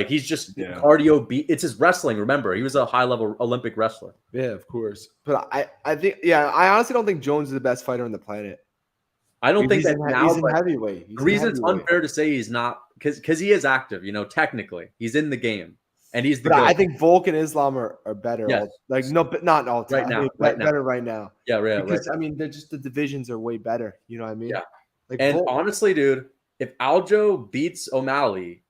he's just cardio beat. It's his wrestling. Remember, he was a high level Olympic wrestler. Yeah, of course. But I think I honestly don't think Jones is the best fighter on the planet. I don't think that now. He's in heavyweight. The reason it's unfair to say he's not because he is active. Technically, he's in the game and he's the. But I think Volk and Islam are better. Yes. But not all time. Right now, better right now. Yeah, Because I mean, they're just the divisions are way better. You know what I mean? Yeah. Honestly, dude, if Aljo beats O'Malley,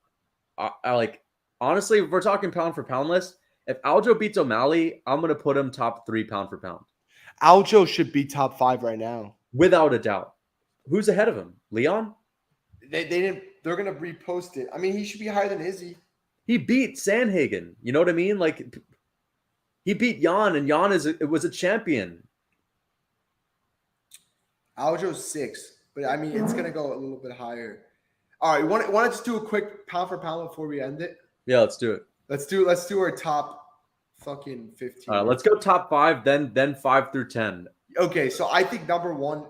honestly, if we're talking pound for pound list, if Aljo beats O'Malley, I'm gonna put him top 3 pound for pound. Aljo should be top 5 right now, without a doubt. Who's ahead of him? Leon? They didn't. They're gonna repost it. I mean, he should be higher than Izzy. He beat Sandhagen. You know what I mean? Like he beat Jan, and Jan was a champion. Aljo's 6, but I mean, it's gonna go a little bit higher. All right, want to just do a quick pound for pound before we end it? Yeah, let's do it. Let's do our top fucking 15. All right, let's go top 5, then 5 through 10. Okay, so I think number 1.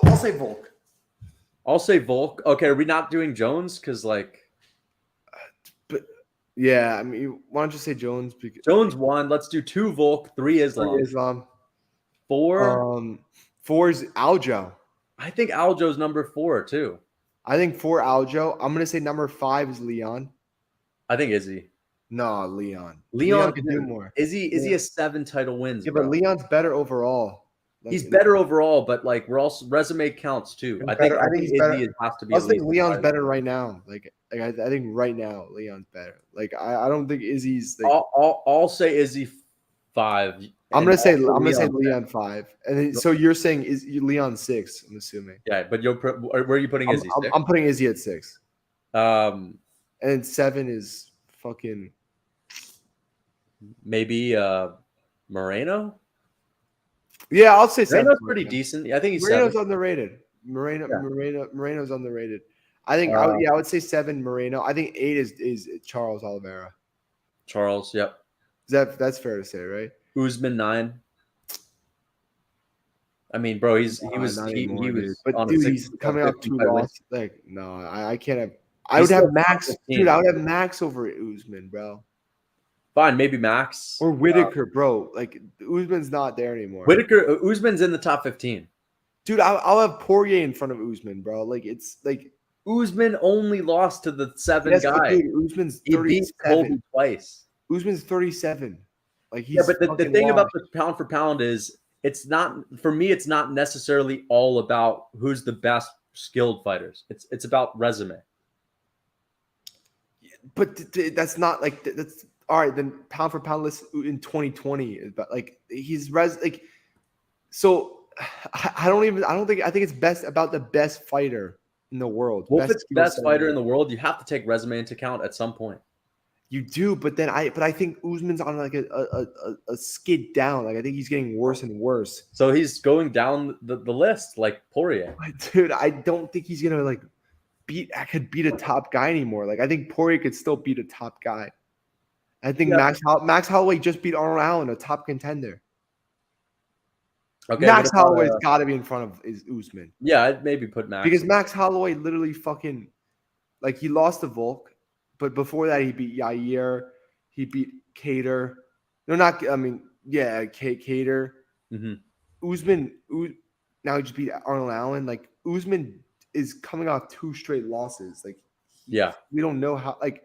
I'll say Volk. I'll say Volk. Okay, are we not doing Jones? Because but yeah, I mean, why don't you say Jones? Because Jones 1. Let's do 2 Volk, 3 Islam. 4. 4 is Aljo. I think Aljo's number 4 too. I think 4 Aljo. I'm gonna say number 5 is Leon. I think Izzy. No, Leon. Leon can do more. Izzy has 7 title wins. Yeah, but Leon's better overall. He's better overall, but we're also resume counts too. I think he's better. Izzy has to be. I think Leon's better right now. I think right now Leon's better. I don't think Izzy's. I'll say Izzy 5. I'm gonna say Leon 5, and then, so you're saying is Leon 6? I'm assuming. Yeah, but where are you putting Izzy? I'm putting Izzy at 6. And 7 is fucking maybe Moreno. Yeah, I'll say 7. Moreno's pretty decent. I think he's Moreno's 7. underrated. Moreno's underrated. I think I would say 7 Moreno. I think 8 is Charles Oliveira. Charles, yep. That's fair to say, right? Usman 9. I mean, bro, he was not anymore, dude. was But on dude, a he's coming off 2 55 win. losses. Like, no, I can't have. I He's would have still Max, top dude. 15. I would have Max over Usman, bro, Fine, maybe Max or Whitaker, bro. Like Usman's not there anymore. Whitaker. Usman's in the top 15. Dude, I'll have Poirier in front of Usman, bro. Like it's like Usman only lost to the 7 yes, but guy. dude, Usman's He beat Colby 37. twice. Usman's 37. Like he's Yeah, but the fucking thing about washed. the pound for pound is it's not for me. It's not necessarily all about who's the best skilled fighters. It's about resume. But that's not like that's all right. Then pound for pound list in 2020, but like he's like. So I think it's best about the best fighter in the world. Well, if it's skill best set fighter in the world, you have to take resume into account at some point. You do, but then I think Usman's on like a skid down. Like I think he's getting worse and worse. So he's going down the list like Poirier. Dude, I don't think he's gonna like beat a top guy anymore. Like I think Poirier could still beat a top guy. I think Max Holloway just beat Arnold Allen, a top contender. Okay, Max Holloway's got to be in front of Usman. Yeah, I'd maybe put Max because Max Holloway literally fucking like he lost to Volk, but before that he beat Yair, he beat Cater. No, not I mean Cater. Mm-hmm. Usman now he just beat Arnold Allen. Like Usman is coming off 2 straight losses. Like we don't know how. Like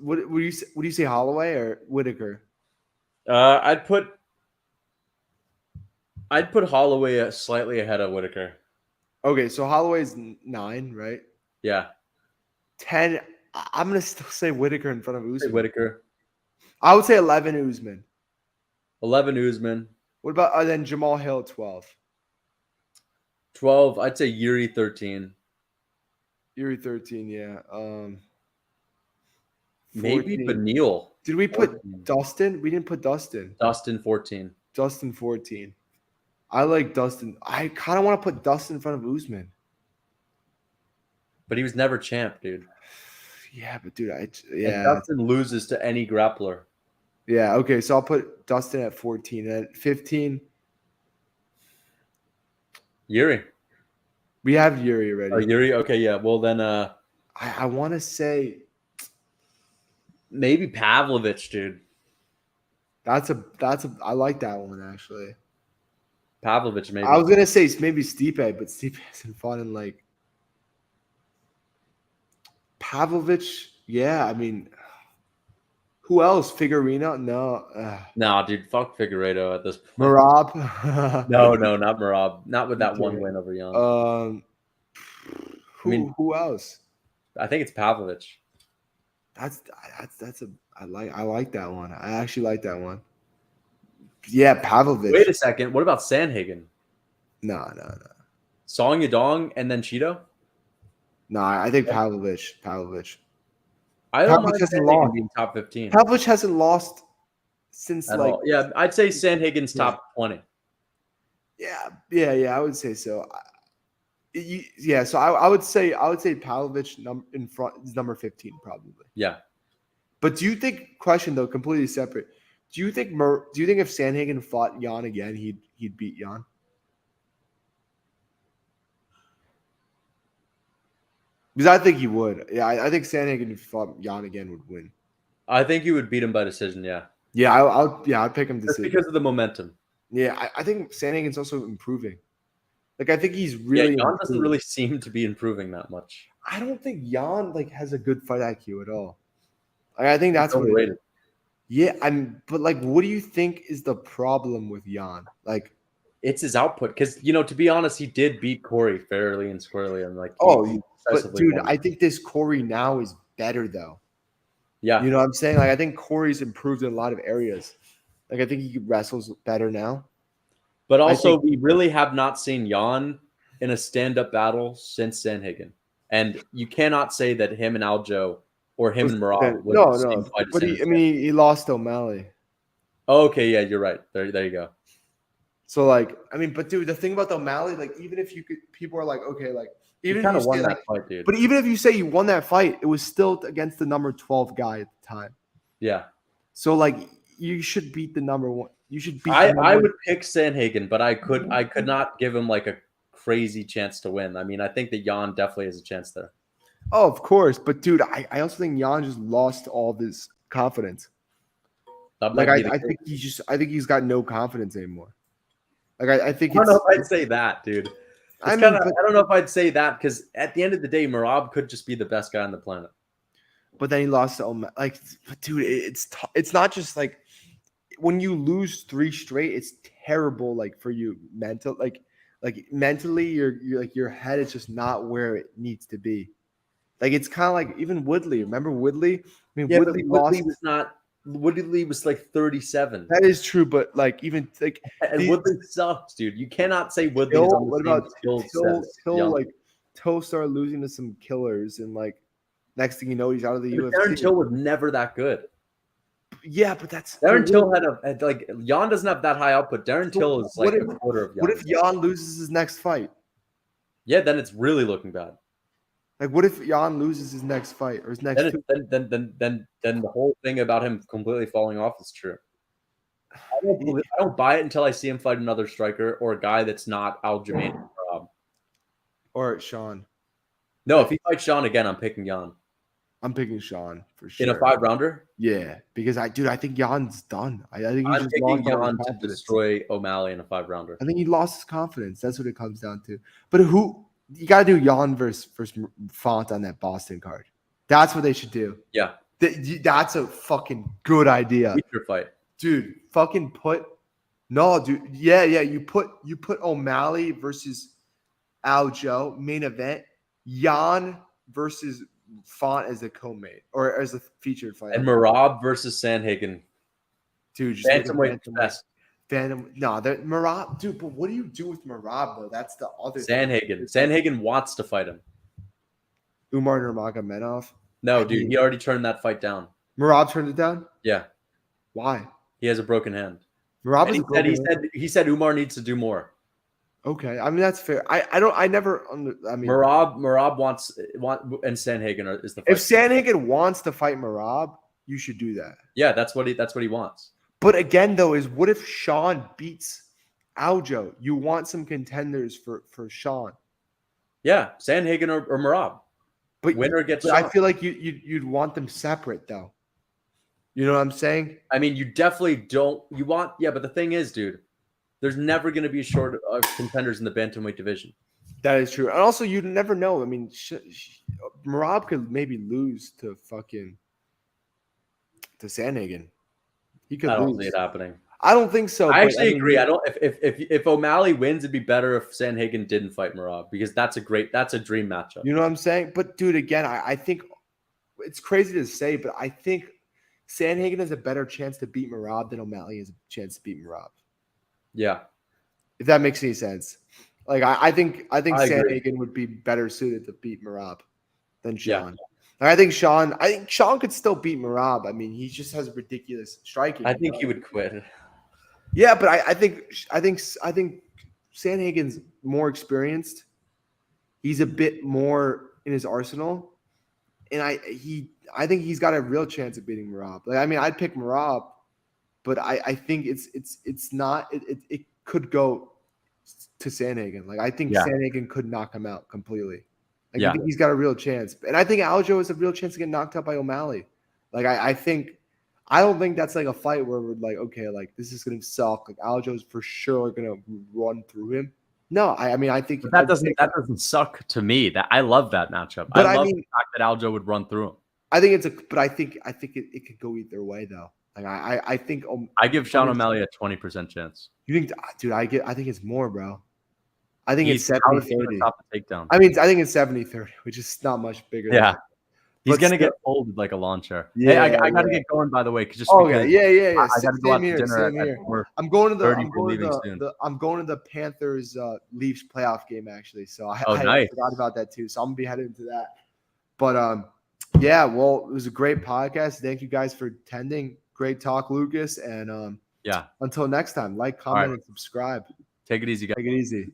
what do you say Holloway or Whitaker? I'd put Holloway slightly ahead of Whitaker. Okay, so Holloway's 9, right? Yeah. 10. I'm gonna still say Whitaker in front of Usman. Whitaker. I would say 11 Usman. 11 Usman. What about then Jamal Hill 12? 12. I'd say Yuri 13. Yuri 13, yeah. Maybe Beneil. Did we put 14. Dustin? We didn't put Dustin. Dustin 14. Dustin 14. I like Dustin. I kind of want to put Dustin in front of Usman. But he was never champ, dude. Yeah, but dude, And Dustin loses to any grappler. Yeah, okay. So I'll put Dustin at 14. And at 15, Yuri. We have Yuri already. Oh, Yuri? Okay, yeah. Well, then I want to say maybe Pavlovich, dude. That's a I like that one actually. Pavlovich, maybe. I was gonna say maybe Stipe, but Stipe hasn't fought in like Pavlovich. Yeah, I mean, who else? Figueroa? No. No, dude. Fuck Figueiredo at this point. Marab? No, not Marab. Not with that one win over Jan. Who else? I think it's Pavlovich. I like that one. I actually like that one. Yeah, Pavlovich. Wait a second. What about Sandhagen? No. Song Yadong and then Cheeto? No, I think Pavlovich. I don't mind Sandhagen being top 15. Pavlovich hasn't lost since all. Yeah, I'd say Sandhagen's top 20. Yeah, I would say so. So I would say Pavlovich in front is number 15 probably. Yeah. But do you think? Question though, completely separate. Do you think if Sandhagen fought Jan again, he'd beat Jan? Because I think he would. Yeah, I think Sandhagen if he fought Jan again would win. I think he would beat him by decision. Yeah. Yeah, I'd pick him decision. Just because of the momentum. Yeah, I think Sandhagen's also improving. Like I think he's really. Yeah, Jan doesn't really seem to be improving that much. I don't think Jan has a good fight IQ at all. I think that's overrated. Yeah, but what do you think is the problem with Jan? Like, it's his output. Because to be honest, he did beat Corey fairly and squarely, and but dude, I think this Corey now is better though. Yeah, you know what I'm saying? Like, I think Corey's improved in a lot of areas. Like, I think he wrestles better now. But also, we really have not seen Jan in a stand-up battle since Sandhagen, and you cannot say that him and Aljo. Or him and Marab. No. But he lost to O'Malley. Oh, okay, yeah, you're right. There you go. So but dude, the thing about the O'Malley, even if you could, people are like, okay, even if you won that fight, dude. But even if you say you won that fight, it was still against the number 12 guy at the time. Yeah. So like you should beat the number one. You should beat. I would pick Sandhagen, but I could not give him like a crazy chance to win. I mean, I think that Jan definitely has a chance there. Oh, of course, but dude, I also think Jan just lost all this confidence. That Like might be I think he's got no confidence anymore. Like I think I don't know if I'd say that, dude. I don't know if I'd say that because at the end of the day, Merab could just be the best guy on the planet. But then he lost to like, dude, it's not just like when you lose 3 straight, it's terrible. Like for you, like mentally, you're like your head is just not where it needs to be. Like it's kind of like even Woodley. Remember Woodley? I mean, yeah, Woodley was not. Woodley was like 37. That is true, but like even like and Woodley sucks, dude. You cannot say Woodley is on the what same about skill like Till started losing to some killers, and like next thing you know, he's out of the UFC. Darren Till was never that good. Yeah, but that's Darren Till had like Jan doesn't have that high output. Darren Till is like a quarter of Jan. What if Jan loses his next fight? Yeah, then it's really looking bad. Like, what if Jan loses his next fight or his next? Then the whole thing about him completely falling off is true. I don't buy it until I see him fight another striker or a guy that's not Aljamain or Sean. No, if he fights Sean again, I'm picking Jan. I'm picking Sean for sure. In a 5-rounder? Yeah, because I think Jan's done. I think I'm picking Jan to destroy O'Malley in a 5-rounder. I think he lost his confidence. That's what it comes down to. But you got to do Jan versus Font on that Boston card. That's what they should do. Yeah. That's a fucking good idea. Future fight. Dude, fucking dude. Yeah. You put O'Malley versus Aljo main event. Jan versus Font as a co-main or as a featured fight. And Merab versus Sandhagen. Dude, just Bantamweight best. Merab, dude, but what do you do with Merab though? That's the other Sandhagen. Sandhagen wants to fight him. Umar Nurmagomedov? No, dude, he already turned that fight down. Merab turned it down? Yeah. Why? He has a broken hand. Merab he said Umar needs to do more. Okay, I mean that's fair. Merab wants and Sandhagen is the fight. If Sandhagen wants to fight Merab, you should do that. Yeah, that's what he wants. But again, though, is what if Sean beats Aljo? You want some contenders for Sean. Yeah, Sandhagen or Merab. But winner gets Sean. I feel like you'd want them separate though. You know what I'm saying? I mean, you definitely don't. You want, yeah, but the thing is, dude, there's never going to be a short of contenders in the bantamweight division. That is true. And also, you never know. I mean, Merab could maybe lose to Sandhagen. He could. I don't see it happening. I don't think so. I actually agree. I don't. If O'Malley wins, it'd be better if Sandhagen didn't fight Merab because that's a dream matchup. You know what I'm saying? But dude, again, I think it's crazy to say, but I think Sandhagen has a better chance to beat Merab than O'Malley has a chance to beat Merab. Yeah. If that makes any sense. Like I think Sandhagen would be better suited to beat Merab than Sean. Yeah. I think Sean could still beat Merab. I mean, he just has ridiculous striking. I think he would quit. Yeah, but I think Sandhagen's more experienced. He's a bit more in his arsenal. And I think he's got a real chance of beating Merab. Like, I mean, I'd pick Merab, but I think it's not. It could go to Sandhagen. Like, I think Sandhagen could knock him out completely. Like, I think he's got a real chance, and I think Aljo has a real chance to get knocked out by O'Malley. Like, I don't think that's like a fight where we're like, okay, like this is gonna suck. Like Aljo's for sure gonna run through him. No, I mean, I think that doesn't suck to me. That I love that matchup. But I love the fact that Aljo would run through him. I think it could go either way though. Like I think I give Sean O'Malley a 20% chance. You think, dude? I think it's more, bro. I think it's 70-30. Takedown. I mean, I think it's 70-30, which is not much bigger. Yeah. He's going to get folded like a lawn chair. Yeah, hey, I got to get going, by the way. Yeah. I got to go out to dinner. I'm going to the Panthers Leafs playoff game, actually. So I forgot about that, too. So I'm going to be headed into that. But, yeah, well, it was a great podcast. Thank you guys for attending. Great talk, Lucas. And until next time, like, comment, and subscribe. Take it easy, guys. Take it easy.